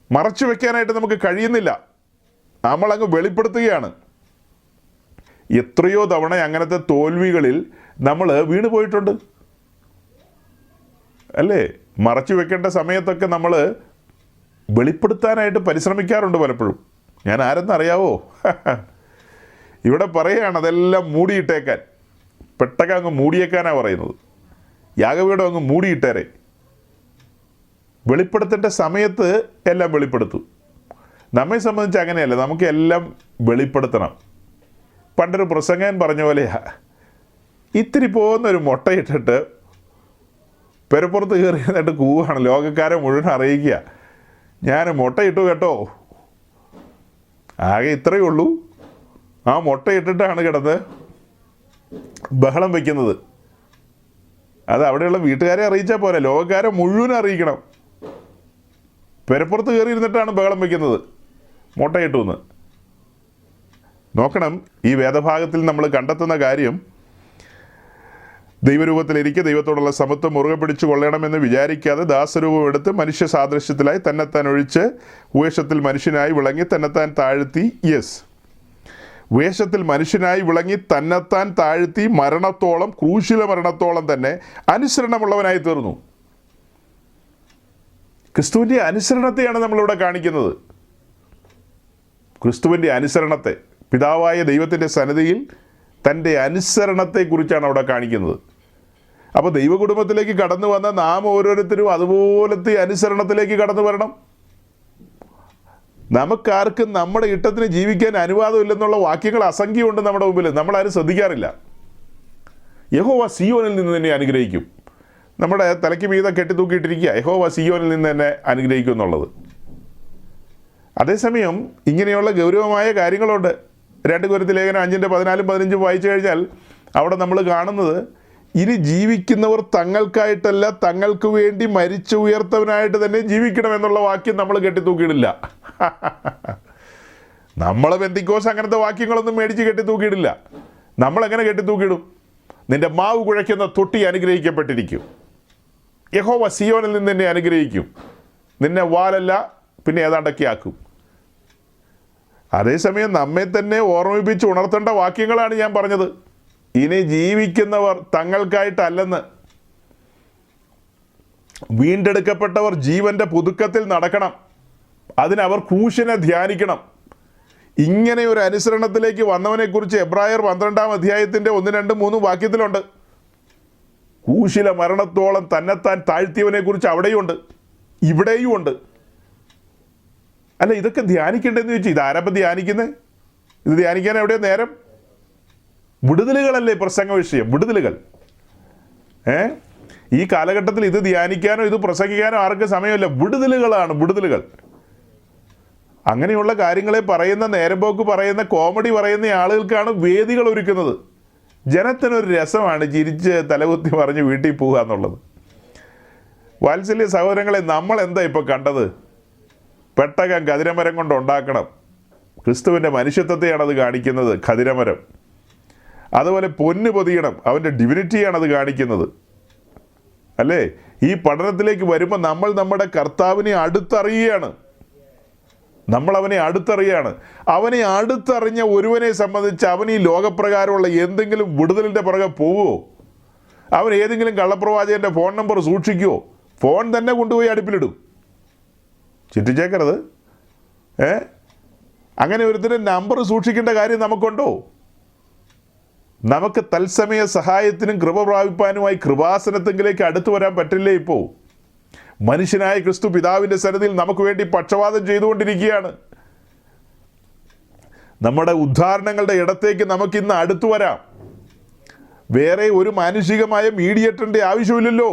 മറച്ചു വെക്കാനായിട്ട് നമുക്ക് കഴിയുന്നില്ല. നമ്മളങ്ങ് വെളിപ്പെടുത്തുകയാണ്. എത്രയോ തവണ അങ്ങനത്തെ തോൽവികളിൽ നമ്മൾ വീണ് പോയിട്ടുണ്ട് അല്ലേ? മറച്ചു വെക്കേണ്ട സമയത്തൊക്കെ നമ്മൾ വെളിപ്പെടുത്താനായിട്ട് പരിശ്രമിക്കാറുണ്ട് പലപ്പോഴും. ഞാൻ ആരെന്നറിയാവോ? ഇവിടെ പറയുകയാണ് അതെല്ലാം മൂടിയിട്ടേക്കാൻ. പെട്ടകം അങ്ങ് മൂടിയേക്കാനാണ് പറയുന്നത്. യാഗപീഠം അങ്ങ് മൂടിയിട്ടേരെ. വെളിപ്പെടുത്തേണ്ട സമയത്ത് എല്ലാം വെളിപ്പെടുത്തും. നമ്മെ സംബന്ധിച്ച് അങ്ങനെയല്ല, നമുക്ക് എല്ലാം വെളിപ്പെടുത്തണം. പണ്ടൊരു പ്രസംഗൻ പറഞ്ഞ പോലെയാ, ഇത്തിരി പോകുന്നൊരു മുട്ടയിട്ടിട്ട് പെരപ്പുറത്ത് കയറി എന്നിട്ട് കൂവാണ്, ലോകക്കാരെ മുഴുവൻ അറിയിക്കുക, ഞാൻ മുട്ടയിട്ടു കേട്ടോ. ആകെ ഇത്രയേ ഉള്ളൂ. ആ മുട്ടയിട്ടിട്ടാണ് കിടന്ന് ബഹളം വയ്ക്കുന്നത്. അത് അവിടെയുള്ള വീട്ടുകാരെ അറിയിച്ചാൽ പോരെ, ലോകക്കാരെ മുഴുവൻ അറിയിക്കണം. പെരപ്പുറത്ത് കയറി ഇരുന്നിട്ടാണ് ബഹളം വയ്ക്കുന്നത്, മുട്ടയിട്ടു എന്ന്. നോക്കണം, ഈ വേദഭാഗത്തിൽ നമ്മൾ കണ്ടെത്തുന്ന കാര്യം, ദൈവരൂപത്തിലിരിക്കെ ദൈവത്തോടുള്ള സമത്വം മുറുകെ പിടിച്ചു കൊള്ളണമെന്ന് വിചാരിക്കാതെ ദാസരൂപം എടുത്ത് മനുഷ്യ സാദൃശ്യത്തിലായി തന്നെത്താൻ ഒഴിച്ച് വേഷത്തിൽ മനുഷ്യനായി വിളങ്ങി തന്നെത്താൻ താഴ്ത്തി. വേഷത്തിൽ മനുഷ്യനായി വിളങ്ങി തന്നെത്താൻ താഴ്ത്തി മരണത്തോളം, ക്രൂശില മരണത്തോളം തന്നെ അനുസരണമുള്ളവനായി തീർന്നു. ക്രിസ്തുവിൻ്റെ അനുസരണത്തെയാണ് നമ്മളിവിടെ കാണിക്കുന്നത്. ക്രിസ്തുവിൻ്റെ അനുസരണത്തെ, പിതാവായ ദൈവത്തിൻ്റെ സന്നിധിയിൽ തൻ്റെ അനുസരണത്തെക്കുറിച്ചാണ് അവിടെ കാണിക്കുന്നത്. അപ്പോൾ ദൈവകുടുംബത്തിലേക്ക് കടന്നു വന്ന നാം ഓരോരുത്തരും അതുപോലത്തെ അനുസരണത്തിലേക്ക് കടന്നു വരണം. നമുക്കാർക്കും നമ്മുടെ ഇഷ്ടത്തിന് ജീവിക്കാൻ അനുവാദമില്ലെന്നുള്ള വാക്യങ്ങൾ അസംഖ്യമുണ്ട് നമ്മുടെ മുമ്പിൽ. നമ്മളാരും ശ്രദ്ധിക്കാറില്ല. യഹോവ സിയോനിൽ നിന്ന് തന്നെ അനുഗ്രഹിക്കും. നമ്മുടെ തലയ്ക്ക് മീതെ കെട്ടിത്തൂക്കിയിട്ടിരിക്കുക, യഹോവ സിയോനിൽ നിന്ന് തന്നെ അനുഗ്രഹിക്കും എന്നുള്ളത്. അതേസമയം ഇങ്ങനെയുള്ള ഗൗരവമായ കാര്യങ്ങളുണ്ട്. 2 കൊരിന്ത്യർ ലേഖനം 5:14-15 വായിച്ചു കഴിഞ്ഞാൽ അവിടെ നമ്മൾ കാണുന്നത് ഇനി ജീവിക്കുന്നവർ തങ്ങൾക്കായിട്ടല്ല തങ്ങൾക്ക് വേണ്ടി മരിച്ചു ഉയർത്തവനായിട്ട് തന്നെ ജീവിക്കണം എന്നുള്ള വാക്യം നമ്മൾ കെട്ടിത്തൂക്കിയിടില്ല. നമ്മൾ പെന്തിക്കോസ് അങ്ങനത്തെ വാക്യങ്ങളൊന്നും മേടിച്ച് കെട്ടിത്തൂക്കിയിടില്ല. നമ്മളെങ്ങനെ കെട്ടിത്തൂക്കിയിടും? നിന്റെ മാവ് കുഴയ്ക്കുന്ന തൊട്ടി അനുഗ്രഹിക്കപ്പെട്ടിരിക്കും. യഹോവ സിയോനിൽ നിന്ന് നിന്നെ അനുഗ്രഹിക്കും. നിന്നെ വാലല്ല പിന്നെ ഏതാണ്ടൊക്കെ ആക്കും. അതേസമയം നമ്മെ തന്നെ ഓർമ്മിപ്പിച്ച് ഉണർത്തേണ്ട വാക്യങ്ങളാണ് ഞാൻ പറഞ്ഞത്. ഇനി ജീവിക്കുന്നവർ തങ്ങൾക്കായിട്ടല്ലെന്ന്. വീണ്ടെടുക്കപ്പെട്ടവർ ജീവന്റെ പുതുക്കത്തിൽ നടക്കണം. അതിനവർ ക്രൂശിനെ ധ്യാനിക്കണം. ഇങ്ങനെ ഒരു അനുസരണത്തിലേക്ക് വന്നവനെക്കുറിച്ച് എബ്രായർ 12-ാം അധ്യായത്തിൻ്റെ 1, 2, 3 വാക്യത്തിലുണ്ട്. ക്രൂശിലെ മരണത്തോളം തന്നെത്താൻ താഴ്ത്തിയവനെക്കുറിച്ച് അവിടെയുണ്ട്, ഇവിടെയും ഉണ്ട്. അല്ല, ഇതൊക്കെ ധ്യാനിക്കേണ്ടതെന്ന് ചോദിച്ചാൽ ഇതാരപ്പം ധ്യാനിക്കുന്നത്? ഇത് ധ്യാനിക്കാൻ എവിടെയോ നേരം? വിടുതലുകളല്ലേ പ്രസംഗ വിഷയം? വിടുതലുകൾ. ഈ കാലഘട്ടത്തിൽ ഇത് ധ്യാനിക്കാനോ ഇത് പ്രസംഗിക്കാനോ ആർക്കും സമയമില്ല. വിടുതലുകളാണ്, വിടുതലുകൾ. അങ്ങനെയുള്ള കാര്യങ്ങളെ പറയുന്ന, നേരമ്പോക്ക് പറയുന്ന, കോമഡി പറയുന്ന ആളുകൾക്കാണ് വേദികൾ ഒരുക്കുന്നത്. ജനത്തിനൊരു രസമാണ് ചിരിച്ച് തലകുത്തി പറഞ്ഞ് വീട്ടിൽ പോവുക എന്നുള്ളത്. വാത്സല്യ സഹോദരങ്ങളെ, നമ്മൾ എന്താ ഇപ്പോൾ കണ്ടത്? പെട്ടകം ഖദിരമരം കൊണ്ട് ഉണ്ടാക്കണം. ക്രിസ്തുവിൻ്റെ മനുഷ്യത്വത്തെയാണത് കാണിക്കുന്നത്, ഖദിരമരം. അതുപോലെ പൊന്ന് പൊതിയണം, അവൻ്റെ ഡിവിനിറ്റിയാണത് കാണിക്കുന്നത്, അല്ലേ? ഈ പഠനത്തിലേക്ക് വരുമ്പോൾ നമ്മൾ നമ്മുടെ കർത്താവിനെ അടുത്തറിയുകയാണ്. നമ്മൾ അവനെ അടുത്തറിയാണ്. അവനെ അടുത്തറിഞ്ഞ ഒരുവനെ സംബന്ധിച്ച് അവൻ ഈ ലോകപ്രകാരമുള്ള എന്തെങ്കിലും വിടുതലിൻ്റെ പുറകെ പോവുമോ? അവൻ ഏതെങ്കിലും കള്ളപ്രവാചകൻ്റെ ഫോൺ നമ്പർ സൂക്ഷിക്കുമോ? ഫോൺ തന്നെ കൊണ്ടുപോയി അടുപ്പിലിടും. ചിറ്റിച്ചേക്കരുത്. അങ്ങനെ ഒരുത്തിൻ്റെ നമ്പർ സൂക്ഷിക്കേണ്ട കാര്യം നമുക്കുണ്ടോ? നമുക്ക് തത്സമയ സഹായത്തിനും കൃപ പ്രാപിപ്പാനുമായി കൃപാസനത്തെങ്കിലേക്ക് അടുത്തു വരാൻ പറ്റില്ലേ? ഇപ്പോൾ മനുഷ്യനായ ക്രിസ്തു പിതാവിൻ്റെ സന്നിധിയിൽ നമുക്ക് വേണ്ടി പക്ഷവാതം ചെയ്തുകൊണ്ടിരിക്കുകയാണ്. നമ്മുടെ ഉദ്ധാരണങ്ങളുടെ ഇടത്തേക്ക് നമുക്കിന്ന് അടുത്തു വരാം. വേറെ ഒരു മാനുഷികമായ മീഡിയേറ്ററിൻ്റെ ആവശ്യമില്ലല്ലോ.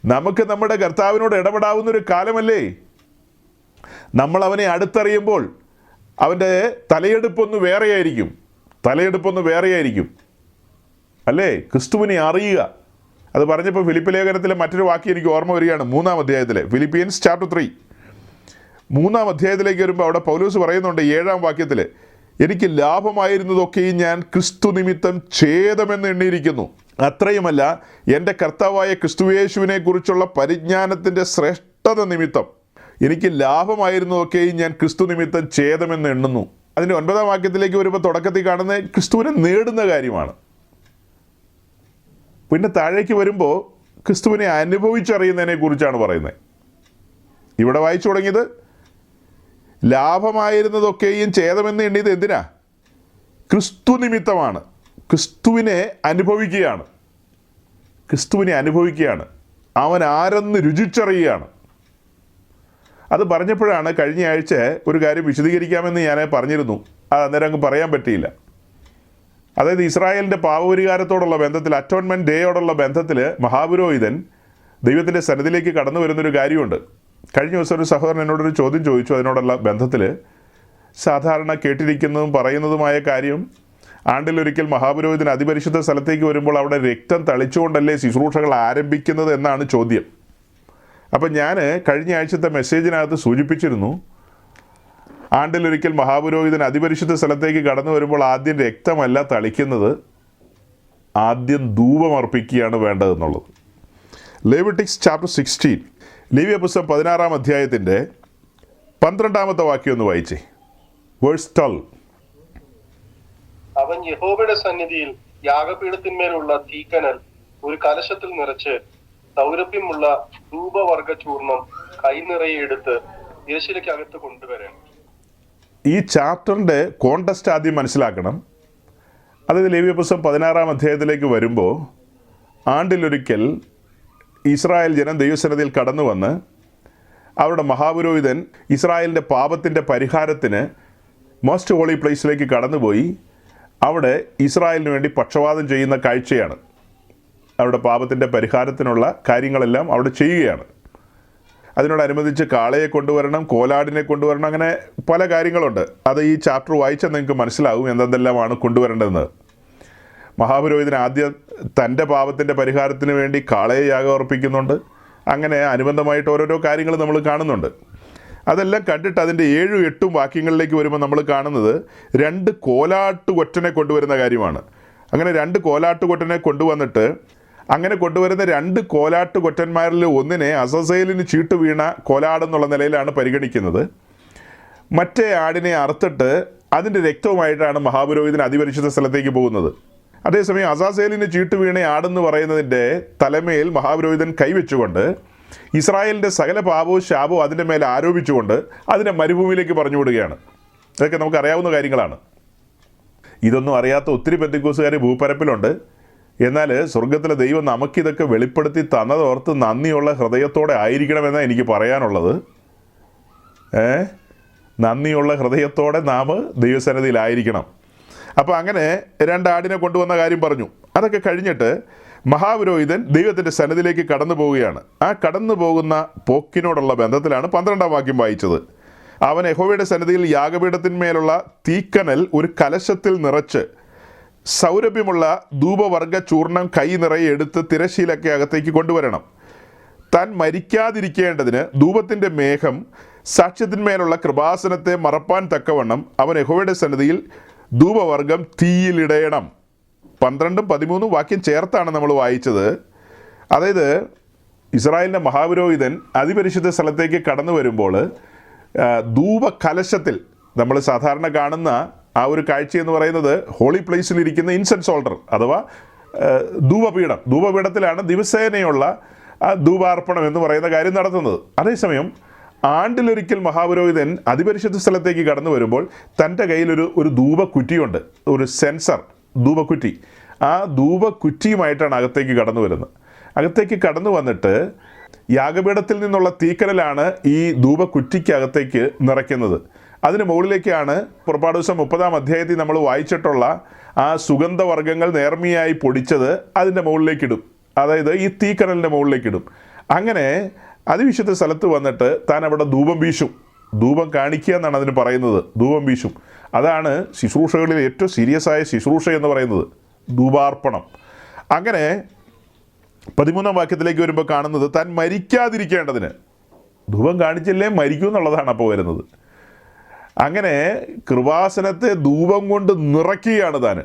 നമുക്ക് നമ്മുടെ കർത്താവിനോട് ഇടപെടാവുന്നൊരു കാലമല്ലേ? നമ്മൾ അവനെ അടുത്തറിയുമ്പോൾ അവൻ്റെ തലയെടുപ്പൊന്ന് വേറെയായിരിക്കും, അല്ലേ? ക്രിസ്തുവിനെ അറിയുക. അത് പറഞ്ഞപ്പോൾ ഫിലിപ്പ് ലേഖനത്തിലെ മറ്റൊരു വാക്യം എനിക്ക് ഓർമ്മ വരികയാണ്. 3-ാം അധ്യായത്തിലെ ഫിലിപ്പിയൻസ് ചാപ്റ്റർ 3 3-ാം അധ്യായത്തിലേക്ക് വരുമ്പോൾ അവിടെ പൗലോസ് പറയുന്നുണ്ട് 7-ാം വാക്യത്തിൽ, എനിക്ക് ലാഭമായിരുന്നതൊക്കെയും ഞാൻ ക്രിസ്തു നിമിത്തം ഛേദമെന്ന് എണ്ണിയിരിക്കുന്നു. അത്രയുമല്ല, എൻ്റെ കർത്താവായ ക്രിസ്തുയേശുവിനെ കുറിച്ചുള്ള പരിജ്ഞാനത്തിൻ്റെ ശ്രേഷ്ഠത നിമിത്തം എനിക്ക് ലാഭമായിരുന്നതൊക്കെയും ഞാൻ ക്രിസ്തു നിമിത്തം ഛേദമെന്ന് എണ്ണുന്നു. അതിൻ്റെ 9-ാം വാക്യത്തിലേക്ക് വരുമ്പോൾ തുടക്കത്തിൽ കാണുന്ന ക്രിസ്തുവിനെ നേടുന്ന കാര്യമാണ്. പിന്നെ താഴേക്ക് വരുമ്പോൾ ക്രിസ്തുവിനെ അനുഭവിച്ചറിയുന്നതിനെ കുറിച്ചാണ് പറയുന്നത്. ഇവിടെ വായിച്ചു തുടങ്ങിയത് ലാഭമായിരുന്നതൊക്കെയും ഛേദമെന്ന് എണ്ണിയത് എന്തിനാ? ക്രിസ്തു നിമിത്തമാണ്. ക്രിസ്തുവിനെ അനുഭവിക്കുകയാണ്. അവൻ ആരെന്ന് രുചിച്ചറിയുകയാണ്. അത് പറഞ്ഞപ്പോഴാണ് കഴിഞ്ഞ ആഴ്ച ഒരു കാര്യം വിശദീകരിക്കാമെന്ന് ഞാൻ പറഞ്ഞിരുന്നു. അത് അന്നേരം അങ്ങ് പറയാൻ പറ്റിയില്ല. അതായത് ഇസ്രായേലിൻ്റെ പാപപരിഹാരത്തോടുള്ള ബന്ധത്തിൽ, അറ്റോൺമെൻറ്റ് ഡേയോടുള്ള ബന്ധത്തിൽ മഹാപുരോഹിതൻ ദൈവത്തിൻ്റെ സന്നിധിയിലേക്ക് കടന്നു വരുന്നൊരു കാര്യമുണ്ട്. കഴിഞ്ഞ ദിവസം ഒരു സഹോദരൻ എന്നോടൊരു ചോദ്യം ചോദിച്ചു. അതിനോടുള്ള ബന്ധത്തിൽ സാധാരണ കേട്ടിരിക്കുന്നതും പറയുന്നതുമായ കാര്യം, ആണ്ടിലൊരിക്കൽ മഹാപുരോഹിതൻ അതിപരിശുദ്ധ സ്ഥലത്തേക്ക് വരുമ്പോൾ അവിടെ രക്തം തളിച്ചുകൊണ്ടല്ലേ ശുശ്രൂഷകൾ ആരംഭിക്കുന്നത് എന്നാണ് ചോദ്യം. അപ്പം ഞാൻ കഴിഞ്ഞ ആഴ്ചത്തെ മെസ്സേജിനകത്ത് സൂചിപ്പിച്ചിരുന്നു, ആണ്ടിലൊരിക്കൽ മഹാപുരോഹിതൻ അതിപരിശുദ്ധ സ്ഥലത്തേക്ക് കടന്നു വരുമ്പോൾ ആദ്യം രക്തമല്ല തളിക്കുന്നത്, ആദ്യം ധൂപമർപ്പിക്കുകയാണ് വേണ്ടതെന്നുള്ളത്. ലേവിറ്റിക്സ് ചാപ്റ്റർ 16, ലേവ്യ പുസ്തകം 16-ാം അധ്യായത്തിൻ്റെ 12-ാമത്തെ വാക്യം ഒന്ന് വായിച്ചേ. വേഴ്സ് 12. അവൻ യഹോവയുടെ സന്നിധിയിൽ യാഗപീഠത്തിന്മേലുള്ള തീക്കനൽ ഒരു കലശത്തിൽ നിറച്ച് സൗരഭ്യമുള്ള ധൂപവർഗ ചൂർണം കൈനിറയെ എടുത്ത് തിരശ്ശീലയ്ക്കകത്ത് കൊണ്ടുവരണം. ഈ ചാപ്റ്ററിൻ്റെ കോണ്ടസ്റ്റ് ആദ്യം മനസ്സിലാക്കണം. അതായത് ലേവ്യ പുസ്തകം 16-ാം അധ്യായത്തിലേക്ക് വരുമ്പോൾ ആണ്ടിലൊരിക്കൽ ഇസ്രായേൽ ജനം ദൈവസന്നിധിയിൽ കടന്നു വന്ന് അവരുടെ മഹാപുരോഹിതൻ ഇസ്രായേലിൻ്റെ പാപത്തിൻ്റെ പരിഹാരത്തിന് മോസ്റ്റ് ഹോളി പ്ലേസിലേക്ക് കടന്നുപോയി അവിടെ ഇസ്രായേലിന് വേണ്ടി പക്ഷവാതം ചെയ്യുന്ന കാഴ്ചയാണ്. അവരുടെ പാപത്തിൻ്റെ പരിഹാരത്തിനുള്ള കാര്യങ്ങളെല്ലാം അവിടെ ചെയ്യുകയാണ്. അതിനോടനുബന്ധിച്ച് കാളയെ കൊണ്ടുവരണം, കോലാടിനെ കൊണ്ടുവരണം, അങ്ങനെ പല കാര്യങ്ങളുണ്ട്. അത് ഈ ചാപ്റ്റർ വായിച്ചാൽ നിങ്ങൾക്ക് മനസ്സിലാവും എന്തെല്ലാമാണ് കൊണ്ടുവരേണ്ടതെന്ന്. മഹാപുരോഹിതൻ ആദ്യം തൻ്റെ പാപത്തിൻ്റെ പരിഹാരത്തിന് വേണ്ടി കാളയെ യാഗം അർപ്പിക്കുന്നുണ്ട്. അങ്ങനെ അനുബന്ധമായിട്ട് ഓരോരോ കാര്യങ്ങൾ നമ്മൾ കാണുന്നുണ്ട്. അതെല്ലാം കണ്ടിട്ട് അതിൻ്റെ 7-8 വാക്യങ്ങളിലേക്ക് വരുമ്പോൾ നമ്മൾ കാണുന്നത് 2 കോലാട്ടുകൊറ്റനെ കൊണ്ടുവരുന്ന കാര്യമാണ്. അങ്ങനെ 2 കോലാട്ടുകൊറ്റനെ കൊണ്ടുവന്നിട്ട് അങ്ങനെ കൊണ്ടുവരുന്ന 2 കോലാട്ടുകൊറ്റന്മാരിൽ ഒന്നിനെ അസസേലിന് ചീട്ട് വീണ കോലാടെന്നുള്ള നിലയിലാണ് പരിഗണിക്കുന്നത്. മറ്റേ ആടിനെ അറുത്തിട്ട് അതിൻ്റെ രക്തവുമായിട്ടാണ് മഹാപുരോഹിതൻ അതിപരിശുദ്ധ സ്ഥലത്തേക്ക് പോകുന്നത്. അതേസമയം അസാസേലിന് ചീട്ട് വീണ ആടെന്ന് പറയുന്നതിൻ്റെ തലമേൽ മഹാപുരോഹിതൻ കൈവച്ചുകൊണ്ട് ഇസ്രായേലിൻ്റെ സകല പാപവും ശാപവും അതിൻ്റെ മേലെ ആരോപിച്ചുകൊണ്ട് അതിനെ മരുഭൂമിയിലേക്ക് പറഞ്ഞു വിടുകയാണ്. ഇതൊക്കെ നമുക്കറിയാവുന്ന കാര്യങ്ങളാണ്. ഇതൊന്നും അറിയാത്ത ഒത്തിരി പെന്തക്കോസ്തുകാർ ഭൂപരപ്പിലുണ്ട്. എന്നാൽ സ്വർഗത്തിലെ ദൈവം നമുക്കിതൊക്കെ വെളിപ്പെടുത്തി തന്നതോർത്ത് നന്ദിയുള്ള ഹൃദയത്തോടെ ആയിരിക്കണമെന്നാണ് എനിക്ക് പറയാനുള്ളത്. നന്ദിയുള്ള ഹൃദയത്തോടെ നാം ദൈവസന്നിധിയിലായിരിക്കണം. അപ്പോൾ അങ്ങനെ 2 ആടിനെ കൊണ്ടുവന്ന കാര്യം പറഞ്ഞു. അതൊക്കെ കഴിഞ്ഞിട്ട് മഹാപുരോഹിതൻ ദൈവത്തിൻ്റെ സന്നിധിയിലേക്ക് കടന്നു പോവുകയാണ്. ആ കടന്നു പോകുന്ന പോക്കിനോടുള്ള ബന്ധത്തിലാണ് 12-ാം വാക്യം വായിച്ചത്. അവൻ യഹോവയുടെ സന്നിധിയിൽ യാഗപീഠത്തിന്മേലുള്ള തീക്കനൽ ഒരു കലശത്തിൽ നിറച്ച് സൗരഭ്യമുള്ള ധൂപവർഗ ചൂർണം കൈ നിറയെ എടുത്ത് തിരശ്ശീലൊക്കെ അകത്തേക്ക് കൊണ്ടുവരണം. താൻ മരിക്കാതിരിക്കേണ്ടതിന് ധൂപത്തിൻ്റെ മേഘം സാക്ഷ്യത്തിന്മേലുള്ള കൃപാസനത്തെ മറപ്പാൻ തക്കവണ്ണം അവൻ യഹോവയുടെ സന്നിധിയിൽ ധൂപവർഗം തീയിലിടയണം. 12-13 വാക്യം ചേർത്താണ് നമ്മൾ വായിച്ചത്. അതായത് ഇസ്രായേലിൻ്റെ മഹാപുരോഹിതൻ അതിപരിശുദ്ധ സ്ഥലത്തേക്ക് കടന്നു വരുമ്പോൾ ധൂപകലശത്തിൽ നമ്മൾ സാധാരണ കാണുന്ന ആ ഒരു കാഴ്ച എന്ന് പറയുന്നത് ഹോളി പ്ലേസിലിരിക്കുന്ന ഇൻസെൻസ് ഓൾട്ടർ അഥവാ ധൂപപീഠത്തിലാണ് ദിവസേനയുള്ള ധൂപാർപ്പണം എന്ന് പറയുന്ന കാര്യം നടത്തുന്നത്. അതേസമയം ആണ്ടിലൊരിക്കൽ മഹാപുരോഹിതൻ അതിപരിശുദ്ധ സ്ഥലത്തേക്ക് കടന്നു വരുമ്പോൾ തൻ്റെ കയ്യിൽ ഒരു ധൂപക്കുറ്റിയുണ്ട്, ഒരു സെൻസർ ധൂപക്കുറ്റി. ആ ധൂപക്കുറ്റിയുമായിട്ടാണ് അകത്തേക്ക് കടന്നു വരുന്നത്. അകത്തേക്ക് കടന്നു വന്നിട്ട് യാഗപീഠത്തിൽ നിന്നുള്ള തീക്കനലാണ് ഈ ധൂപക്കുറ്റിക്കകത്തേക്ക് നിറയ്ക്കുന്നത്. അതിന് മുകളിലേക്കാണ് പുറപ്പാട് ദിവസം 30-ാം അധ്യായത്തിൽ നമ്മൾ വായിച്ചിട്ടുള്ള ആ സുഗന്ധവർഗ്ഗങ്ങൾ നേർമയായി പൊടിച്ചത് അതിൻ്റെ മുകളിലേക്കിടും. അതായത് ഈ തീക്കനലിൻ്റെ മുകളിലേക്കിടും. അങ്ങനെ അതിവിശുദ്ധ സ്ഥലത്ത് വന്നിട്ട് താൻ അവിടെ ധൂപം വീശും. ധൂപം കാണിക്കുക എന്നാണ് അതിന് പറയുന്നത്. ധൂപം വീശും. അതാണ് ശുശ്രൂഷകളിൽ ഏറ്റവും സീരിയസ് ആയ ശുശ്രൂഷ എന്ന് പറയുന്നത്, ധൂപാർപ്പണം. അങ്ങനെ 13-ാം വാക്യത്തിലേക്ക് വരുമ്പോൾ കാണുന്നത് താൻ മരിക്കാതിരിക്കേണ്ടതിന് ധൂപം കാണിച്ചില്ലേ മരിക്കും എന്നുള്ളതാണ് അപ്പോൾ വരുന്നത്. അങ്ങനെ കൃപാസനത്തെ ധൂപം കൊണ്ട് നിറയ്ക്കുകയാണ് താൻ.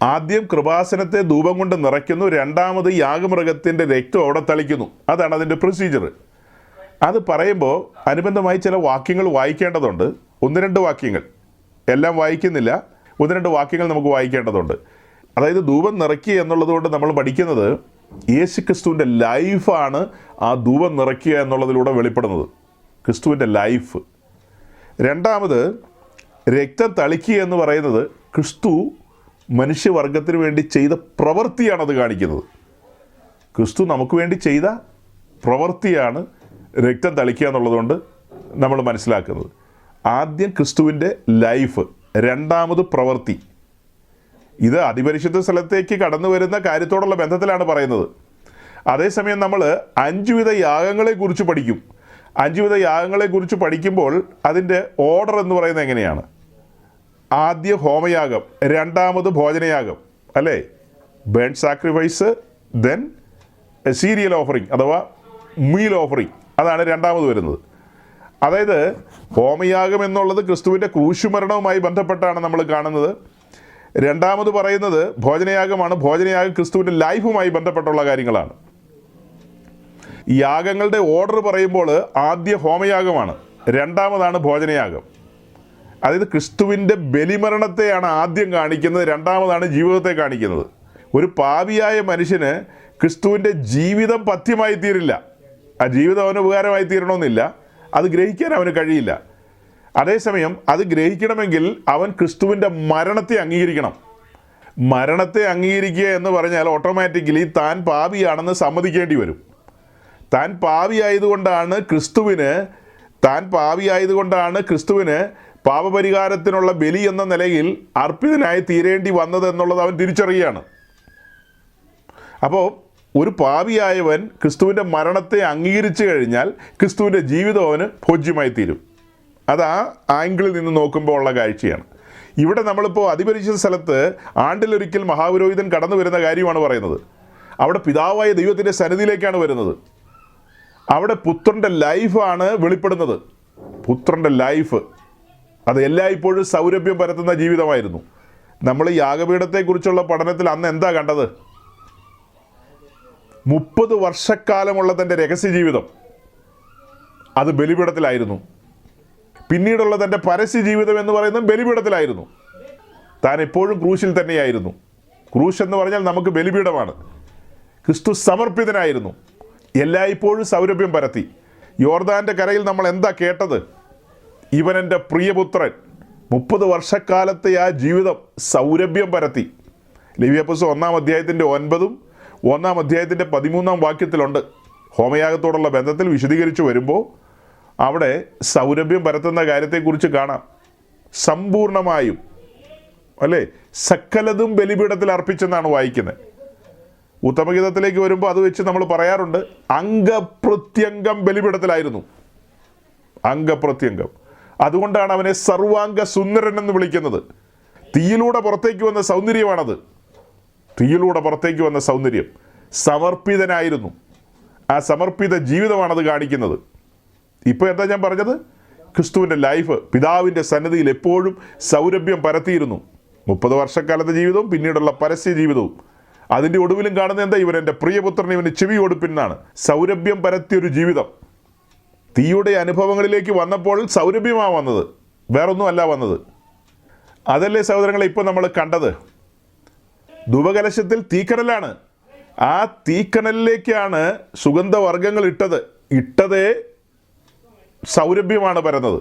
ആദ്യം കൃപാസനത്തെ ധൂപം കൊണ്ട് നിറയ്ക്കുന്നു, രണ്ടാമത് യാഗമൃഗത്തിൻ്റെ രക്തം അവിടെ തളിക്കുന്നു. അതാണ് അതിൻ്റെ പ്രൊസീജിയർ. അത് പറയുമ്പോൾ അനുബന്ധമായി ചില വാക്യങ്ങൾ വായിക്കേണ്ടതുണ്ട്. 1-2 വാക്യങ്ങൾ, എല്ലാം വായിക്കുന്നില്ല, 1-2 വാക്യങ്ങൾ നമുക്ക് വായിക്കേണ്ടതുണ്ട്. അതായത് ധൂപം നിറയ്ക്കുക എന്നുള്ളത് കൊണ്ട് നമ്മൾ പഠിക്കുന്നത് യേശുക്രിസ്തുവിൻ്റെ ലൈഫാണ് ആ ധൂപം നിറയ്ക്കുക എന്നുള്ളതിലൂടെ വെളിപ്പെടുന്നത്, ക്രിസ്തുവിൻ്റെ ലൈഫ്. രണ്ടാമത് രക്തം തളിക്കുക എന്ന് പറയുന്നത് ക്രിസ്തു മനുഷ്യവർഗത്തിന് വേണ്ടി ചെയ്ത പ്രവൃത്തിയാണത് കാണിക്കുന്നത്. ക്രിസ്തു നമുക്ക് വേണ്ടി ചെയ്ത പ്രവൃത്തിയാണ് രക്തം തളിക്കുക എന്നുള്ളതുകൊണ്ട് നമ്മൾ മനസ്സിലാക്കുന്നത്. ആദ്യം ക്രിസ്തുവിൻ്റെ ലൈഫ്, രണ്ടാമത് പ്രവൃത്തി. ഇത് അതിപരിശുദ്ധ സ്ഥലത്തേക്ക് കടന്നു വരുന്ന കാര്യത്തോടുള്ള ബന്ധത്തിലാണ് പറയുന്നത്. അതേസമയം നമ്മൾ 5 വിധ യാഗങ്ങളെക്കുറിച്ച് പഠിക്കും. 5 വിധ യാഗങ്ങളെക്കുറിച്ച് പഠിക്കുമ്പോൾ അതിൻ്റെ ഓർഡർ എന്ന് പറയുന്നത് എങ്ങനെയാണ്? ആദ്യ ഹോമയാഗം, രണ്ടാമത് ഭോജനയാഗം, അല്ലേ? Burn sacrifice, then cereal offering അഥവാ മീൽ ഓഫറിങ്, അതാണ് രണ്ടാമത് വരുന്നത്. അതായത് ഹോമയാഗം എന്നുള്ളത് ക്രിസ്തുവിൻ്റെ ക്രൂശുമരണവുമായി ബന്ധപ്പെട്ടാണ് നമ്മൾ കാണുന്നത്. രണ്ടാമത് പറയുന്നത് ഭോജനയാഗമാണ്. ഭോജനയാഗം ക്രിസ്തുവിൻ്റെ ലൈഫുമായി ബന്ധപ്പെട്ടുള്ള കാര്യങ്ങളാണ്. യാഗങ്ങളുടെ ഓർഡർ പറയുമ്പോൾ ആദ്യ ഹോമയാഗമാണ്, രണ്ടാമതാണ് ഭോജനയാഗം. അതായത് ക്രിസ്തുവിൻ്റെ ബലിമരണത്തെയാണ് ആദ്യം കാണിക്കുന്നത്, രണ്ടാമതാണ് ജീവിതത്തെ കാണിക്കുന്നത്. ഒരു പാപിയായ മനുഷ്യന് ക്രിസ്തുവിൻ്റെ ജീവിതം പഥ്യമായി തീരില്ല. ആ ജീവിതം അവന് ഉപകാരമായി തീരണമെന്നില്ല, അത് ഗ്രഹിക്കാൻ അവന് കഴിയില്ല. അതേസമയം അത് ഗ്രഹിക്കണമെങ്കിൽ അവൻ ക്രിസ്തുവിൻ്റെ മരണത്തെ അംഗീകരിക്കണം. മരണത്തെ അംഗീകരിക്കുക എന്ന് പറഞ്ഞാൽ ഓട്ടോമാറ്റിക്കലി താൻ പാപിയാണെന്ന് സമ്മതിക്കേണ്ടി വരും. താൻ പാപിയായതുകൊണ്ടാണ് ക്രിസ്തുവിന് പാപപരിഹാരത്തിനുള്ള ബലി എന്ന നിലയിൽ അർപ്പിതനായി തീരേണ്ടി വന്നത് എന്നുള്ളത് അവൻ തിരിച്ചറിയുകയാണ്. അപ്പോൾ ഒരു പാപിയായവൻ ക്രിസ്തുവിൻ്റെ മരണത്തെ അംഗീകരിച്ചു കഴിഞ്ഞാൽ ക്രിസ്തുവിൻ്റെ ജീവിതം അവന് ഭോജ്യമായി തീരും. അത് ആ ആംഗിളിൽ നിന്ന് നോക്കുമ്പോൾ ഉള്ള കാഴ്ചയാണ്. ഇവിടെ നമ്മളിപ്പോൾ അതിപരിശുദ്ധ സ്ഥലത്ത് ആണ്ടിലൊരിക്കൽ മഹാപുരോഹിതൻ കടന്നു വരുന്ന കാര്യമാണ് പറയുന്നത്. അവിടെ പിതാവായ ദൈവത്തിൻ്റെ സന്നിധിയിലേക്കാണ് വരുന്നത്. അവിടെ പുത്രൻ്റെ ലൈഫാണ് വെളിപ്പെടുന്നത്. പുത്രൻ്റെ ലൈഫ് അത് എല്ലായ്പ്പോഴും സൗരഭ്യം പരത്തുന്ന ജീവിതമായിരുന്നു. നമ്മൾ യാഗപീഠത്തെക്കുറിച്ചുള്ള പഠനത്തിൽ അന്ന് എന്താ കണ്ടത്? 30 വർഷക്കാലമുള്ള തൻ്റെ രഹസ്യ ജീവിതം അത് ബലിപീഠത്തിലായിരുന്നു. പിന്നീടുള്ള തൻ്റെ പരസ്യ ജീവിതം എന്ന് പറയുന്നത് ബലിപീഠത്തിലായിരുന്നു. താൻ എപ്പോഴും ക്രൂശിൽ തന്നെയായിരുന്നു. ക്രൂശ് എന്ന് പറഞ്ഞാൽ നമുക്ക് ബലിപീഠമാണ്. ക്രിസ്തു സമർപ്പിതനായിരുന്നു. എല്ലായ്പ്പോഴും സൗരഭ്യം പരത്തി. യോർദാൻ്റെ കരയിൽ നമ്മൾ എന്താ കേട്ടത്? ഇവൻ എൻ്റെ പ്രിയപുത്രൻ. 30 വർഷക്കാലത്തെ ആ ജീവിതം സൗരഭ്യം പരത്തി. ലേവ്യപുസ്തകം 1-ാം അധ്യായത്തിൻ്റെ 9-ഉം 1-ാം അധ്യായത്തിൻ്റെ 13-ാം വാക്യത്തിലുണ്ട്. ഹോമയാഗത്തോടുള്ള ബന്ധത്തിൽ വിശദീകരിച്ചു വരുമ്പോൾ അവിടെ സൗരഭ്യം പരത്തുന്ന കാര്യത്തെക്കുറിച്ച് കാണാം. സമ്പൂർണമായും അല്ലേ, സകലതും ബലിപീഠത്തിൽ അർപ്പിച്ചെന്നാണ് വായിക്കുന്നത്. ഉത്തമഗീതത്തിലേക്ക് വരുമ്പോൾ അത് വെച്ച് നമ്മൾ പറയാറുണ്ട്, അംഗപ്രത്യംഗം ബലിപീഠത്തിലായിരുന്നു. അംഗപ്രത്യംഗം. അതുകൊണ്ടാണ് അവനെ സർവാംഗ സുന്ദരൻ എന്ന് വിളിക്കുന്നത്. തീയിലൂടെ പുറത്തേക്ക് വന്ന സൗന്ദര്യമാണത്. തീയിലൂടെ പുറത്തേക്ക് വന്ന സൗന്ദര്യം. സമർപ്പിതനായിരുന്നു. ആ സമർപ്പിത ജീവിതമാണത് കാണിക്കുന്നത്. ഇപ്പോൾ എന്താ ഞാൻ പറഞ്ഞത്? ക്രിസ്തുവിൻ്റെ ലൈഫ് പിതാവിൻ്റെ സന്നിധിയിൽ എപ്പോഴും സൗരഭ്യം പരത്തിയിരുന്നു. 30 വർഷക്കാലത്തെ ജീവിതവും പിന്നീടുള്ള പരസ്യ ജീവിതവും. അതിൻ്റെ ഒടുവിലും കാണുന്നത് എന്താ? ഇവൻ എൻ്റെ പ്രിയപുത്രൻ, ഇവന് ചെവി കൊടുപ്പിന്നാണ്. സൗരഭ്യം പരത്തിയൊരു ജീവിതം. തീയുടെ അനുഭവങ്ങളിലേക്ക് വന്നപ്പോൾ സൗരഭ്യമാണ് വന്നത്, വേറൊന്നും അല്ല വന്നത്. അതല്ലേ സഹോദരങ്ങളെ ഇപ്പോൾ നമ്മൾ കണ്ടത്? ധൂപകലശത്തിൽ തീക്കനലാണ്. ആ തീക്കനലിലേക്കാണ് സുഗന്ധവർഗ്ഗങ്ങൾ ഇട്ടതേ സൗരഭ്യമാണ് പരന്നത്.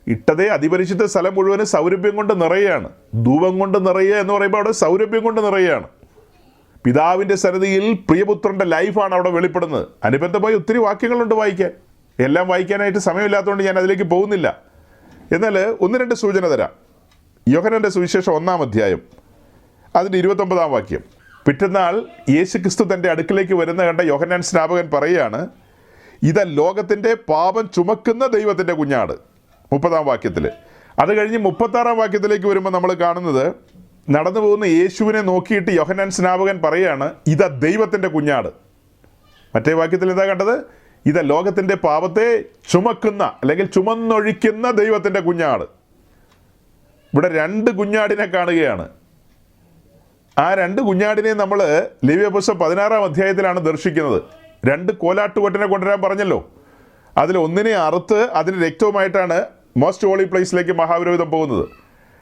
ഇട്ടതേ അതിപരിശുദ്ധ സ്ഥലം മുഴുവനും സൗരഭ്യം കൊണ്ട് നിറയുകയാണ്. ധൂപം കൊണ്ട് നിറയുക എന്ന് പറയുമ്പോൾ അവിടെ സൗരഭ്യം കൊണ്ട് നിറയുകയാണ്. പിതാവിൻ്റെ സന്നിധിയിൽ പ്രിയപുത്രൻ്റെ ലൈഫാണ് അവിടെ വെളിപ്പെടുന്നത്. അനുബന്ധമായി ഒത്തിരി വാക്യങ്ങളുണ്ട് വായിക്കാൻ. എല്ലാം വായിക്കാനായിട്ട് സമയമില്ലാത്തതുകൊണ്ട് ഞാൻ അതിലേക്ക് പോകുന്നില്ല. എന്നാൽ 1-2 സൂചന തരാം. യോഹന്നാൻ്റെ സുവിശേഷം 1-ാം അധ്യായം അതിൻ്റെ 29-ാം വാക്യം. പിറ്റന്നാൾ യേശുക്രിസ്തു തൻ്റെ അടുക്കിലേക്ക് വരുന്ന കണ്ട യോഹന്നാൻ സ്നാപകൻ പറയുകയാണ്, ഇതാ ലോകത്തിൻ്റെ പാപം ചുമക്കുന്ന ദൈവത്തിൻ്റെ കുഞ്ഞാട്. 30-ാം വാക്യത്തിൽ. അത് കഴിഞ്ഞ് 36-ാം വാക്യത്തിലേക്ക് വരുമ്പോൾ നമ്മൾ കാണുന്നത്, നടന്നു പോകുന്ന യേശുവിനെ നോക്കിയിട്ട് യോഹന്നാൻ സ്നാപകൻ പറയുകയാണ്, ഇതാ ദൈവത്തിൻ്റെ കുഞ്ഞാട്. മറ്റേ വാക്യത്തിൽ എന്താ കണ്ടത്? ഇതാ ലോകത്തിൻ്റെ പാപത്തെ ചുമക്കുന്ന അല്ലെങ്കിൽ ചുമന്നൊഴിക്കുന്ന ദൈവത്തിൻ്റെ കുഞ്ഞാട്. ഇവിടെ 2 കുഞ്ഞാടിനെ കാണുകയാണ്. ആ 2 കുഞ്ഞാടിനെ നമ്മൾ ലേവ്യപുസ്തകം 16-ാം അധ്യായത്തിലാണ് ദർശിക്കുന്നത്. 2 കോലാട്ടുകൊറ്റനെ കൊണ്ടുവരാൻ പറഞ്ഞല്ലോ. അതിൽ ഒന്നിനെ അറുത്ത് അതിന് രക്തവുമായിട്ടാണ് മോസ്റ്റ് ഹോളി പ്ലേസിലേക്ക് മഹാപുരോഹിതൻ പോകുന്നത്.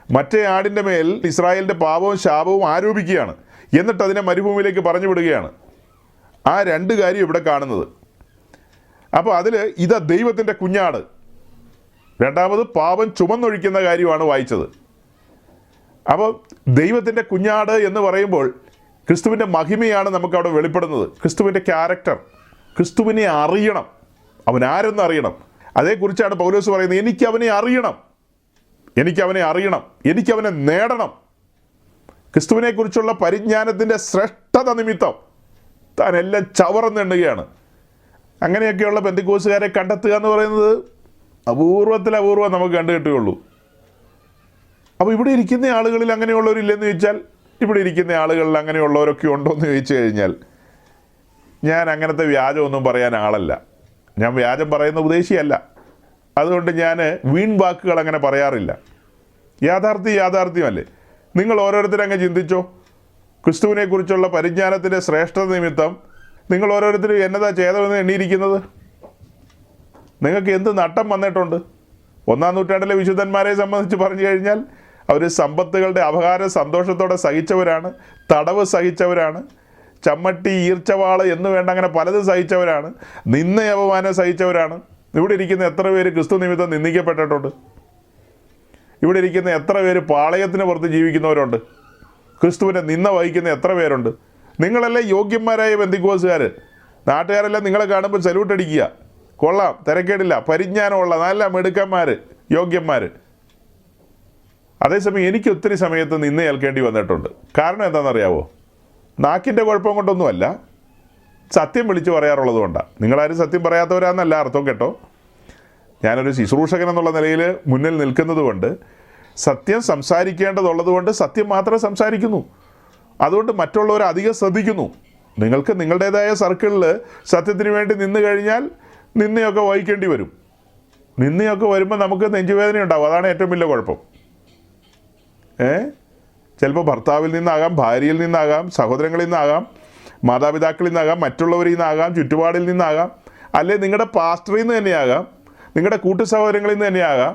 മറ്റേ ആടിൻ്റെ മേൽ ഇസ്രായേലിൻ്റെ പാപവും ശാപവും ആരോപിക്കുകയാണ്. എന്നിട്ട് അതിനെ മരുഭൂമിയിലേക്ക് പറഞ്ഞു വിടുകയാണ്. ആ 2 കാര്യം ഇവിടെ കാണുന്നത്. അപ്പോൾ അതിൽ ഇതാ ദൈവത്തിൻ്റെ കുഞ്ഞാട്. രണ്ടാമത് പാപം ചുമന്നൊഴിക്കുന്ന കാര്യമാണ് വായിച്ചത്. അപ്പോൾ ദൈവത്തിൻ്റെ കുഞ്ഞാട് എന്ന് പറയുമ്പോൾ ക്രിസ്തുവിൻ്റെ മഹിമയാണ് നമുക്കവിടെ വെളിപ്പെടുന്നത്. ക്രിസ്തുവിൻ്റെ ക്യാരക്ടർ. ക്രിസ്തുവിനെ അറിയണം. അവൻ ആരെന്ന് അറിയണം. അതേക്കുറിച്ചാണ് പൗലോസ് പറയുന്നത്, എനിക്കവനെ അറിയണം, എനിക്കവനെ നേടണം. ക്രിസ്തുവിനെക്കുറിച്ചുള്ള പരിജ്ഞാനത്തിൻ്റെ ശ്രേഷ്ഠത നിമിത്തം താൻ എല്ലാം ചവറെന്നെണ്ണുകയാണ്. അങ്ങനെയൊക്കെയുള്ള പെന്തിക്കോസുകാരെ കണ്ടെത്തുക എന്ന് പറയുന്നത് അപൂർവം നമുക്ക് കണ്ടു കിട്ടുകയുള്ളൂ. അപ്പോൾ ഇവിടെ ഇരിക്കുന്ന ആളുകളിൽ അങ്ങനെയുള്ളവരില്ലെന്ന് ചോദിച്ചാൽ, ഇവിടെ ഇരിക്കുന്ന ആളുകളിൽ അങ്ങനെയുള്ളവരൊക്കെ ഉണ്ടോ എന്ന് ചോദിച്ചു കഴിഞ്ഞാൽ, ഞാൻ അങ്ങനത്തെ വ്യാജമൊന്നും പറയാൻ ആളല്ല. ഞാൻ വ്യാജം പറയുന്ന ഉപദേശിയല്ല. അതുകൊണ്ട് ഞാൻ വീൺ വാക്കുകൾ അങ്ങനെ പറയാറില്ല. യാഥാർത്ഥ്യമല്ലേ. നിങ്ങൾ ഓരോരുത്തരും അങ്ങ് ചിന്തിച്ചോ. ക്രിസ്തുവിനെക്കുറിച്ചുള്ള പരിജ്ഞാനത്തിൻ്റെ ശ്രേഷ്ഠത നിമിത്തം നിങ്ങൾ ഓരോരുത്തരും എന്നതാ ചെയ്തതെന്ന് എണ്ണിയിരിക്കുന്നത്? നിങ്ങൾക്ക് എന്ത് നട്ടം വന്നിട്ടുണ്ട്? 1-ാം നൂറ്റാണ്ടിലെ വിശുദ്ധന്മാരെ സംബന്ധിച്ച് പറഞ്ഞു കഴിഞ്ഞാൽ അവർ സമ്പത്തുകളുടെ അപഹാരം സന്തോഷത്തോടെ സഹിച്ചവരാണ്, തടവ് സഹിച്ചവരാണ്, ചമ്മട്ടി, ഈർച്ചവാള് എന്ന് വേണ്ട അങ്ങനെ പലതും സഹിച്ചവരാണ്, നിന്ന അപമാനം സഹിച്ചവരാണ്. ഇവിടെ ഇരിക്കുന്ന എത്ര പേര് ക്രിസ്തു നിമിത്തം നിന്ദിക്കപ്പെട്ടിട്ടുണ്ട്? ഇവിടെ ഇരിക്കുന്ന എത്ര പേര് പാളയത്തിന് പുറത്ത് ജീവിക്കുന്നവരുണ്ട്? ക്രിസ്തുവിൻ്റെ നിന്ന വഹിക്കുന്ന എത്ര പേരുണ്ട്? നിങ്ങളെല്ലാം യോഗ്യന്മാരായ പെന്തിക്കോസുകാർ. നാട്ടുകാരെല്ലാം നിങ്ങളെ കാണുമ്പോൾ സല്യൂട്ട് അടിക്കുക. കൊള്ളാം, തിരക്കേടില്ല, പരിജ്ഞാനമുള്ള നല്ല മിടുക്കന്മാർ, യോഗ്യന്മാർ. അതേസമയം എനിക്ക് ഒത്തിരി സമയത്ത് നിന്ന് ഏൽക്കേണ്ടി വന്നിട്ടുണ്ട്. കാരണം എന്താണെന്നറിയാവോ? നാക്കിൻ്റെ കുഴപ്പം കൊണ്ടൊന്നുമല്ല, സത്യം വിളിച്ചു പറയാറുള്ളത് കൊണ്ടാണ്. നിങ്ങളാരും സത്യം പറയാത്തവരാന്നല്ല അർത്ഥം കേട്ടോ. ഞാനൊരു ശുശ്രൂഷകൻ എന്നുള്ള നിലയിൽ മുന്നിൽ നിൽക്കുന്നത് കൊണ്ട് സത്യം സംസാരിക്കേണ്ടതുള്ളത് കൊണ്ട് സത്യം മാത്രം സംസാരിക്കുന്നു. അതുകൊണ്ട് മറ്റുള്ളവർ അധികം ശ്രദ്ധിക്കുന്നു. നിങ്ങൾക്ക് നിങ്ങളുടേതായ സർക്കിളിൽ സത്യത്തിന് വേണ്ടി നിന്ന് കഴിഞ്ഞാൽ നിന്നയൊക്കെ വഹിക്കേണ്ടി വരും. നിന്നയൊക്കെ വരുമ്പോൾ നമുക്ക് നെഞ്ചുവേദന ഉണ്ടാവും. അതാണ് ഏറ്റവും വലിയ കുഴപ്പം. ചിലപ്പോൾ ഭർത്താവിൽ നിന്നാകാം, ഭാര്യയിൽ നിന്നാകാം, സഹോദരങ്ങളിൽ നിന്നാകാം, മാതാപിതാക്കളിൽ നിന്നാകാം, മറ്റുള്ളവരിൽ നിന്നാകാം, ചുറ്റുപാടിൽ നിന്നാകാം, അല്ലെ നിങ്ങളുടെ പാസ്റ്ററിൽ നിന്ന് തന്നെയാകാം, നിങ്ങളുടെ കൂട്ടു സഹോദരങ്ങളിൽ നിന്ന് തന്നെയാകാം.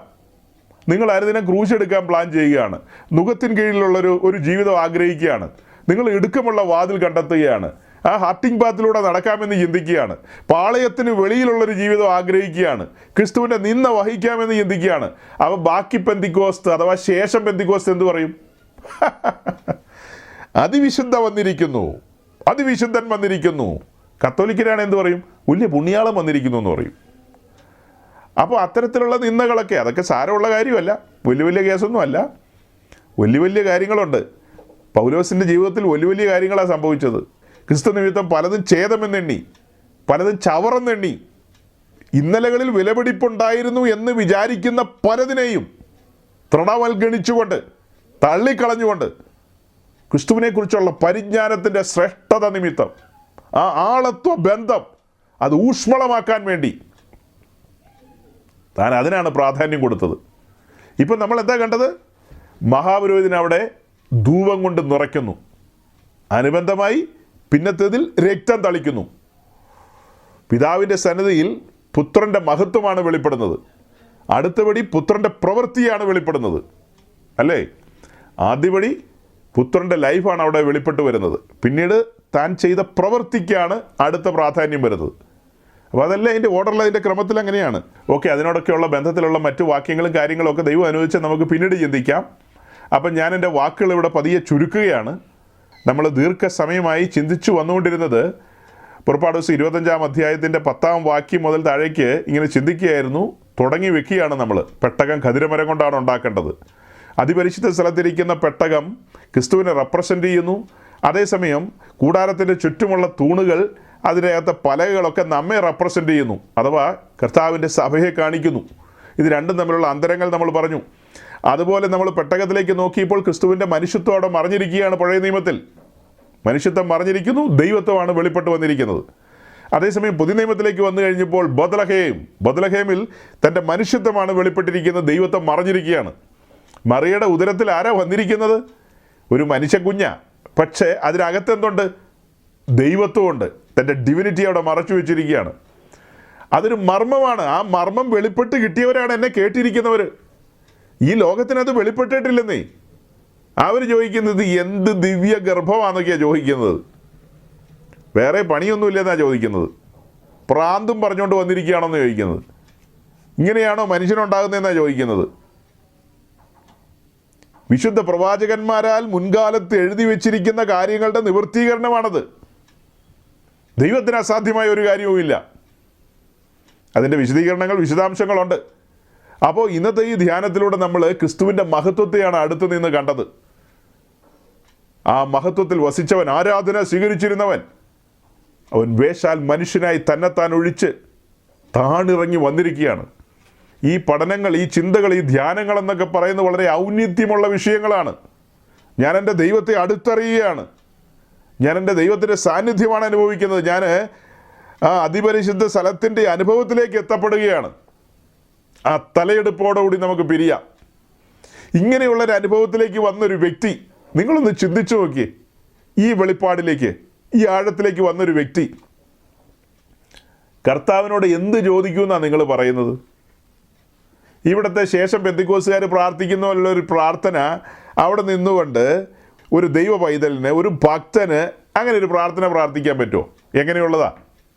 നിങ്ങൾ അനുദിനം ക്രൂശ് എടുക്കാൻ പ്ലാൻ ചെയ്യുകയാണ്. നുകത്തിന് കീഴിലുള്ളൊരു ജീവിതം ആഗ്രഹിക്കുകയാണ്. നിങ്ങൾ ഇടുക്കമുള്ള വാതിൽ കണ്ടെത്തുകയാണ്. ആ ഹട്ടിംഗ് പാത്തിലൂടെ നടക്കാമെന്ന് ചിന്തിക്കുകയാണ്. പാളയത്തിന് വെളിയിലുള്ളൊരു ജീവിതം ആഗ്രഹിക്കുകയാണ്. ക്രിസ്തുവിൻ്റെ നിന്ന വഹിക്കാമെന്ന് ചിന്തിക്കുകയാണ്. അവ ബാക്കി പെന്തിക്കോസ്ത് അഥവാ ശേഷം പെന്തിക്കോസ്ത് എന്ത് പറയും? അതിവിശുദ്ധ വന്നിരിക്കുന്നു, അതിവിശുദ്ധൻ വന്നിരിക്കുന്നു. കത്തോലിക്കരാണ് എന്ത് പറയും? വലിയ പുണ്യാളം വന്നിരിക്കുന്നു എന്ന് പറയും. അപ്പോൾ അത്തരത്തിലുള്ള നിന്ദകളൊക്കെ അതൊക്കെ സാരമുള്ള കാര്യമല്ല, വലിയ വലിയ കേസൊന്നുമല്ല. വലിയ വലിയ കാര്യങ്ങളുണ്ട്. പൗലോസിൻ്റെ ജീവിതത്തിൽ വലിയ വലിയ കാര്യങ്ങളാണ് സംഭവിച്ചത്. ക്രിസ്തു നിമിത്തം പലതും ഛേദമെന്നെണ്ണി, പലതും ചവറെന്നെണ്ണി, ഇന്നലകളിൽ വിലപിടിപ്പുണ്ടായിരുന്നു എന്ന് വിചാരിക്കുന്ന പലതിനെയും തൃണവൽഗണിച്ചുകൊണ്ട്, തള്ളിക്കളഞ്ഞുകൊണ്ട്, ക്രിസ്തുവിനെക്കുറിച്ചുള്ള പരിജ്ഞാനത്തിൻ്റെ ശ്രേഷ്ഠത നിമിത്തം ആ ആളത്വ ബന്ധം അത് ഊഷ്മളമാക്കാൻ വേണ്ടി താൻ അതിനാണ് പ്രാധാന്യം കൊടുത്തത്. ഇപ്പം നമ്മൾ എന്താ കണ്ടത്? മഹാപുരോഹിതൻ അവിടെ ധൂപം കൊണ്ട് നിറയ്ക്കുന്നു. അനുബന്ധമായി പിന്നത്തേതിൽ രക്തം തളിക്കുന്നു. പിതാവിൻ്റെ സന്നിധിയിൽ പുത്രൻ്റെ മഹത്വമാണ് വെളിപ്പെടുന്നത്. അടുത്തപടി പുത്രൻ്റെ പ്രവൃത്തിയാണ് വെളിപ്പെടുന്നത്, അല്ലേ? ആദ്യപടി പുത്രൻ്റെ ലൈഫാണ് അവിടെ വെളിപ്പെട്ട് വരുന്നത്. പിന്നീട് താൻ ചെയ്ത പ്രവൃത്തിക്കാണ് അടുത്ത പ്രാധാന്യം വരുന്നത്. അപ്പോൾ അതല്ല അതിൻ്റെ ഓർഡറിൽ, അതിൻ്റെ ക്രമത്തിൽ അങ്ങനെയാണ്. ഓക്കെ, അതിനോടൊക്കെയുള്ള ബന്ധത്തിലുള്ള മറ്റു വാക്യങ്ങളും കാര്യങ്ങളും ഒക്കെ ദൈവം അനുവദിച്ച് നമുക്ക് പിന്നീട് ചിന്തിക്കാം. അപ്പം ഞാൻ എൻ്റെ വാക്കുകൾ ഇവിടെ പതിയെ ചുരുക്കുകയാണ്. നമ്മൾ ദീർഘസമയമായി ചിന്തിച്ചു വന്നുകൊണ്ടിരുന്നത് പുറപ്പാട് ദിവസം 25-ാം അധ്യായത്തിൻ്റെ 10-ാം വാക്യം മുതൽ താഴേക്ക് ഇങ്ങനെ ചിന്തിക്കുകയായിരുന്നു. തുടങ്ങി വെക്കുകയാണ് നമ്മൾ. പെട്ടകം ഖദിരമരം കൊണ്ടാണ് ഉണ്ടാക്കേണ്ടത്. അതിപരിശുദ്ധ സ്ഥലത്തിരിക്കുന്ന പെട്ടകം ക്രിസ്തുവിനെ റെപ്രസെൻ്റ് ചെയ്യുന്നു. അതേസമയം കൂടാരത്തിൻ്റെ ചുറ്റുമുള്ള തൂണുകൾ, അതിനകത്തെ പലകകളൊക്കെ നമ്മെ റെപ്രസെൻ്റ് ചെയ്യുന്നു, അഥവാ കർത്താവിൻ്റെ സഭയെ കാണിക്കുന്നു. ഇത് രണ്ടും തമ്മിലുള്ള അന്തരങ്ങൾ നമ്മൾ പറഞ്ഞു. അതുപോലെ നമ്മൾ പെട്ടകത്തിലേക്ക് നോക്കിയപ്പോൾ ക്രിസ്തുവിൻ്റെ മനുഷ്യത്വം അവിടെ മറിഞ്ഞിരിക്കുകയാണ്. പഴയ നിയമത്തിൽ മനുഷ്യത്വം മറിഞ്ഞിരിക്കുന്നു, ദൈവത്വമാണ് വെളിപ്പെട്ട് വന്നിരിക്കുന്നത്. അതേസമയം പുതിയ നിയമത്തിലേക്ക് വന്നു കഴിഞ്ഞപ്പോൾ ബദലഹേമിൽ തൻ്റെ മനുഷ്യത്വമാണ് വെളിപ്പെട്ടിരിക്കുന്നത്, ദൈവത്വം മറിഞ്ഞിരിക്കുകയാണ്. മറിയയുടെ ഉദരത്തിൽ ആരാ വന്നിരിക്കുന്നത്? ഒരു മനുഷ്യക്കുഞ്ഞ. പക്ഷേ അതിനകത്തെന്തുണ്ട്? ദൈവത്വമുണ്ട്. തൻ്റെ ഡിവിനിറ്റി അവിടെ മറച്ചു വെച്ചിരിക്കുകയാണ്. അതൊരു മർമ്മമാണ്. ആ മർമ്മം വെളിപ്പെട്ട് കിട്ടിയവരാണ് എന്നെ കേട്ടിരിക്കുന്നവർ. ഈ ലോകത്തിനത് വെളിപ്പെട്ടിട്ടില്ലെന്നേ. അവർ ചോദിക്കുന്നത് എന്ത് ദിവ്യ ഗർഭമാണെന്നൊക്കെയാണ് ചോദിക്കുന്നത്. വേറെ പണിയൊന്നുമില്ലെന്നാണ് ചോദിക്കുന്നത്. പ്രാന്തും പറഞ്ഞുകൊണ്ട് വന്നിരിക്കുകയാണെന്ന് ചോദിക്കുന്നത്. ഇങ്ങനെയാണോ മനുഷ്യനുണ്ടാകുന്നതെന്നാണ് ചോദിക്കുന്നത്. വിശുദ്ധ പ്രവാചകന്മാരാൽ മുൻകാലത്ത് എഴുതി വെച്ചിരിക്കുന്ന കാര്യങ്ങളുടെ നിവൃത്തീകരണമാണത്. ദൈവത്തിന് അസാധ്യമായ ഒരു കാര്യവുമില്ല. അതിൻ്റെ വിശദീകരണങ്ങൾ, വിശദാംശങ്ങളുണ്ട്. അപ്പോൾ ഇന്നത്തെ ഈ ധ്യാനത്തിലൂടെ നമ്മൾ ക്രിസ്തുവിൻ്റെ മഹത്വത്തെയാണ് അടുത്ത് നിന്ന് കണ്ടത്. ആ മഹത്വത്തിൽ വസിച്ചവൻ, ആരാധന സ്വീകരിച്ചിരുന്നവൻ, അവൻ വേഷാൽ മനുഷ്യനായി തന്നെത്താൻ ഒഴിച്ച് താണിറങ്ങി വന്നിരിക്കുകയാണ്. ഈ പഠനങ്ങൾ, ഈ ചിന്തകൾ, ഈ ധ്യാനങ്ങൾ എന്നൊക്കെ പറയുന്നത് വളരെ ഔന്നിത്യമുള്ള വിഷയങ്ങളാണ്. ഞാൻ എൻ്റെ ദൈവത്തെ അടുത്തറിയുകയാണ്. ഞാൻ എൻ്റെ ദൈവത്തിൻ്റെ സാന്നിധ്യമാണ് അനുഭവിക്കുന്നത്. ഞാൻ ആ അതിപരിശുദ്ധ സ്ഥലത്തിൻ്റെ അനുഭവത്തിലേക്ക് എത്തപ്പെടുകയാണ്. ആ തലയെടുപ്പോടുകൂടി നമുക്ക് പിരിയാം. ഇങ്ങനെയുള്ളൊരു അനുഭവത്തിലേക്ക് വന്നൊരു വ്യക്തി, നിങ്ങളൊന്ന് ചിന്തിച്ചു നോക്കിയേ. ഈ വെളിപ്പാടിലേക്ക്, ഈ ആഴത്തിലേക്ക് വന്നൊരു വ്യക്തി കർത്താവിനോട് എന്ത് ചോദിക്കുമെന്നാണ് നിങ്ങൾ പറയുന്നത്? ഇവിടുത്തെ ശേഷം പെന്തിക്കോസുകാർ പ്രാർത്ഥിക്കുന്ന ഒരു പ്രാർത്ഥന, അവിടെ നിന്നുകൊണ്ട് ഒരു ദൈവ പൈതലിന്, ഒരു ഭക്തന് അങ്ങനെ ഒരു പ്രാർത്ഥന പ്രാർത്ഥിക്കാൻ പറ്റുമോ? എങ്ങനെയുള്ളതാ?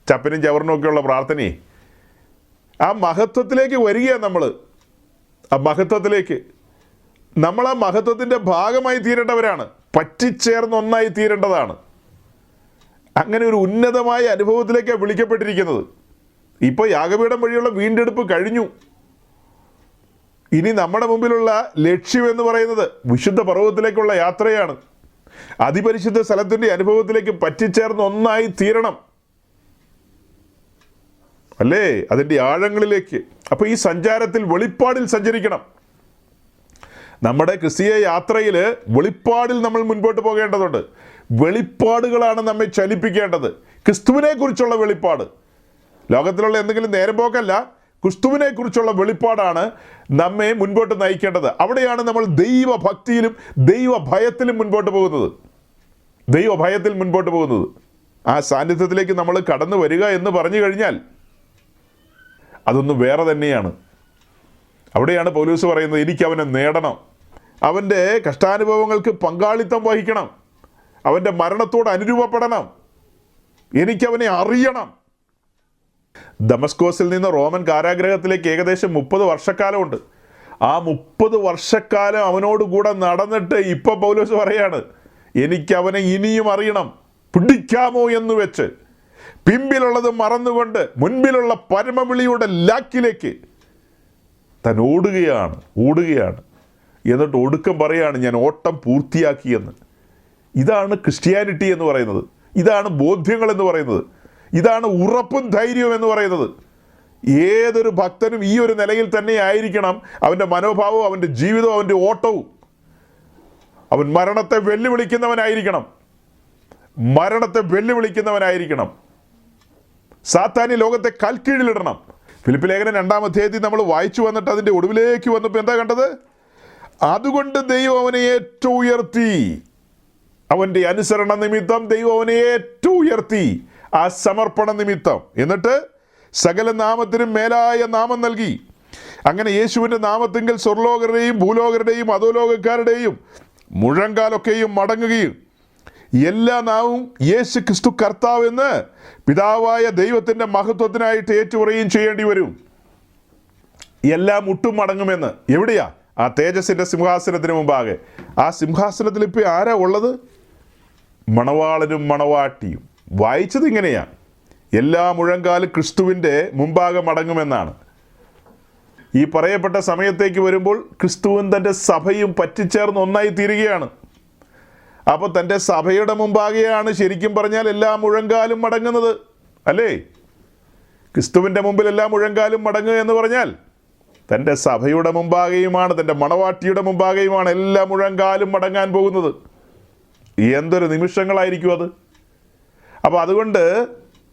ചപ്പനും ചവറിനും ഒക്കെയുള്ള പ്രാർത്ഥനയെ. ആ മഹത്വത്തിലേക്ക് വരികയാണ് നമ്മൾ. ആ മഹത്വത്തിലേക്ക് നമ്മൾ ആ മഹത്വത്തിൻ്റെ ഭാഗമായി തീരേണ്ടവരാണ്. പറ്റിച്ചേർന്ന് ഒന്നായി തീരേണ്ടതാണ്. അങ്ങനെ ഒരു ഉന്നതമായ അനുഭവത്തിലേക്കാണ് വിളിക്കപ്പെട്ടിരിക്കുന്നത്. ഇപ്പോൾ യാഗപീഠം വഴിയുള്ള വീണ്ടെടുപ്പ് കഴിഞ്ഞു. ഇനി നമ്മുടെ മുമ്പിലുള്ള ലക്ഷ്യം എന്ന് പറയുന്നത് വിശുദ്ധ പർവ്വതത്തിലേക്കുള്ള യാത്രയാണ്. അതിപരിശുദ്ധ സ്ഥലത്തിൻ്റെ അനുഭവത്തിലേക്ക് പറ്റിച്ചേർന്ന് ഒന്നായി തീരണം, അല്ലേ? അതിൻ്റെ ആഴങ്ങളിലേക്ക്. അപ്പോൾ ഈ സഞ്ചാരത്തിൽ വെളിപ്പാടിൽ സഞ്ചരിക്കണം. നമ്മുടെ ക്രിസ്തീയ യാത്രയിൽ വെളിപ്പാടിൽ നമ്മൾ മുൻപോട്ട് പോകേണ്ടതുണ്ട്. വെളിപ്പാടുകളാണ് നമ്മെ ചലിപ്പിക്കേണ്ടത്. ക്രിസ്തുവിനെ കുറിച്ചുള്ള വെളിപ്പാട്, ലോകത്തിലുള്ള എന്തെങ്കിലും നേരം പോക്കല്ല, ക്രിസ്തുവിനെ കുറിച്ചുള്ള വെളിപ്പാടാണ് നമ്മെ മുൻപോട്ട് നയിക്കേണ്ടത്. അവിടെയാണ് നമ്മൾ ദൈവഭക്തിയിലും ദൈവഭയത്തിലും മുൻപോട്ട് പോകുന്നത്. ദൈവഭയത്തിൽ മുൻപോട്ട് പോകുന്നത്. ആ സാന്നിധ്യത്തിലേക്ക് നമ്മൾ കടന്നു വരിക എന്ന് പറഞ്ഞു കഴിഞ്ഞാൽ അതൊന്ന് വേറെ തന്നെയാണ്. അവിടെയാണ് പൗലോസ് പറയുന്നത്, എനിക്ക് അവനെ നേടണം, അവൻ്റെ കഷ്ടാനുഭവങ്ങൾക്ക് പങ്കാളിത്തം വഹിക്കണം, അവൻ്റെ മരണത്തോട് അനുരൂപപ്പെടണം, എനിക്കവനെ അറിയണം. ദമസ്കോസിൽ നിന്ന് റോമൻ കാരാഗ്രഹത്തിലേക്ക് ഏകദേശം 30 വർഷക്കാലമുണ്ട്. ആ 30 വർഷക്കാലം അവനോടുകൂടെ നടന്നിട്ട് ഇപ്പോൾ പൗലോസ് പറയാണ്, എനിക്കവനെ ഇനിയും അറിയണം, പിടിക്കാമോ എന്ന് വെച്ച് പിമ്പിലുള്ളത് മറന്നുകൊണ്ട് മുൻപിലുള്ള പരമവിളിയുടെ ലാക്കിലേക്ക് താൻ ഓടുകയാണ്. എന്നിട്ട് ഒടുക്കം പറയാണ്, ഞാൻ ഓട്ടം പൂർത്തിയാക്കിയെന്ന്. ഇതാണ് ക്രിസ്ത്യാനിറ്റി എന്ന് പറയുന്നത്. ഇതാണ് ബോധ്യങ്ങൾ എന്ന് പറയുന്നത്. ഇതാണ് ഉറപ്പും ധൈര്യവും എന്ന് പറയുന്നത്. ഏതൊരു ഭക്തനും ഈ ഒരു നിലയിൽ തന്നെ ആയിരിക്കണം അവൻ്റെ മനോഭാവവും അവൻ്റെ ജീവിതവും അവൻ്റെ ഓട്ടവും. അവൻ മരണത്തെ വെല്ലുവിളിക്കുന്നവനായിരിക്കണം. സാത്താന്യ ലോകത്തെ കൽക്കീഴിലിടണം. ഫിലിപ്പി ലേഖനം 2-ാം അധ്യായത്തിൽ നമ്മൾ വായിച്ചു വന്നിട്ട് അതിൻ്റെ ഒടുവിലേക്ക് വന്നപ്പോൾ എന്താ കണ്ടത്? അതുകൊണ്ട് ദൈവം അവനെ ഏറ്റവും ഉയർത്തി, അവൻ്റെ അനുസരണ നിമിത്തം ദൈവം അവനെ ഏറ്റവും ഉയർത്തി, ആ സമർപ്പണ നിമിത്തം. എന്നിട്ട് സകല നാമത്തിനും മേലായ നാമം നൽകി. അങ്ങനെ യേശുവിൻ്റെ നാമത്തിങ്കൽ സ്വർലോകരുടെയും ഭൂലോകരുടെയും അധോലോകക്കാരുടെയും മുഴങ്കാലൊക്കെയും മടങ്ങുകയും എല്ലാ നാവും യേശു ക്രിസ്തു കർത്താവ് എന്ന് പിതാവായ ദൈവത്തിൻ്റെ മഹത്വത്തിനായിട്ട് ഏറ്റുപറയുകയും ചെയ്യേണ്ടി വരും. എല്ലാം മുട്ടും മടങ്ങുമെന്ന്. എവിടെയാ? ആ തേജസ്സിൻ്റെ സിംഹാസനത്തിന് മുമ്പാകെ. ആ സിംഹാസനത്തിൽ ഇപ്പോൾ ആരാ ഉള്ളത്? മണവാളനും മണവാട്ടിയും. വായിച്ചത് ഇങ്ങനെയാണ്, എല്ലാ മുഴങ്കാലും ക്രിസ്തുവിൻ്റെ മുമ്പാകെ മടങ്ങുമെന്നാണ്. ഈ പറയപ്പെട്ട സമയത്തേക്ക് വരുമ്പോൾ ക്രിസ്തുവും തൻ്റെ സഭയും പറ്റിച്ചേർന്ന് ഒന്നായി തീരുകയാണ്. അപ്പോൾ തൻ്റെ സഭയുടെ മുമ്പാകെയാണ് ശരിക്കും പറഞ്ഞാൽ എല്ലാ മുഴങ്കാലും മടങ്ങുന്നത്, അല്ലേ? ക്രിസ്തുവിൻ്റെ മുമ്പിൽ എല്ലാ മുഴങ്കാലും മടങ്ങുക എന്ന് പറഞ്ഞാൽ തൻ്റെ സഭയുടെ മുമ്പാകെയുമാണ്, തൻ്റെ മണവാട്ടിയുടെ മുമ്പാകെയുമാണ് എല്ലാ മുഴങ്കാലും മടങ്ങാൻ പോകുന്നത്. എന്തൊരു നിമിഷങ്ങളായിരിക്കും അത്. അപ്പോൾ അതുകൊണ്ട്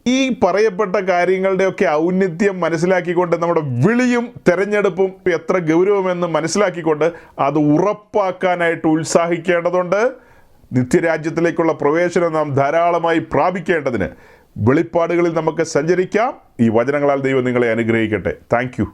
ഈ പറയപ്പെട്ട കാര്യങ്ങളുടെയൊക്കെ ഔന്നിത്യം മനസ്സിലാക്കിക്കൊണ്ട് നമ്മുടെ വിളിയും തെരഞ്ഞെടുപ്പും എത്ര ഗൗരവമെന്ന് മനസ്സിലാക്കിക്കൊണ്ട് അത് ഉറപ്പാക്കാനായിട്ട് ഉത്സാഹിക്കേണ്ടതുണ്ട്. നിത്യരാജ്യത്തിലേക്കുള്ള പ്രവേശനം നാം ധാരാളമായി പ്രാപിക്കേണ്ടതിന് വെളിപ്പാടുകളിൽ നമുക്ക് സഞ്ചരിക്കാം. ഈ വചനങ്ങളാൽ ദൈവം നിങ്ങളെ അനുഗ്രഹിക്കട്ടെ. Thank you.